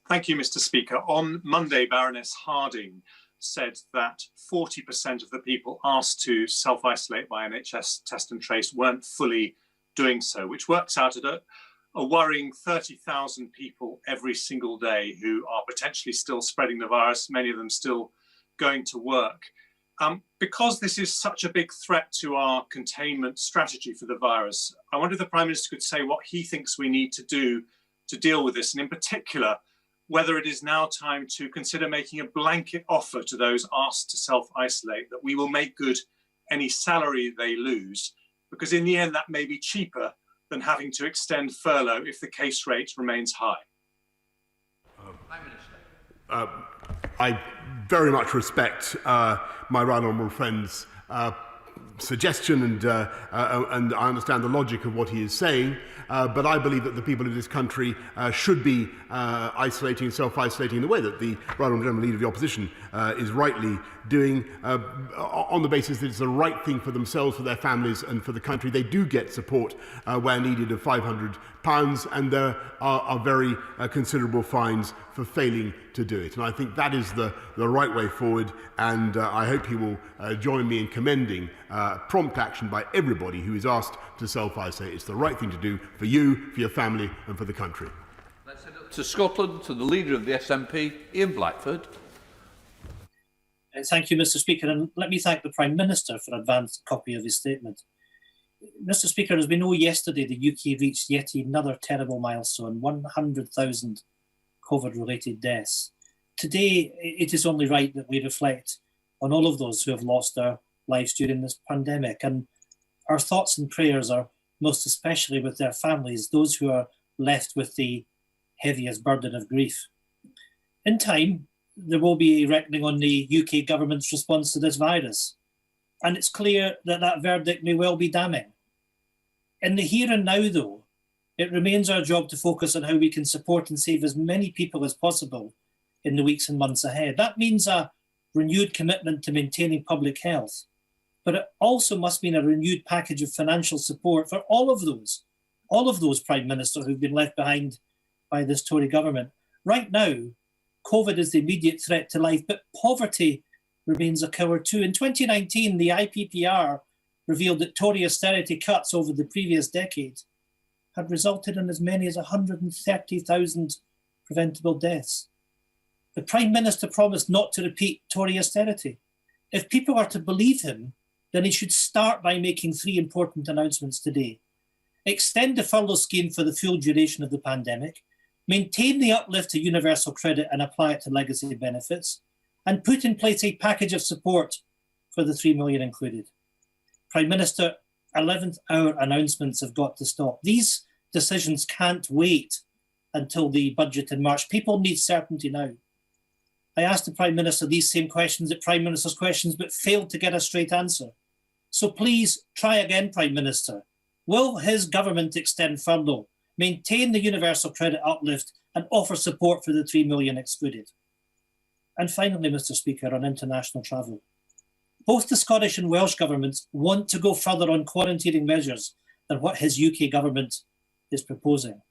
Thank you, Mr. Speaker. On Monday, Baroness Harding said that 40% of the people asked to self-isolate by NHS test and trace weren't fully doing so, which works out at a worrying 30,000 people every single day who are potentially still spreading the virus, many of them still going to work. Because this is such a big threat to our containment strategy for the virus, I wonder if the Prime Minister could say what he thinks we need to do to deal with this, and in particular, whether it is now time to consider making a blanket offer to those asked to self-isolate that we will make good any salary they lose, because in the end that may be cheaper than having to extend furlough if the case rate remains high. I very much respect my right honourable friend's suggestion, and I understand the logic of what he is saying, but I believe that the people of this country should be isolating, self-isolating in the way that the Right Honourable General Leader of the Opposition is rightly doing, on the basis that it's the right thing for themselves, for their families and for the country. They do get support where needed of £500, and there are very considerable fines for failing to do it. And I think that is the right way forward, and I hope he will join me in commending prompt action by everybody who is asked to self-isolate. It's the right thing to do for you, for your family and for the country. Let's head up to Scotland, to the Leader of the SNP, Ian Blackford. Thank you, Mr. Speaker, and let me thank the Prime Minister for an advanced copy of his statement. Mr. Speaker, as we know, yesterday the UK reached yet another terrible milestone, 100,000 COVID-related deaths. Today, it is only right that we reflect on all of those who have lost their lives during this pandemic. And our thoughts and prayers are most especially with their families, those who are left with the heaviest burden of grief. In time, there will be a reckoning on the UK government's response to this virus. And it's clear that that verdict may well be damning. In the here and now, though, it remains our job to focus on how we can support and save as many people as possible in the weeks and months ahead. That means a renewed commitment to maintaining public health, but it also must mean a renewed package of financial support for all of those Prime Ministers who've been left behind by this Tory government. Right now, COVID is the immediate threat to life, but poverty remains a killer too. In 2019, the IPPR revealed that Tory austerity cuts over the previous decade had resulted in as many as 130,000 preventable deaths. The Prime Minister promised not to repeat Tory austerity. If people are to believe him, then he should start by making three important announcements today. Extend the furlough scheme for the full duration of the pandemic, maintain the uplift to universal credit and apply it to legacy benefits, and put in place a package of support for the 3 million included. Prime Minister, 11th hour announcements have got to stop. These decisions can't wait until the budget in March. People need certainty now. I asked the Prime Minister these same questions at Prime Minister's Questions, but failed to get a straight answer. So please try again, Prime Minister. Will his government extend furlough, maintain the universal credit uplift and offer support for the 3 million excluded? And finally, Mr. Speaker, on international travel. Both the Scottish and Welsh governments want to go further on quarantining measures than what his UK government is proposing.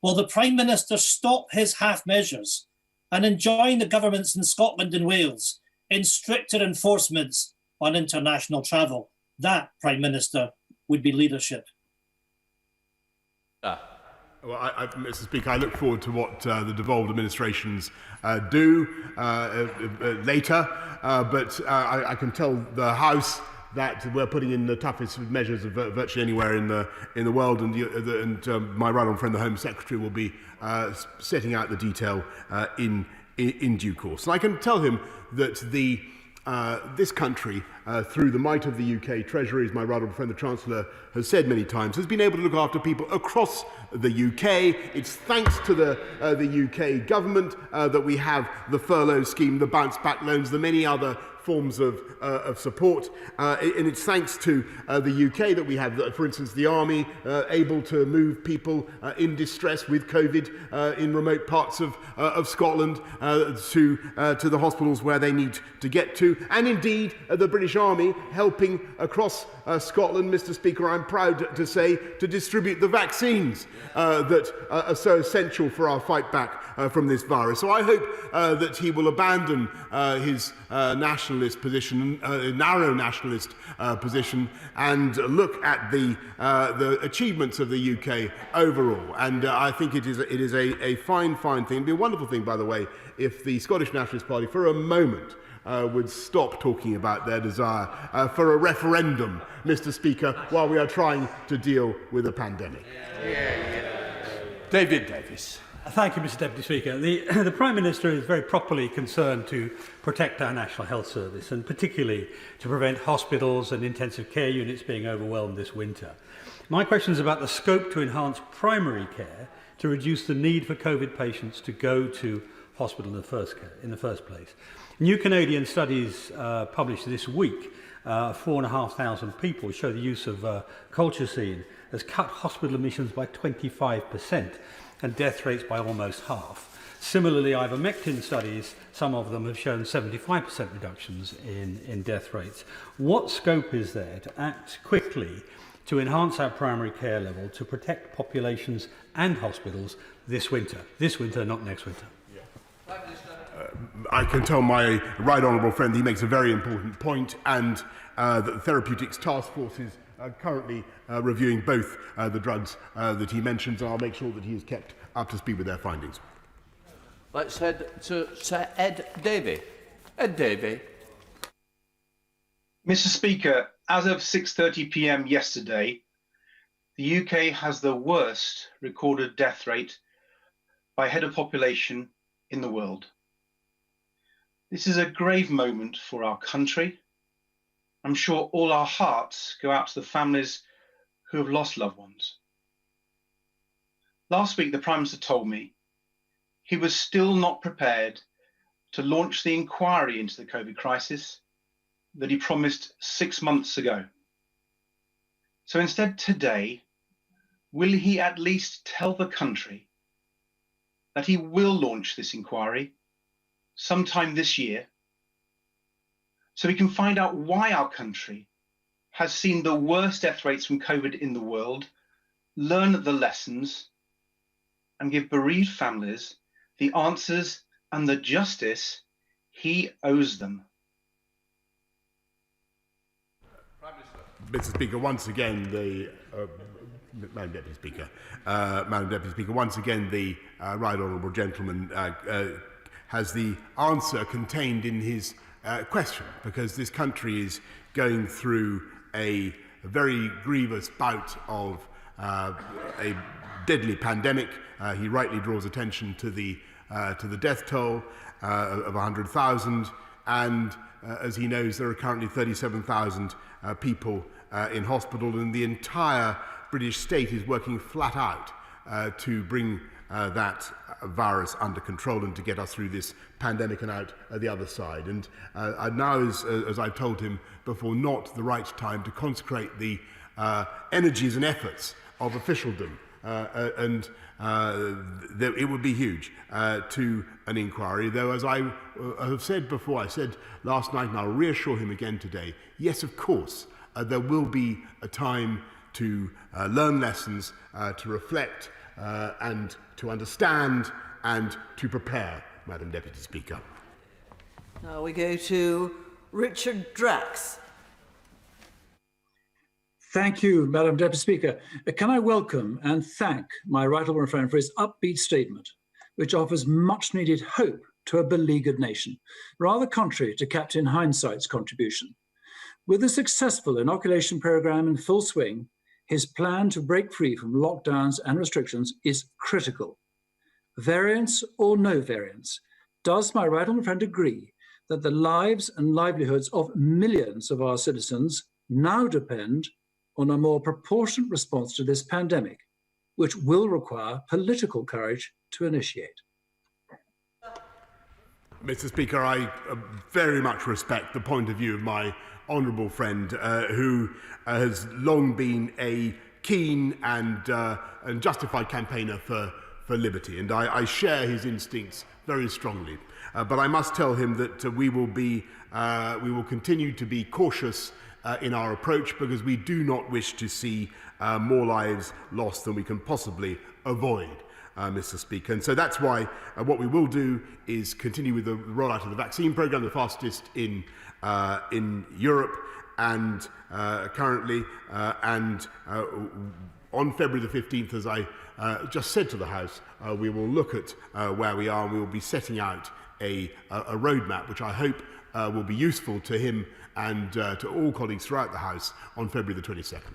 Will the Prime Minister stop his half measures and enjoin the governments in Scotland and Wales in stricter enforcements on international travel? That, Prime Minister, would be leadership. Well, Mr. Speaker, I look forward to what the devolved administrations do later, but I can tell the House that we're putting in the toughest measures of virtually anywhere in the world, and my right honourable friend, the Home Secretary, will be setting out the detail in due course. And I can tell him that this country, through the might of the UK Treasury, as my right honourable friend the Chancellor has said many times, has been able to look after people across the UK. It's thanks to the UK government that we have the furlough scheme, the bounce back loans, the many other forms of support, and it's thanks to the UK that we have, for instance, the Army able to move people in distress with COVID in remote parts of Scotland to the hospitals where they need to get to, and indeed the British Army helping across Scotland, Mr. Speaker, I'm proud to say, to distribute the vaccines that are so essential for our fight back from this virus. So I hope that he will abandon his nationalist position, narrow nationalist position, and look at the achievements of the UK overall. And I think it is a fine thing. It'd be a wonderful thing, by the way, if the Scottish Nationalist Party for a moment would stop talking about their desire for a referendum, Mr. Speaker, while we are trying to deal with a pandemic. David Davis. Thank you, Mr. Deputy Speaker. The Prime Minister is very properly concerned to protect our National Health Service, and particularly to prevent hospitals and intensive care units being overwhelmed this winter. My question is about the scope to enhance primary care to reduce the need for COVID patients to go to hospital in the first place. New Canadian studies published this week, 4,500 people, show the use of colchicine has cut hospital admissions by 25%. And death rates by almost half. Similarly, ivermectin studies, some of them have shown 75% reductions in death rates. What scope is there to act quickly to enhance our primary care level to protect populations and hospitals this winter? This winter, not next winter. I can tell my right honourable friend he makes a very important point, and that the Therapeutics Task Force is currently reviewing both the drugs that he mentions, and I'll make sure that he is kept up to speed with their findings. Let's head to Sir Ed Davey. Ed Davey. Mr. Speaker, As of 6:30 p.m. yesterday, the UK has the worst recorded death rate by head of population in the world. This is a grave moment for our country. I'm sure all our hearts go out to the families who have lost loved ones. Last week, the Prime Minister told me he was still not prepared to launch the inquiry into the COVID crisis that he promised 6 months ago. So instead today, will he at least tell the country that he will launch this inquiry sometime this year, so we can find out why our country has seen the worst death rates from COVID in the world, learn the lessons, and give bereaved families the answers and the justice he owes them. Mr. Speaker, once again, Madam Deputy Speaker, once again, the right honourable gentleman has the answer contained in his question, because this country is going through a very grievous bout of a deadly pandemic. He rightly draws attention to the death toll of 100,000, and as he knows, there are currently 37,000 people in hospital, and the entire British state is working flat out to bring that virus under control and to get us through this pandemic and out the other side. And now is, as I've told him before, not the right time to consecrate the energies and efforts of officialdom. It would be huge to an inquiry, though, as I have said before, I said last night, and I'll reassure him again today, yes, of course, there will be a time to learn lessons, to reflect and to understand and to prepare, Madam Deputy Speaker. Now we go to Richard Drax. Thank you, Madam Deputy Speaker. Can I welcome and thank my right honourable friend for his upbeat statement, which offers much needed hope to a beleaguered nation, rather contrary to Captain Hindsight's contribution. With a successful inoculation programme in full swing, his plan to break free from lockdowns and restrictions is critical. Variants or no variants, does my right honourable friend agree that the lives and livelihoods of millions of our citizens now depend on a more proportionate response to this pandemic, which will require political courage to initiate? Mr. Speaker, I very much respect the point of view of my honourable friend, who has long been a keen and justified campaigner for liberty, and I share his instincts very strongly. But I must tell him that we will continue to be cautious in our approach, because we do not wish to see more lives lost than we can possibly avoid, Mr. Speaker. And so that's why what we will do is continue with the rollout of the vaccine programme, the fastest in Europe, and currently, and on February the 15th, as I just said to the House, we will look at where we are, and we will be setting out a roadmap, which I hope will be useful to him and to all colleagues throughout the House on February the 22nd.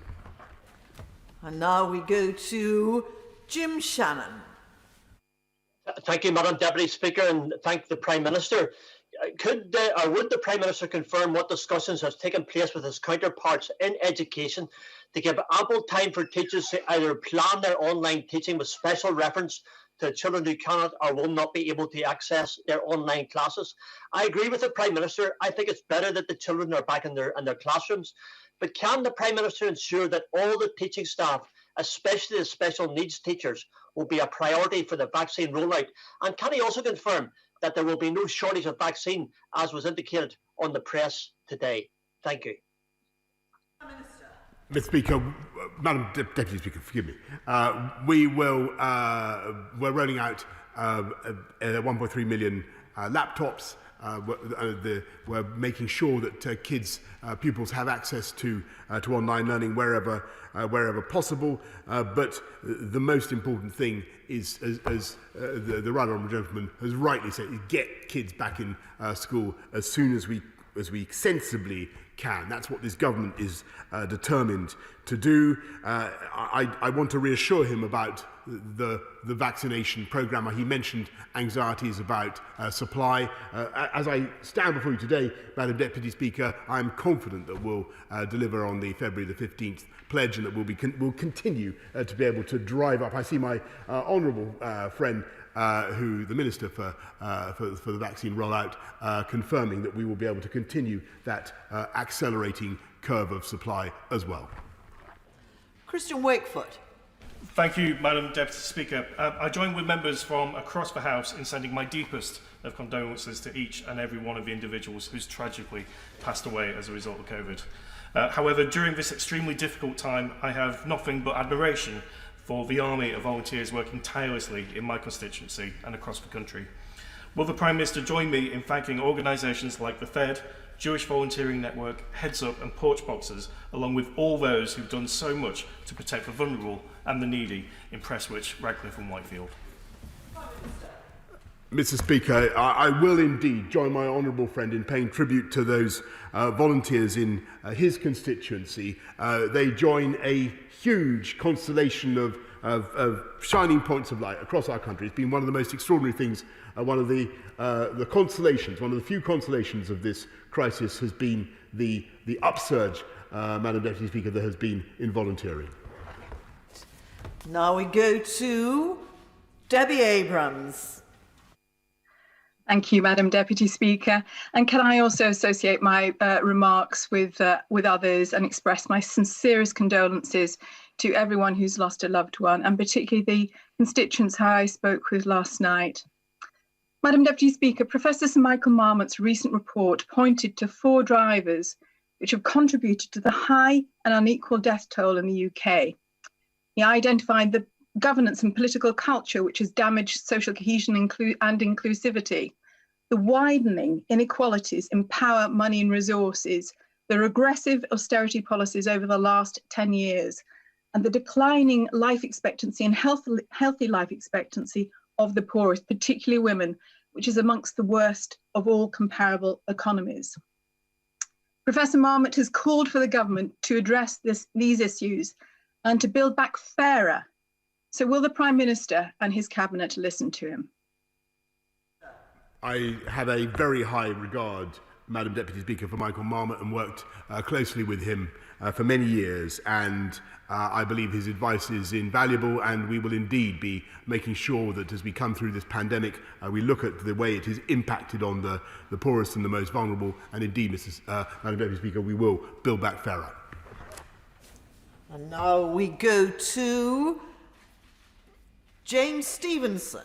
And now we go to Jim Shannon. Thank you, Madam Deputy Speaker, and thank the Prime Minister. Would the Prime Minister confirm what discussions have taken place with his counterparts in education to give ample time for teachers to either plan their online teaching with special reference to children who cannot or will not be able to access their online classes? I agree with the Prime Minister. I think it's better that the children are back in their classrooms. But can the Prime Minister ensure that all the teaching staff, especially the special needs teachers, will be a priority for the vaccine rollout? And can he also confirm that there will be no shortage of vaccine, as was indicated on the press today? Thank you. Mr. Speaker, Madam Deputy Speaker, forgive me. We're rolling out 1.3 million laptops. We're making sure that pupils have access to online learning wherever possible. But the most important thing is, as the right honourable gentleman has rightly said, is get kids back in school as soon as we sensibly can. That's what this government is determined to do. I want to reassure him about the vaccination programme. He mentioned anxieties about supply. As I stand before you today, Madam Deputy Speaker, I am confident that we'll deliver on the February the 15th pledge, and that we'll continue to be able to drive up. I see my honourable friend, who the Minister for the vaccine rollout, confirming that we will be able to continue that accelerating curve of supply as well. Christian Wakefoot. Thank you, Madam Deputy Speaker. I join with members from across the House in sending my deepest of condolences to each and every one of the individuals who's tragically passed away as a result of COVID. However, during this extremely difficult time, I have nothing but admiration for the army of volunteers working tirelessly in my constituency and across the country. Will the Prime Minister join me in thanking organisations like the Fed, Jewish Volunteering Network, Heads Up and Porch Boxers, along with all those who've done so much to protect the vulnerable and the needy in Prestwich, Radcliffe and Whitefield? Mr. Speaker, I will indeed join my honourable friend in paying tribute to those volunteers in his constituency. They join a huge constellation of shining points of light across our country. It's been one of the most extraordinary things. One of the consolations, one of the few consolations of this crisis has been the upsurge, Madam Deputy Speaker, there has been in volunteering. Now we go to Debbie Abrams. Thank you, Madam Deputy Speaker. And can I also associate my remarks with others and express my sincerest condolences to everyone who's lost a loved one, and particularly the constituents who I spoke with last night. Madam Deputy Speaker, Professor Sir Michael Marmot's recent report pointed to 4 drivers which have contributed to the high and unequal death toll in the UK. He identified the governance and political culture which has damaged social cohesion and inclusivity, the widening inequalities in power, money and resources, the regressive austerity policies over the last 10 years, and the declining life expectancy and healthy life expectancy of the poorest, particularly women, which is amongst the worst of all comparable economies. Professor Marmot has called for the government to address these issues and to build back fairer. So will the Prime Minister and his cabinet listen to him? I have a very high regard, Madam Deputy Speaker, for Michael Marmot and worked closely with him for many years, and I believe his advice is invaluable, and we will indeed be making sure that as we come through this pandemic, we look at the way it has impacted on the poorest and the most vulnerable, and indeed, Madam Deputy Speaker, we will build back fairer. And now we go to James Stevenson.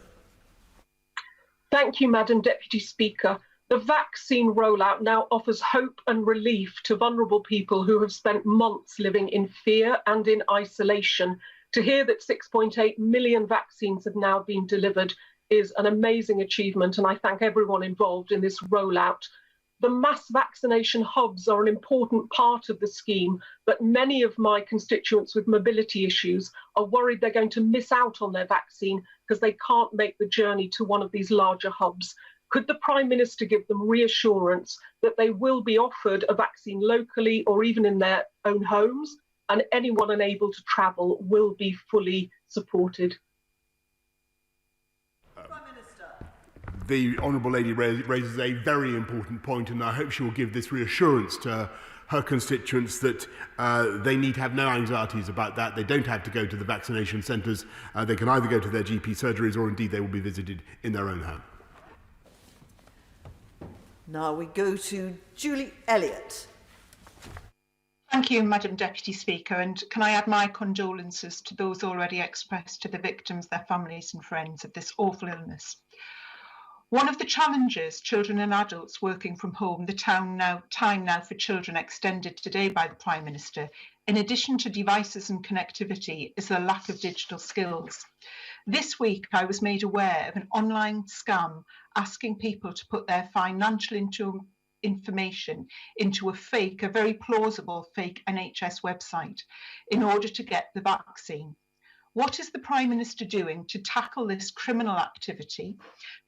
Thank you, Madam Deputy Speaker. The vaccine rollout now offers hope and relief to vulnerable people who have spent months living in fear and in isolation. To hear that 6.8 million vaccines have now been delivered is an amazing achievement, and I thank everyone involved in this rollout. The mass vaccination hubs are an important part of the scheme, but many of my constituents with mobility issues are worried they're going to miss out on their vaccine because they can't make the journey to one of these larger hubs. Could the Prime Minister give them reassurance that they will be offered a vaccine locally or even in their own homes, and anyone unable to travel will be fully supported? The Honourable Lady raises a very important point, and I hope she will give this reassurance to her constituents that they need to have no anxieties about that. They don't have to go to the vaccination centres. They can either go to their GP surgeries or indeed they will be visited in their own home. Now we go to Julie Elliott. Thank you, Madam Deputy Speaker, and can I add my condolences to those already expressed to the victims, their families and friends of this awful illness. One of the challenges children and adults working from home, the time now for children extended today by the Prime Minister, in addition to devices and connectivity, is the lack of digital skills. This week, I was made aware of an online scam asking people to put their financial information into a very plausible fake NHS website in order to get the vaccine. What is the Prime Minister doing to tackle this criminal activity,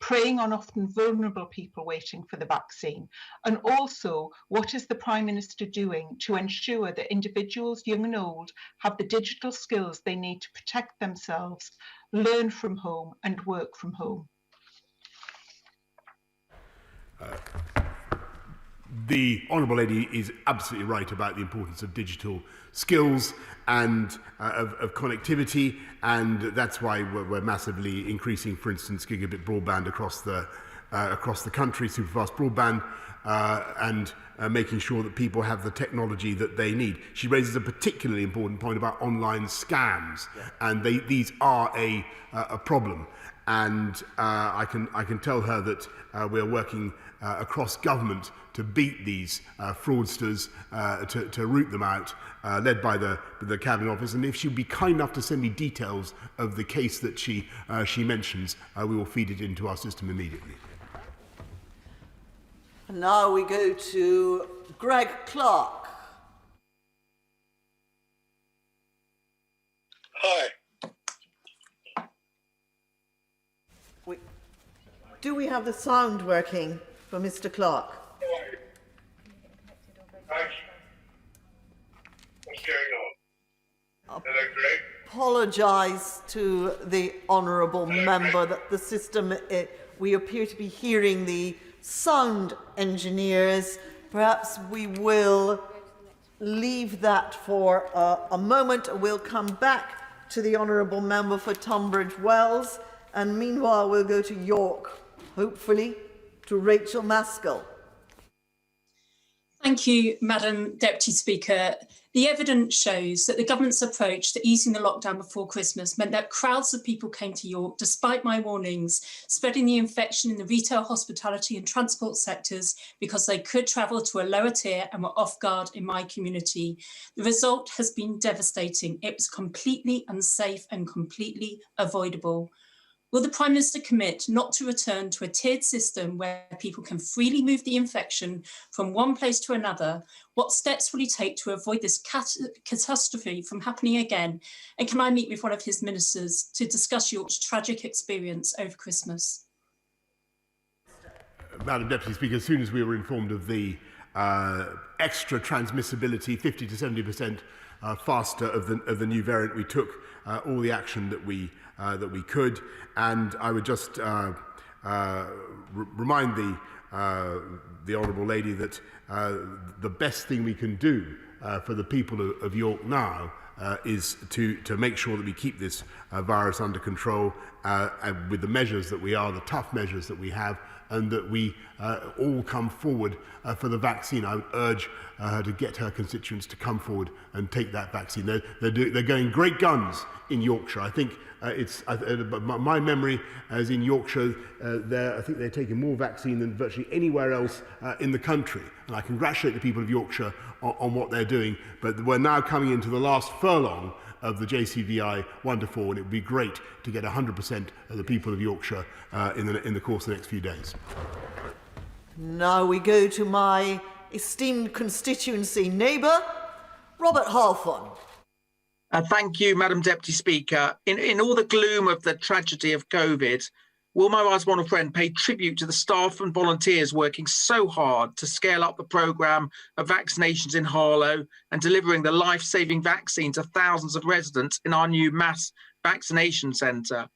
preying on often vulnerable people waiting for the vaccine? And also, what is the Prime Minister doing to ensure that individuals, young and old, have the digital skills they need to protect themselves, learn from home and work from home? The Honourable Lady is absolutely right about the importance of digital skills and of connectivity, and that's why we're massively increasing, for instance, gigabit broadband across the country, superfast broadband, and making sure that people have the technology that they need. She raises a particularly important point about online scams, and these are a problem. And I can tell her that we're working across government to beat these fraudsters, to root them out, led by the Cabinet Office. And if she'd be kind enough to send me details of the case that she mentions, we will feed it into our system immediately. And now we go to Greg Clark. Hi. Do we have the sound working for Mr. Clark? What's going on? Hello, Greg. Apologise to the honourable member that the system, we appear to be hearing the sound engineers. Perhaps we will leave that for a moment. We'll come back to the honourable member for Tunbridge Wells, and meanwhile we'll go to York, hopefully to Rachel Maskell. Thank you, Madam Deputy Speaker. The evidence shows that the government's approach to easing the lockdown before Christmas meant that crowds of people came to York, despite my warnings, spreading the infection in the retail, hospitality and transport sectors because they could travel to a lower tier and were off guard in my community. The result has been devastating. It was completely unsafe and completely avoidable. Will the Prime Minister commit not to return to a tiered system where people can freely move the infection from one place to another? What steps will he take to avoid this catastrophe from happening again? And can I meet with one of his ministers to discuss York's tragic experience over Christmas? Madam Deputy Speaker, as soon as we were informed of the extra transmissibility, 50 to 70% faster of the new variant, we took all the action that we could. And I would just remind the Honourable Lady that the best thing we can do for the people of York now is to make sure that we keep this virus under control and with the measures that we are, the tough measures that we have, and that we all come forward for the vaccine. I would urge her to get her constituents to come forward and take that vaccine. They're going great guns in Yorkshire. I think my memory is in Yorkshire, I think they're taking more vaccine than virtually anywhere else in the country. And I congratulate the people of Yorkshire on what they're doing. But we're now coming into the last furlong of the JCVI 1 to 4, and it would be great to get 100% of the people of Yorkshire in the course of the next few days. Now we go to my esteemed constituency neighbour, Robert Halfon. Thank you, Madam Deputy Speaker. In all the gloom of the tragedy of COVID, will my right honourable friend pay tribute to the staff and volunteers working so hard to scale up the programme of vaccinations in Harlow and delivering the life-saving vaccine to thousands of residents in our new mass vaccination centre?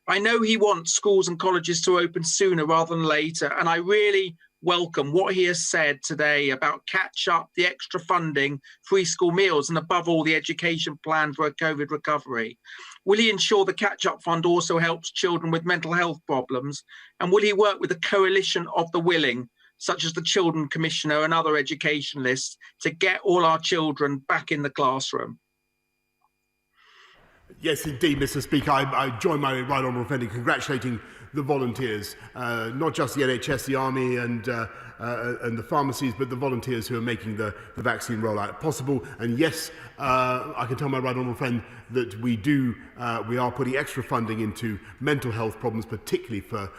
I know he wants schools and colleges to open sooner rather than later, and I really welcome what he has said today about catch up, the extra funding, free school meals, and above all, the education plan for a COVID recovery. Will he ensure the catch-up fund also helps children with mental health problems? And will he work with a coalition of the willing, such as the Children Commissioner and other educationalists, to get all our children back in the classroom? Yes, indeed, Mr. Speaker. I join my right honourable friend in congratulating the volunteers, not just the NHS, the Army and the pharmacies, but the volunteers who are making the vaccine rollout possible. And yes, I can tell my right honourable friend that we are putting extra funding into mental health problems, particularly for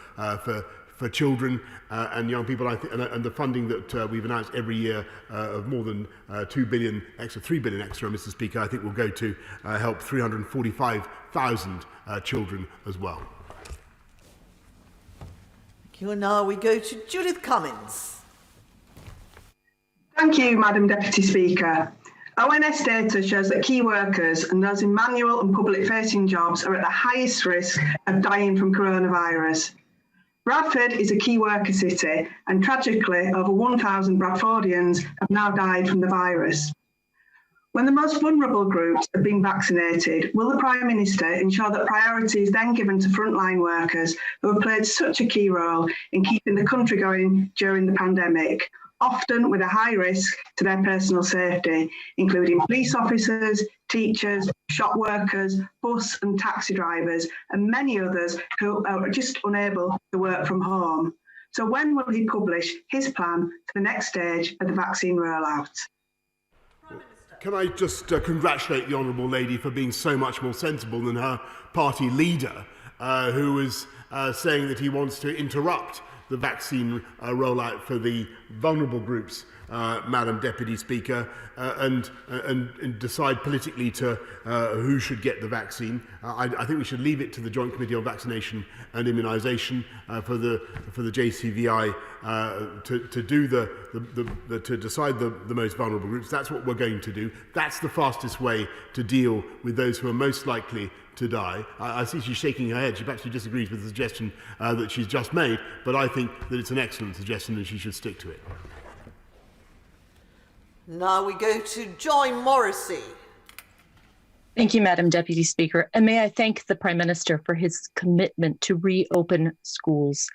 children and young people, and the funding that we've announced every year of more than 2 billion extra, 3 billion extra, Mr. Speaker, I think will go to help 345,000 5,000 children as well. Thank you. And now we go to Judith Cummins. Thank you, Madam Deputy Speaker. ONS data shows that key workers and those in manual and public-facing jobs are at the highest risk of dying from coronavirus. Bradford is a key worker city, and tragically, over 1,000 Bradfordians have now died from the virus. When the most vulnerable groups are being vaccinated, will the Prime Minister ensure that priority is then given to frontline workers who have played such a key role in keeping the country going during the pandemic, often with a high risk to their personal safety, including police officers, teachers, shop workers, bus and taxi drivers, and many others who are just unable to work from home? So when will he publish his plan for the next stage of the vaccine rollout? Can I just congratulate the Honourable Lady for being so much more sensible than her party leader, who was saying that he wants to interrupt the vaccine rollout for the vulnerable groups, Madam Deputy Speaker, and decide politically to who should get the vaccine. I think we should leave it to the Joint Committee on Vaccination and Immunisation for the JCVI to decide the most vulnerable groups. That's what we're going to do. That's the fastest way to deal with those who are most likely to die. I see she's shaking her head. She perhaps disagrees with the suggestion that she's just made, but I think that it's an excellent suggestion and she should stick to it. Now we go to Joy Morrissey. Thank you, Madam Deputy Speaker. And may I thank the Prime Minister for his commitment to reopen schools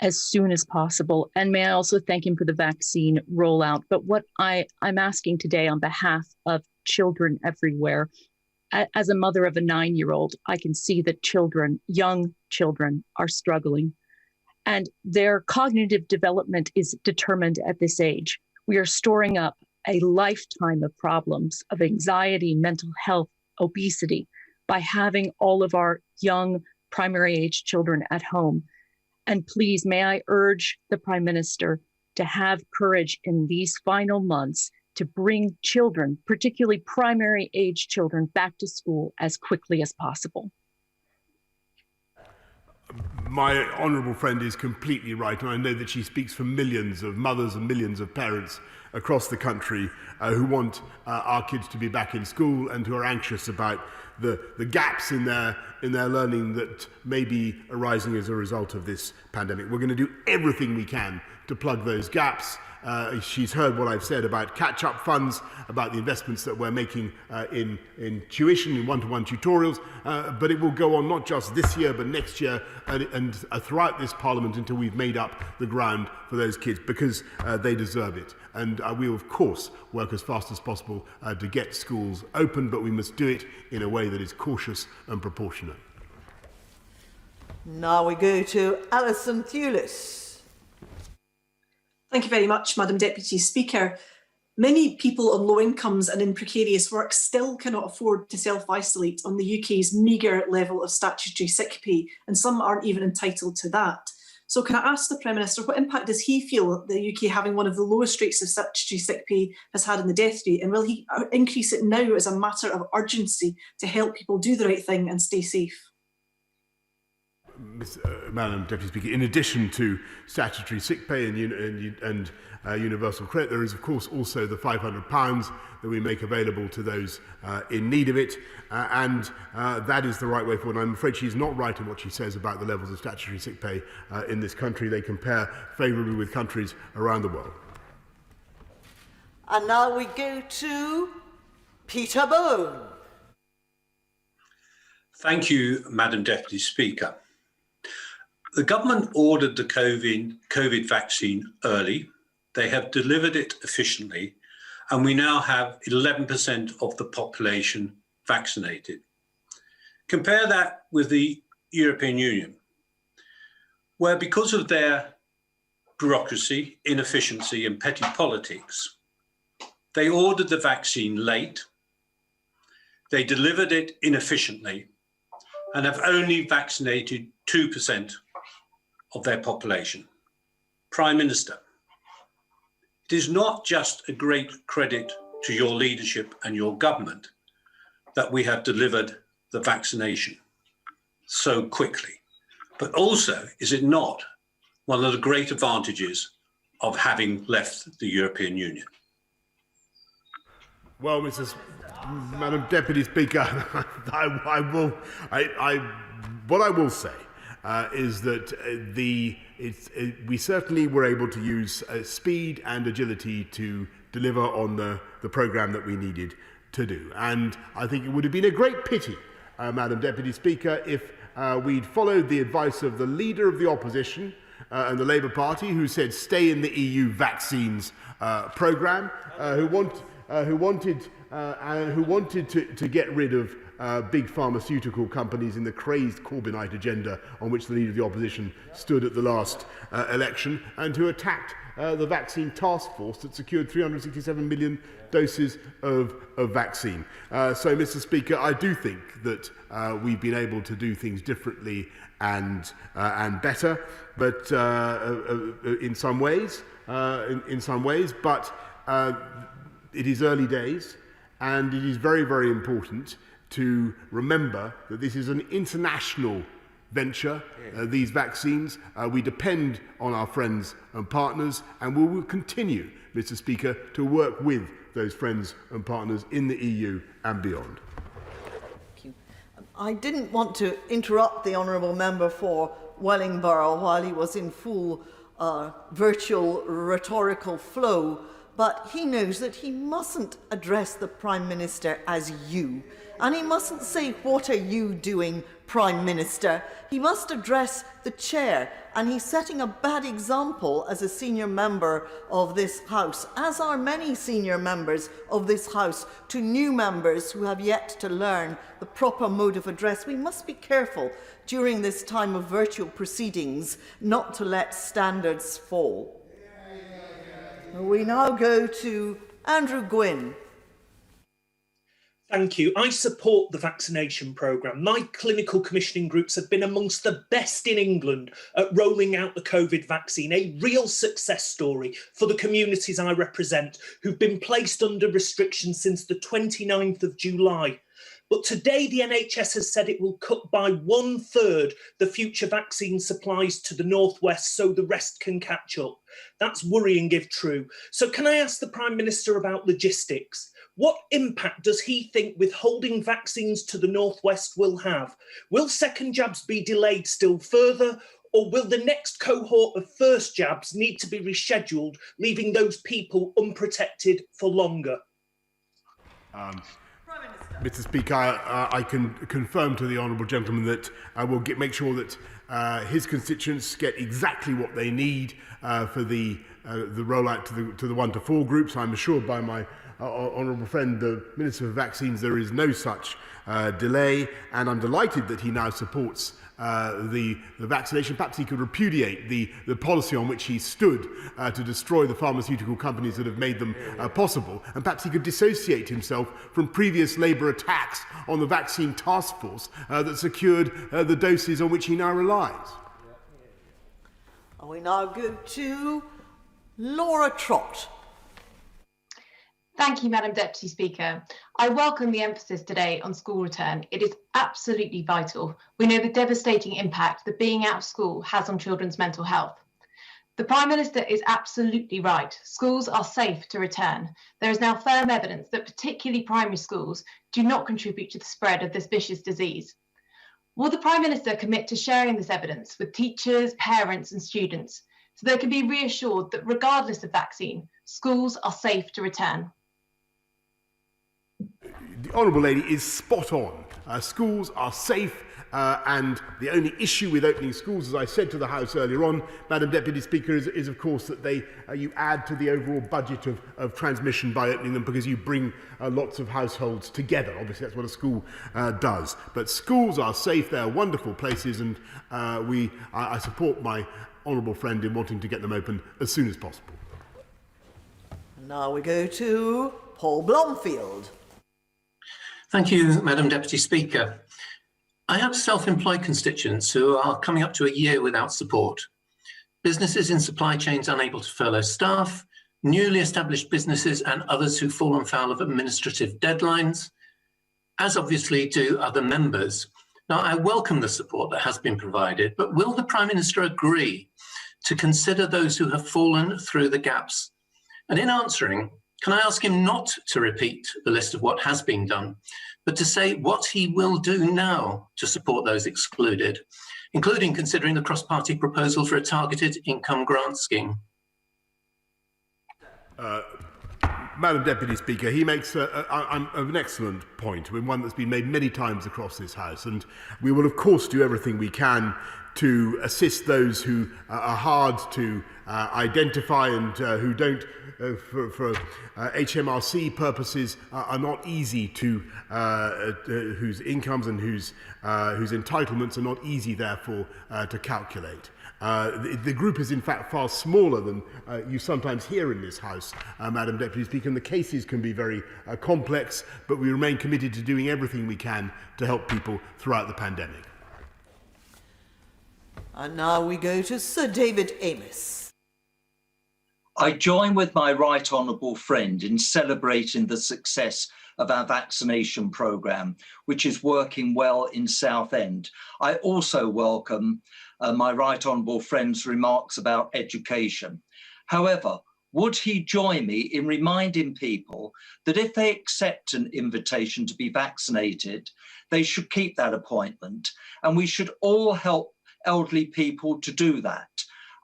as soon as possible. And may I also thank him for the vaccine rollout. But what I'm asking today on behalf of children everywhere, as a mother of a 9-year-old, I can see that children, young children, are struggling. And their cognitive development is determined at this age. We are storing up a lifetime of problems of anxiety, mental health, obesity by having all of our young primary age children at home. And please, may I urge the Prime Minister to have courage in these final months to bring children, particularly primary age children, back to school as quickly as possible. My honourable friend is completely right, and I know that she speaks for millions of mothers and millions of parents across the country who want our kids to be back in school and who are anxious about the gaps in their learning that may be arising as a result of this pandemic. We're going to do everything we can to plug those gaps. She's heard what I've said about catch-up funds, about the investments that we're making in tuition, in one-to-one tutorials, but it will go on not just this year, but next year and throughout this Parliament until we've made up the ground for those kids, because they deserve it. And we will, of course, work as fast as possible to get schools open, but we must do it in a way that is cautious and proportionate. Now we go to Alison Thewlis. Thank you very much, Madam Deputy Speaker. Many people on low incomes and in precarious work still cannot afford to self-isolate on the UK's meagre level of statutory sick pay, and some aren't even entitled to that. So can I ask the Prime Minister, what impact does he feel the UK having one of the lowest rates of statutory sick pay has had in the death rate, and will he increase it now as a matter of urgency to help people do the right thing and stay safe? Madam Deputy Speaker, in addition to statutory sick pay and universal credit, there is of course also the £500 that we make available to those in need of it, and that is the right way forward. I'm afraid she's not right in what she says about the levels of statutory sick pay in this country. They compare favourably with countries around the world. And now we go to Peter Bone. Thank you, Madam Deputy Speaker. The government ordered the COVID vaccine early. They have delivered it efficiently, and we now have 11% of the population vaccinated. Compare that with the European Union, where because of their bureaucracy, inefficiency and petty politics, they ordered the vaccine late, they delivered it inefficiently, and have only vaccinated 2% of their population. Prime Minister, it is not just a great credit to your leadership and your government that we have delivered the vaccination so quickly? But also, is it not one of the great advantages of having left the European Union? Well, Madam Deputy Speaker, what I will say is that we certainly were able to use speed and agility to deliver on the programme that we needed to do. And I think it would have been a great pity, Madam Deputy Speaker, if we'd followed the advice of the leader of the opposition and the Labour Party, who said stay in the EU vaccines programme, who wanted to get rid of big pharmaceutical companies in the crazed Corbynite agenda on which the leader of the opposition stood at the last election, and who attacked the vaccine task force that secured 367 million doses of vaccine. So, Mr. Speaker, I do think that we've been able to do things differently and better, but in some ways, but it is early days, and it is very, very important to remember that this is an international venture, these vaccines. We depend on our friends and partners, and we will continue, Mr. Speaker, to work with those friends and partners in the EU and beyond. Thank you. I didn't want to interrupt the honourable member for Wellingborough while he was in full virtual rhetorical flow, but he knows that he mustn't address the Prime Minister as you, and he mustn't say, "What are you doing, Prime Minister?" He must address the chair, and he's setting a bad example as a senior member of this House, as are many senior members of this House, to new members who have yet to learn the proper mode of address. We must be careful during this time of virtual proceedings not to let standards fall. We now go to Andrew Gwynn. Thank you. I support the vaccination programme. My clinical commissioning groups have been amongst the best in England at rolling out the COVID vaccine, a real success story for the communities I represent, who've been placed under restrictions since the 29th of July. But today the NHS has said it will cut by 1/3 the future vaccine supplies to the Northwest so the rest can catch up. That's worrying if true. So can I ask the Prime Minister about logistics? What impact does he think withholding vaccines to the Northwest will have? Will second jabs be delayed still further, or will the next cohort of first jabs need to be rescheduled, leaving those people unprotected for longer? Mr. Speaker, I can confirm to the honourable gentleman that I will make sure that his constituents get exactly what they need for the rollout to the 1 to 4 groups. I'm assured by my honourable friend, the Minister for Vaccines, there is no such delay, and I'm delighted that he now supports the vaccination. Perhaps he could repudiate the policy on which he stood to destroy the pharmaceutical companies that have made them possible, and perhaps he could dissociate himself from previous Labour attacks on the vaccine task force that secured the doses on which he now relies. And we now go to Laura Trott. Thank you, Madam Deputy Speaker. I welcome the emphasis today on school return. It is absolutely vital. We know the devastating impact that being out of school has on children's mental health. The Prime Minister is absolutely right. Schools are safe to return. There is now firm evidence that particularly primary schools do not contribute to the spread of this vicious disease. Will the Prime Minister commit to sharing this evidence with teachers, parents and students so they can be reassured that regardless of vaccine, schools are safe to return? The Honourable Lady is spot on. Schools are safe, and the only issue with opening schools, as I said to the House earlier on, Madam Deputy Speaker, is of course that you add to the overall budget of transmission by opening them, because you bring lots of households together. Obviously, that's what a school does. But schools are safe. They're wonderful places, and I support my honourable friend in wanting to get them open as soon as possible. Now we go to Paul Blomfield. Thank you, Madam Deputy Speaker. I have self-employed constituents who are coming up to a year without support. Businesses in supply chains unable to furlough staff, newly established businesses and others who fall foul of administrative deadlines, as obviously do other members. Now, I welcome the support that has been provided, but will the Prime Minister agree to consider those who have fallen through the gaps? And in answering, can I ask him not to repeat the list of what has been done, but to say what he will do now to support those excluded, including considering the cross-party proposal for a targeted income grant scheme? Madam Deputy Speaker, he makes an excellent point, one that's been made many times across this House, and we will of course do everything we can to assist those who are hard to identify and who don't, for HMRC purposes, are not easy to, whose incomes and whose entitlements are not easy, therefore, to calculate. The group is in fact far smaller than you sometimes hear in this House, Madam Deputy Speaker, and the cases can be very complex, but we remain committed to doing everything we can to help people throughout the pandemic. And now we go to Sir David Amess. I join with my right honourable friend in celebrating the success of our vaccination programme, which is working well in Southend. I also welcome my right honourable friend's remarks about education. However, would he join me in reminding people that if they accept an invitation to be vaccinated, they should keep that appointment, and we should all help elderly people to do that.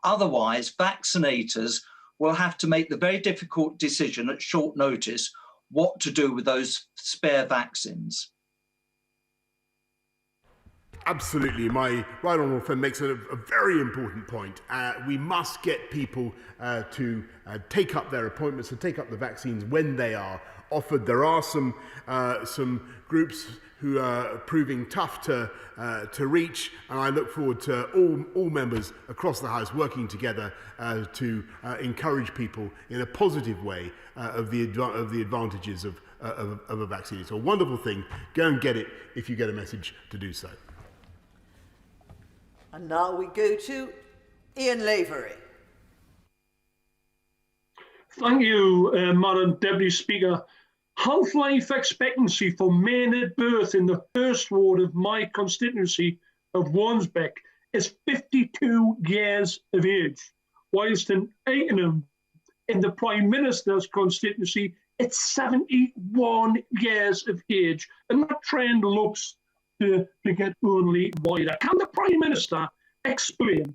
Otherwise, vaccinators will have to make the very difficult decision at short notice what to do with those spare vaccines. Absolutely. My right honourable friend makes a very important point. We must get people to take up their appointments and take up the vaccines when they are offered. There are some groups who are proving tough to reach, and I look forward to all members across the House working together to encourage people in a positive way of the advantages of a vaccine. It's a wonderful thing. Go and get it if you get a message to do so. And now we go to Ian Lavery. Thank you, Madam Deputy Speaker. Health life expectancy for men at birth in the first ward of my constituency of Wansbeck is 52 years of age, whilst in Aikenham, in the Prime Minister's constituency, it's 71 years of age, and that trend looks to get only wider. Can the Prime Minister explain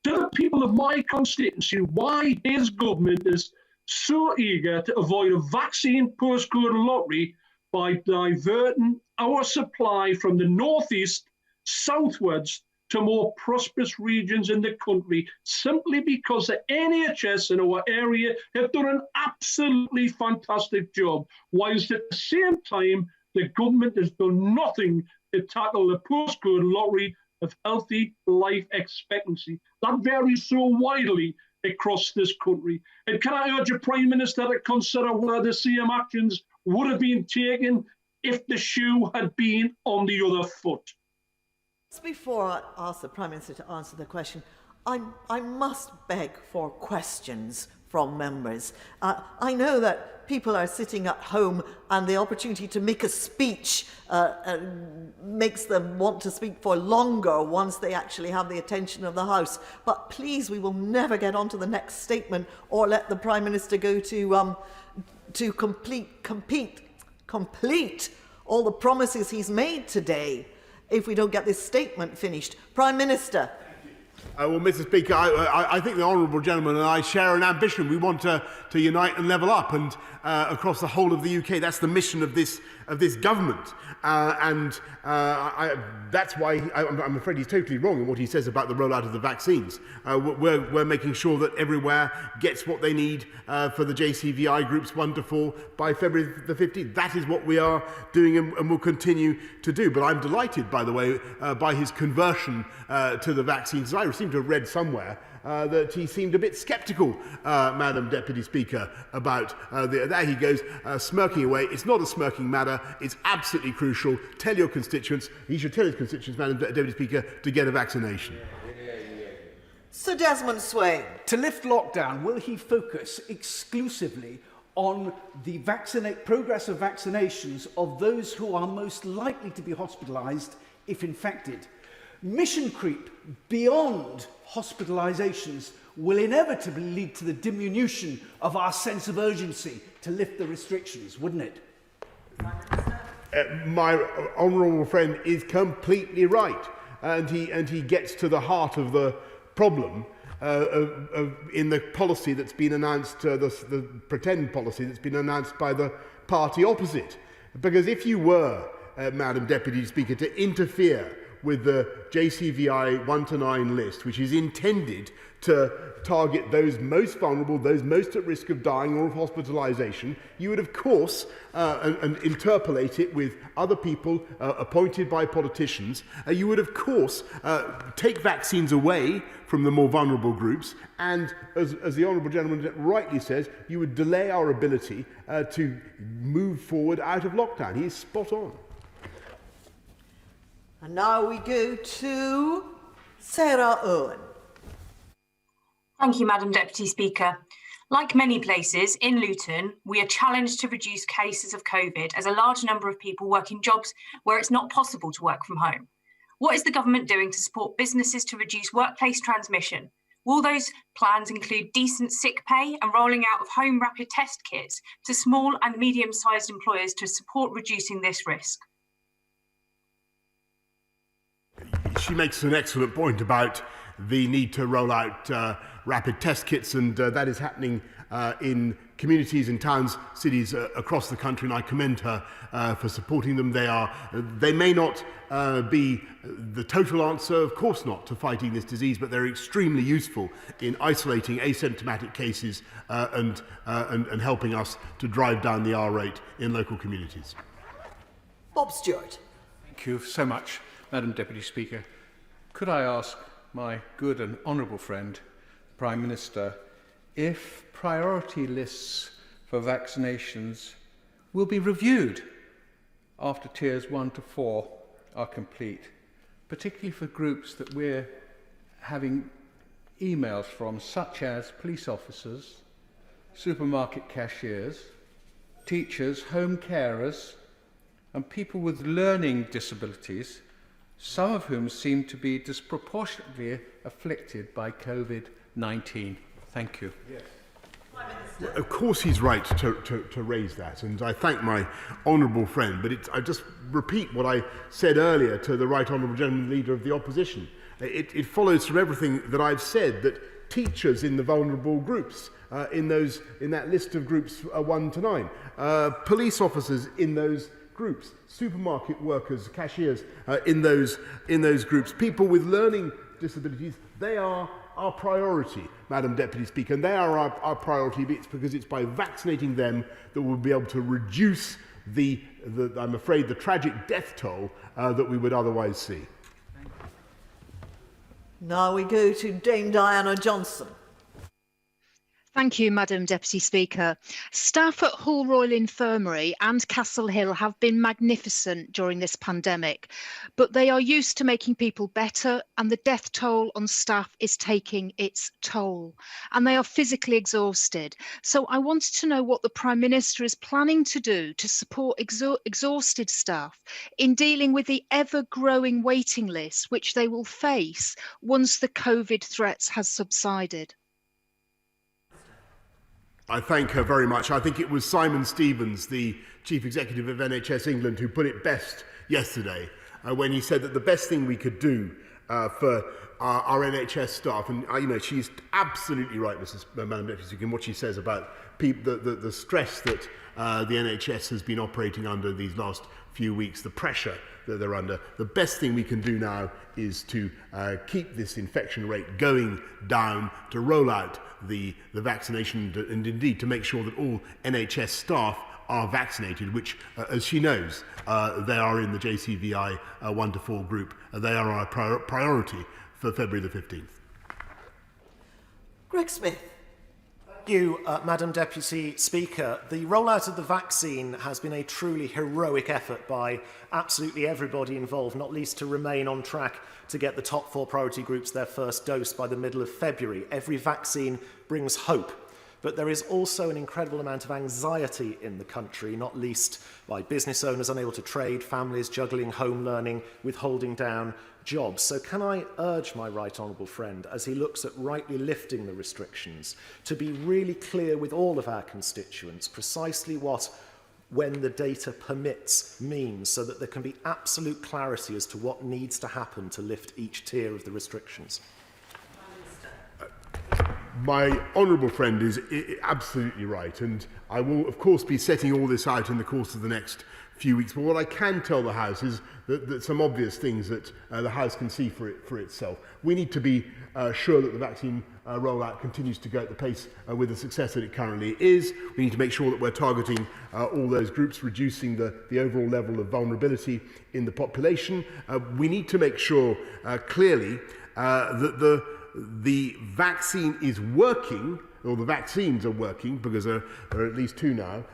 to the people of my constituency why his government is so eager to avoid a vaccine postcode lottery by diverting our supply from the northeast southwards to more prosperous regions in the country, simply because the NHS in our area have done an absolutely fantastic job, whilst at the same time the government has done nothing to tackle the postcode lottery of healthy life expectancy. That varies so widely across this country. And can I urge the Prime Minister to consider whether the same actions would have been taken if the shoe had been on the other foot? Before I ask the Prime Minister to answer the question, I must beg for questions from members. I know that people are sitting at home and the opportunity to make a speech makes them want to speak for longer once they actually have the attention of the House. But please, we will never get on to the next statement or let the Prime Minister go to complete all the promises he's made today if we don't get this statement finished. Prime Minister. Well, Mr. Speaker, I think the honourable gentleman and I share an ambition. We want to unite and level up, and across the whole of the UK. That's the mission of this government, that's why I'm afraid he's totally wrong in what he says about the rollout of the vaccines. We're making sure that everywhere gets what they need for the JCVI groups 1 to 4 by February the 15th. That is what we are doing and will continue to do. But I'm delighted, by the way, by his conversion to the vaccines. I seem to have read somewhere that he seemed a bit sceptical, Madam Deputy Speaker, about there he goes, smirking away. It's not a smirking matter. It's absolutely crucial. Tell your constituents, he should tell his constituents, Madam Deputy Speaker, to get a vaccination. Sir Desmond Swain. To lift lockdown, will he focus exclusively on the progress of vaccinations of those who are most likely to be hospitalised if infected. Mission creep beyond hospitalisations will inevitably lead to the diminution of our sense of urgency to lift the restrictions, wouldn't it? My honourable friend is completely right, and he gets to the heart of the problem in the policy that's been announced, the pretend policy that's been announced by the party opposite. Because if you were, Madam Deputy Speaker, to interfere with the JCVI 1 to 9 list, which is intended to target those most vulnerable, those most at risk of dying or of hospitalisation, you would of course and interpolate it with other people appointed by politicians. You would of course take vaccines away from the more vulnerable groups, and as the honourable gentleman rightly says, you would delay our ability to move forward out of lockdown. He's spot on. And now we go to Sarah Owen. Thank you, Madam Deputy Speaker. Like many places, in Luton, we are challenged to reduce cases of COVID as a large number of people work in jobs where it's not possible to work from home. What is the government doing to support businesses to reduce workplace transmission? Will those plans include decent sick pay and rolling out of home rapid test kits to small and medium-sized employers to support reducing this risk? She makes an excellent point about the need to roll out rapid test kits, and that is happening in communities, in towns, cities across the country, and I commend her for supporting them. They may not be the total answer, of course not, to fighting this disease, but they're extremely useful in isolating asymptomatic cases and helping us to drive down the R rate in local communities. Bob Stewart. Thank you so much, Madam Deputy Speaker. Could I ask my good and honourable friend, the Prime Minister, if priority lists for vaccinations will be reviewed after tiers 1 to 4 are complete, particularly for groups that we're having emails from, such as police officers, supermarket cashiers, teachers, home carers, and people with learning disabilities, some of whom seem to be disproportionately afflicted by COVID-19. Thank you. Yes. Well, of course he's right to raise that, and I thank my honourable friend, but I just repeat what I said earlier to the Right Honourable Gentleman Leader of the Opposition. It follows from everything that I've said that teachers in the vulnerable groups, in that list of groups 1 to 9, police officers in those groups, supermarket workers, cashiers in those groups, people with learning disabilities, they are our priority, Madam Deputy Speaker, and they are our priority because it's by vaccinating them that we'll be able to reduce I'm afraid, the tragic death toll that we would otherwise see. Now we go to Dame Diana Johnson. Thank you, Madam Deputy Speaker. Staff at Hull Royal Infirmary and Castle Hill have been magnificent during this pandemic, but they are used to making people better, and the death toll on staff is taking its toll, and they are physically exhausted. So I wanted to know what the Prime Minister is planning to do to support exhausted staff in dealing with the ever-growing waiting list which they will face once the COVID threats has subsided. I thank her very much. I think it was Simon Stevens, the Chief Executive of NHS England, who put it best yesterday when he said that the best thing we could do for our NHS staff, and she's absolutely right, Madam Deputy Speaker, in what she says about the stress that the NHS has been operating under these last few weeks, the pressure that they're under. The best thing we can do now is to keep this infection rate going down, to roll out the vaccination, and indeed to make sure that all NHS staff are vaccinated, which, as she knows, they are in the JCVI 1 to 4 group. They are our priority for February the 15th. Greg Smith. Thank you, Madam Deputy Speaker. The rollout of the vaccine has been a truly heroic effort by absolutely everybody involved, not least to remain on track to get the top 4 priority groups their first dose by the middle of February. Every vaccine brings hope. but there is also an incredible amount of anxiety in the country, not least by business owners unable to trade, families juggling home learning with holding down jobs. So can I urge my right honourable friend, as he looks at rightly lifting the restrictions, to be really clear with all of our constituents precisely what when the data permits means, so that there can be absolute clarity as to what needs to happen to lift each tier of the restrictions? My honourable friend is absolutely right, and I will of course be setting all this out in the course of the next few weeks, but what I can tell the House is that some obvious things that the House can see for itself. We need to be sure that the vaccine rollout continues to go at the pace with the success that it currently is. We need to make sure that we're targeting all those groups, reducing the overall level of vulnerability in the population. We need to make sure clearly that the vaccine is working, or the vaccines are working, because there are at least 2 now,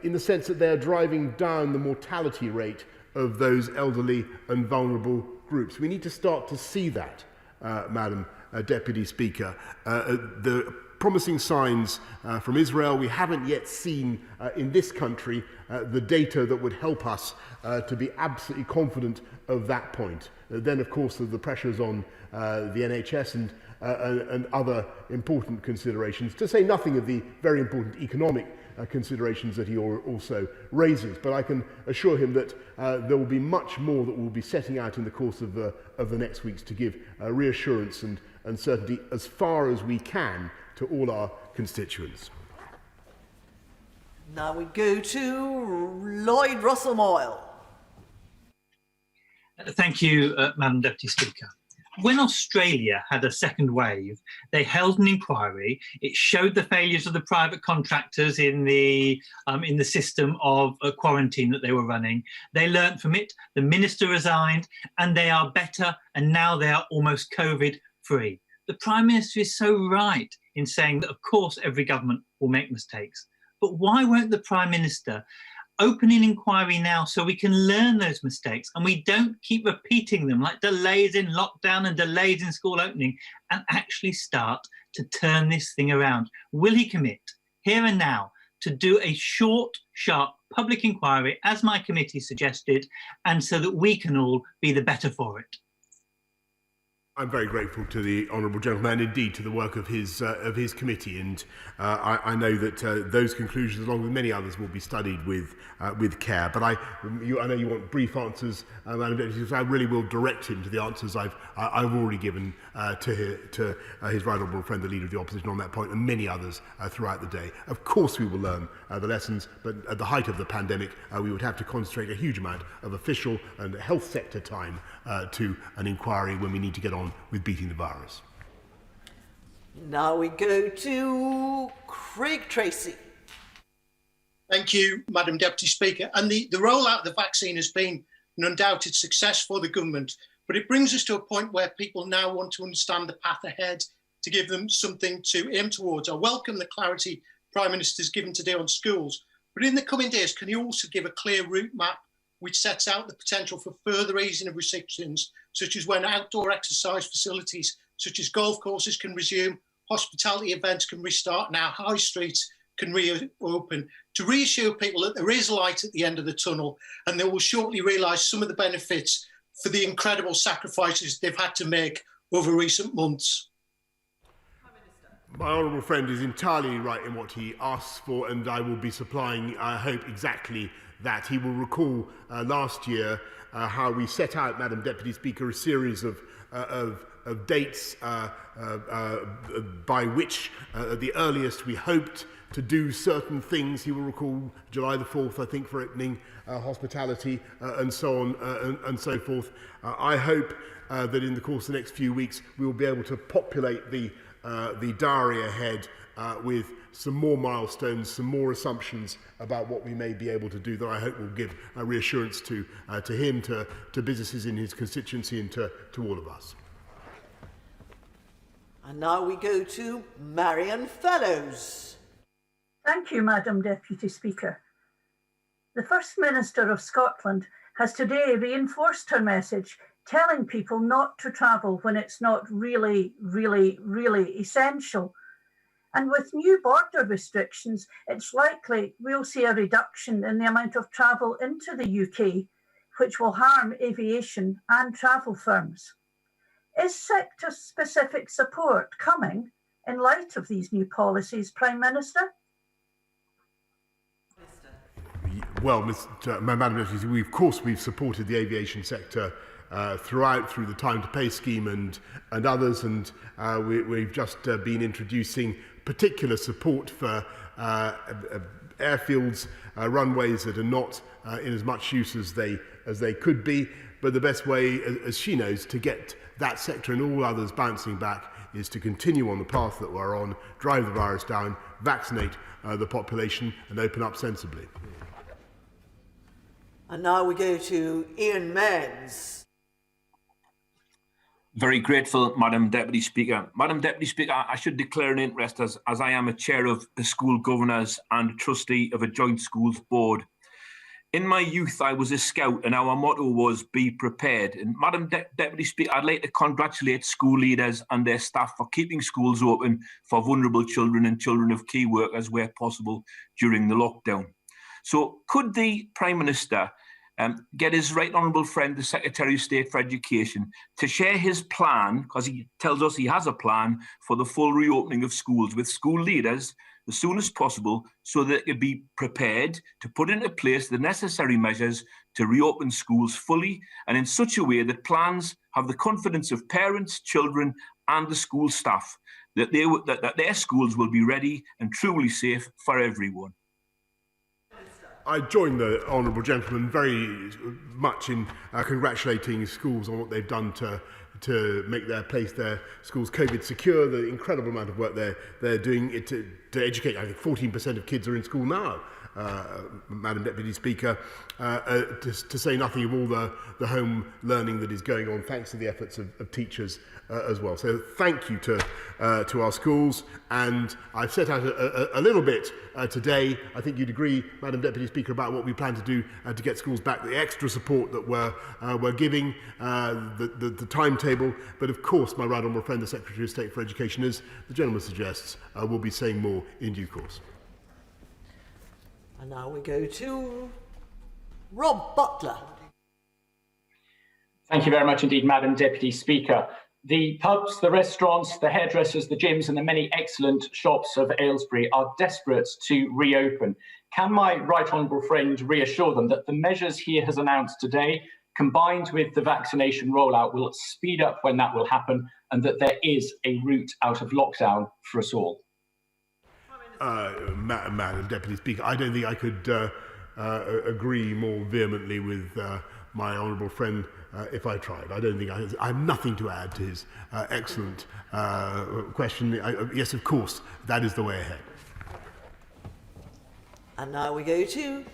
in the sense that they're driving down the mortality rate of those elderly and vulnerable groups. We need to start to see that, Madam Deputy Speaker. The promising signs from Israel, we haven't yet seen in this country the data that would help us to be absolutely confident of that point. Then, of course, the pressures on the NHS and other important considerations, to say nothing of the very important economic considerations that he also raises. But I can assure him that there will be much more that we'll be setting out in the course of the next weeks to give reassurance and certainty as far as we can to all our constituents. Now we go to Lloyd Russell-Moyle. Thank you, Madam Deputy Speaker. When Australia had a second wave, they held an inquiry. It showed the failures of the private contractors in the system of quarantine that they were running. They learnt from it. The minister resigned, and they are better, and now they are almost COVID-free. The Prime Minister is so right in saying that, of course, every government will make mistakes. But why won't the Prime Minister open an inquiry now so we can learn those mistakes and we don't keep repeating them, like delays in lockdown and delays in school opening, and actually start to turn this thing around? Will he commit here and now to do a short, sharp public inquiry, as my committee suggested, and so that we can all be the better for it? I'm very grateful to the honourable gentleman, indeed to the work of his committee, and I know that those conclusions, along with many others, will be studied with care. But I know you want brief answers, Madam Deputy, so I really will direct him to the answers I've already given to his right honourable friend, the Leader of the Opposition, on that point, and many others throughout the day. Of course, we will learn the lessons, but at the height of the pandemic, we would have to concentrate a huge amount of official and health sector time to an inquiry when we need to get on with beating the virus. Now we go to Craig Tracy. Thank you, Madam Deputy Speaker. And the rollout of the vaccine has been an undoubted success for the government, but it brings us to a point where people now want to understand the path ahead to give them something to aim towards. I welcome the clarity Prime Minister's given today on schools, but in the coming days, can you also give a clear route map which sets out the potential for further easing of restrictions, such as when outdoor exercise facilities such as golf courses can resume, hospitality events can restart, now high streets can reopen, to reassure people that there is light at the end of the tunnel and they will shortly realise some of the benefits for the incredible sacrifices they've had to make over recent months? My honourable friend is entirely right in what he asks for, and I will be supplying, I hope, exactly that. He will recall last year how we set out, Madam Deputy Speaker, a series of dates by which at the earliest we hoped to do certain things. He will recall July the 4th, I think, for opening hospitality and so on and so forth. I hope that in the course of the next few weeks we will be able to populate the diary ahead with some more milestones, some more assumptions about what we may be able to do that I hope will give reassurance to him, to businesses in his constituency, and to all of us. And now we go to Marion Fellows. Thank you, Madam Deputy Speaker. The First Minister of Scotland has today reinforced her message, telling people not to travel when it's not really, really, really essential. And with new border restrictions, it's likely we'll see a reduction in the amount of travel into the UK, which will harm aviation and travel firms. Is sector-specific support coming in light of these new policies, Prime Minister? Well, Madam Deputy, of course we've supported the aviation sector through the time to pay scheme and others, and we've just been introducing particular support for airfields, runways that are not in as much use as they could be. But the best way, as she knows, to get that sector and all others bouncing back is to continue on the path that we're on, drive the virus down, vaccinate the population and open up sensibly. And now we go to Ian Meggs. Very grateful, Madam Deputy Speaker. Madam Deputy Speaker, I should declare an interest as I am a chair of the school governors and trustee of a joint schools board. In my youth, I was a scout and our motto was be prepared. And Madam Deputy Speaker, I'd like to congratulate school leaders and their staff for keeping schools open for vulnerable children and children of key workers where possible during the lockdown. So could the Prime Minister get his right honourable friend, the Secretary of State for Education, to share his plan, because he tells us he has a plan for the full reopening of schools with school leaders as soon as possible so that they can be prepared to put into place the necessary measures to reopen schools fully and in such a way that plans have the confidence of parents, children and the school staff that their schools will be ready and truly safe for everyone. I join the honourable gentleman very much in congratulating schools on what they've done to make their schools COVID secure, the incredible amount of work they're doing to educate. I think 14% of kids are in school now, Madam Deputy Speaker, to say nothing of all the home learning that is going on thanks to the efforts of teachers as well. So thank you to our schools, and I've set out a little bit today. I think you'd agree, Madam Deputy Speaker, about what we plan to do to get schools back, the extra support that we're giving, the timetable, but of course my right honourable friend, the Secretary of State for Education, as the gentleman suggests, will be saying more in due course. And now we go to Rob Butler. Thank you very much indeed, Madam Deputy Speaker. The pubs, the restaurants, the hairdressers, the gyms and the many excellent shops of Aylesbury are desperate to reopen. Can my right honourable friend reassure them that the measures he has announced today, combined with the vaccination rollout, will speed up when that will happen and that there is a route out of lockdown for us all? Madam Deputy Speaker, I don't think I could agree more vehemently with my honourable friend if I tried. I don't think I have nothing to add to his excellent question. Yes, of course, that is the way ahead. And now we go to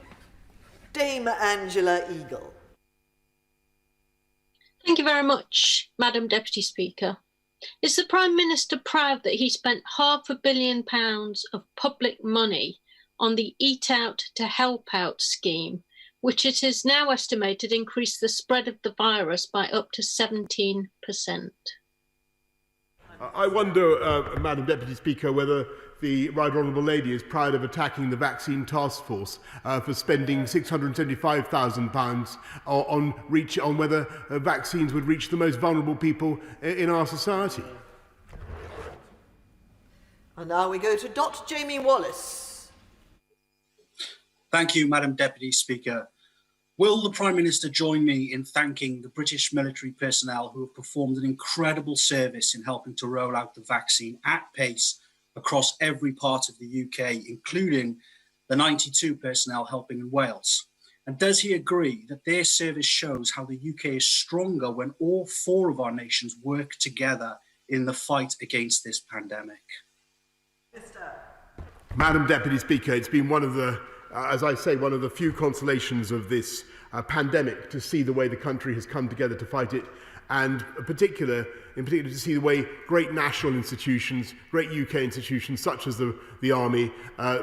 Dame Angela Eagle. Thank you very much, Madam Deputy Speaker. Is the Prime Minister proud that he spent £500 million of public money on the Eat Out to Help Out scheme, which it is now estimated increased the spread of the virus by up to 17%? I wonder, Madam Deputy Speaker, whether the Right Honourable Lady is proud of attacking the Vaccine Task Force for spending £675,000 on whether vaccines would reach the most vulnerable people in our society. And now we go to Dr. Jamie Wallace. Thank you, Madam Deputy Speaker. Will the Prime Minister join me in thanking the British military personnel who have performed an incredible service in helping to roll out the vaccine at pace across every part of the UK, including the 92 personnel helping in Wales? And does he agree that their service shows how the UK is stronger when all four of our nations work together in the fight against this pandemic? Madam Deputy Speaker, it's been one of the, as I say, one of the few consolations of this pandemic to see the way the country has come together to fight it, and in particular to see the way great national institutions, great UK institutions such as the Army,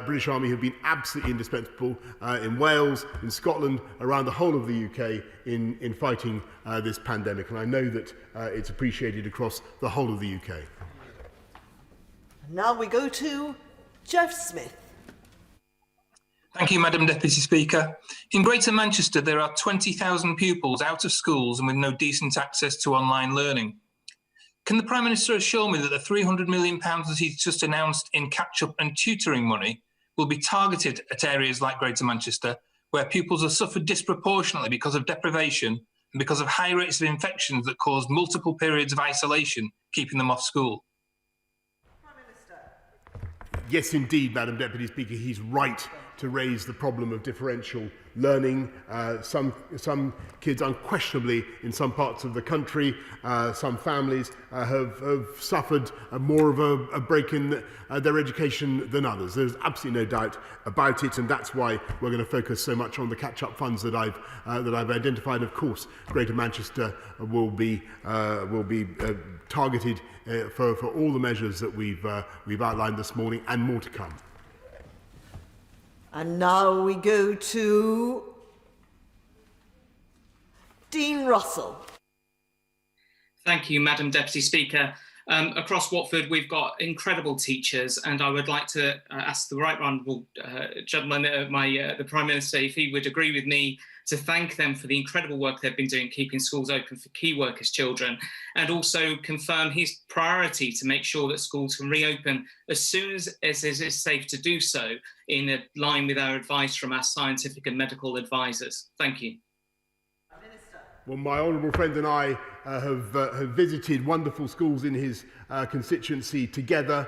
British Army, have been absolutely indispensable in Wales, in Scotland, around the whole of the UK in fighting this pandemic. And I know that it's appreciated across the whole of the UK. Now we go to Jeff Smith. Thank you, Madam Deputy Speaker. In Greater Manchester, there are 20,000 pupils out of schools and with no decent access to online learning. Can the Prime Minister assure me that the £300 million that he's just announced in catch-up and tutoring money will be targeted at areas like Greater Manchester, where pupils have suffered disproportionately because of deprivation and because of high rates of infections that cause multiple periods of isolation, keeping them off school? Yes, indeed, Madam Deputy Speaker, he's right to raise the problem of differential learning. Some kids, unquestionably, in some parts of the country, some families have suffered more of a break in their education than others. There's absolutely no doubt about it, and that's why we're going to focus so much on the catch-up funds that I've identified. Of course, Greater Manchester will be targeted for all the measures that we've outlined this morning, and more to come. And now we go to Dean Russell. Thank you, Madam Deputy Speaker. Across Watford, we've got incredible teachers, and I would like to ask the right honourable gentleman, the Prime Minister, if he would agree with me to thank them for the incredible work they've been doing keeping schools open for key workers' children, and also confirm his priority to make sure that schools can reopen as soon as it is safe to do so, in line with our advice from our scientific and medical advisors. Thank you. Well, my honourable friend and I have visited wonderful schools in his constituency together.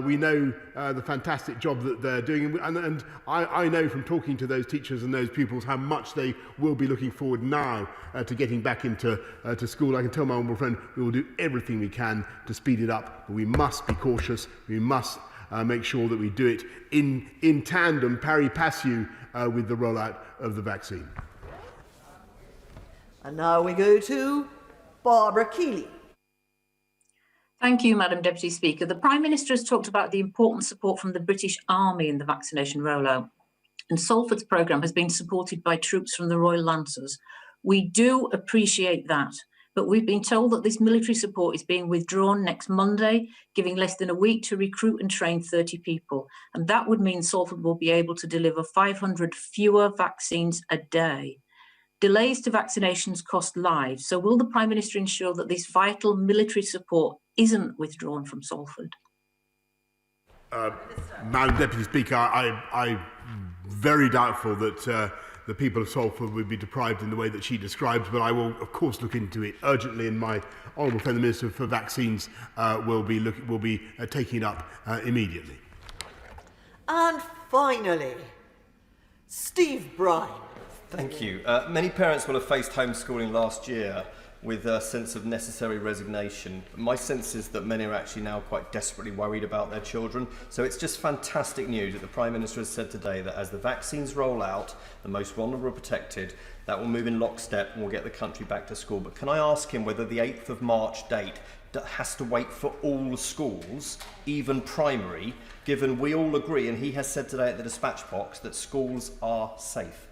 We know the fantastic job that they're doing, and I know from talking to those teachers and those pupils how much they will be looking forward now to getting back into to school. I can tell my honourable friend we will do everything we can to speed it up, but we must be cautious. We must make sure that we do it in tandem, pari passu, with the rollout of the vaccine. And now we go to Barbara Keeley. Thank you, Madam Deputy Speaker. The Prime Minister has talked about the important support from the British Army in the vaccination rollout. And Salford's programme has been supported by troops from the Royal Lancers. We do appreciate that, but we've been told that this military support is being withdrawn next Monday, giving less than a week to recruit and train 30 people. And that would mean Salford will be able to deliver 500 fewer vaccines a day. Delays to vaccinations cost lives, so will the Prime Minister ensure that this vital military support isn't withdrawn from Salford? Madam Deputy Speaker, I'm very doubtful that the people of Salford would be deprived in the way that she describes, but I will, of course, look into it urgently, and my honourable friend, the Minister for Vaccines, will be taking it up immediately. And finally, Steve Bryan. Thank you. Many parents will have faced homeschooling last year with a sense of necessary resignation. My sense is that many are actually now quite desperately worried about their children. So it's just fantastic news that the Prime Minister has said today that as the vaccines roll out, the most vulnerable are protected, that will move in lockstep and we'll get the country back to school. But can I ask him whether the 8th of March date has to wait for all schools, even primary, given we all agree, and he has said today at the dispatch box, that schools are safe?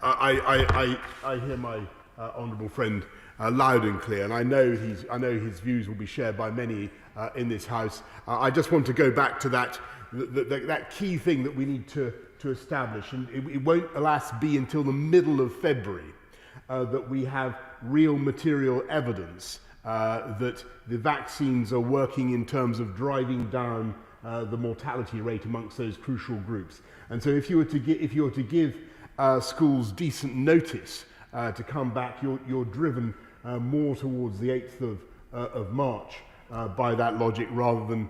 I hear my honourable friend loud and clear, and I know his views will be shared by many in this House. I just want to go back to that key thing that we need to establish, and it won't, alas, be until the middle of February that we have real material evidence that the vaccines are working in terms of driving down the mortality rate amongst those crucial groups. And so, if you were to give schools decent notice to come back, you're driven more towards the 8th of March by that logic, rather than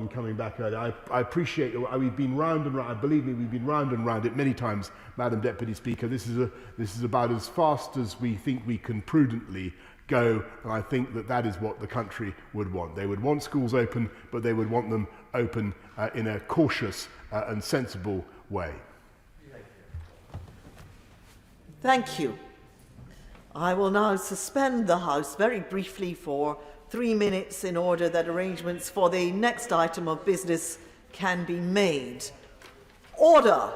coming back early. I appreciate we've been round and round. Believe me, we've been round and round it many times, Madam Deputy Speaker. This is about as fast as we think we can prudently go, and I think that is what the country would want. They would want schools open, but they would want them open in a cautious and sensible way. Thank you. I will now suspend the House very briefly for 3 minutes in order that arrangements for the next item of business can be made. Order!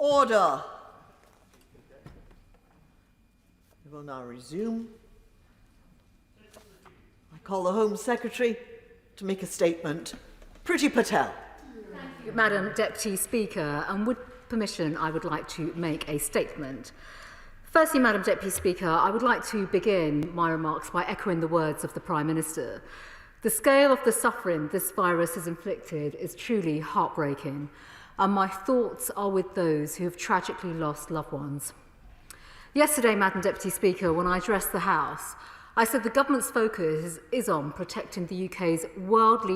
Order. We will now resume. I call the Home Secretary to make a statement. Priti Patel. Thank you, Madam Deputy Speaker, and with permission, I would like to make a statement. Firstly, Madam Deputy Speaker, I would like to begin my remarks by echoing the words of the Prime Minister. The scale of the suffering this virus has inflicted is truly heartbreaking, and my thoughts are with those who have tragically lost loved ones. Yesterday, Madam Deputy Speaker, when I addressed the House, I said the government's focus is on protecting the UK's world-leading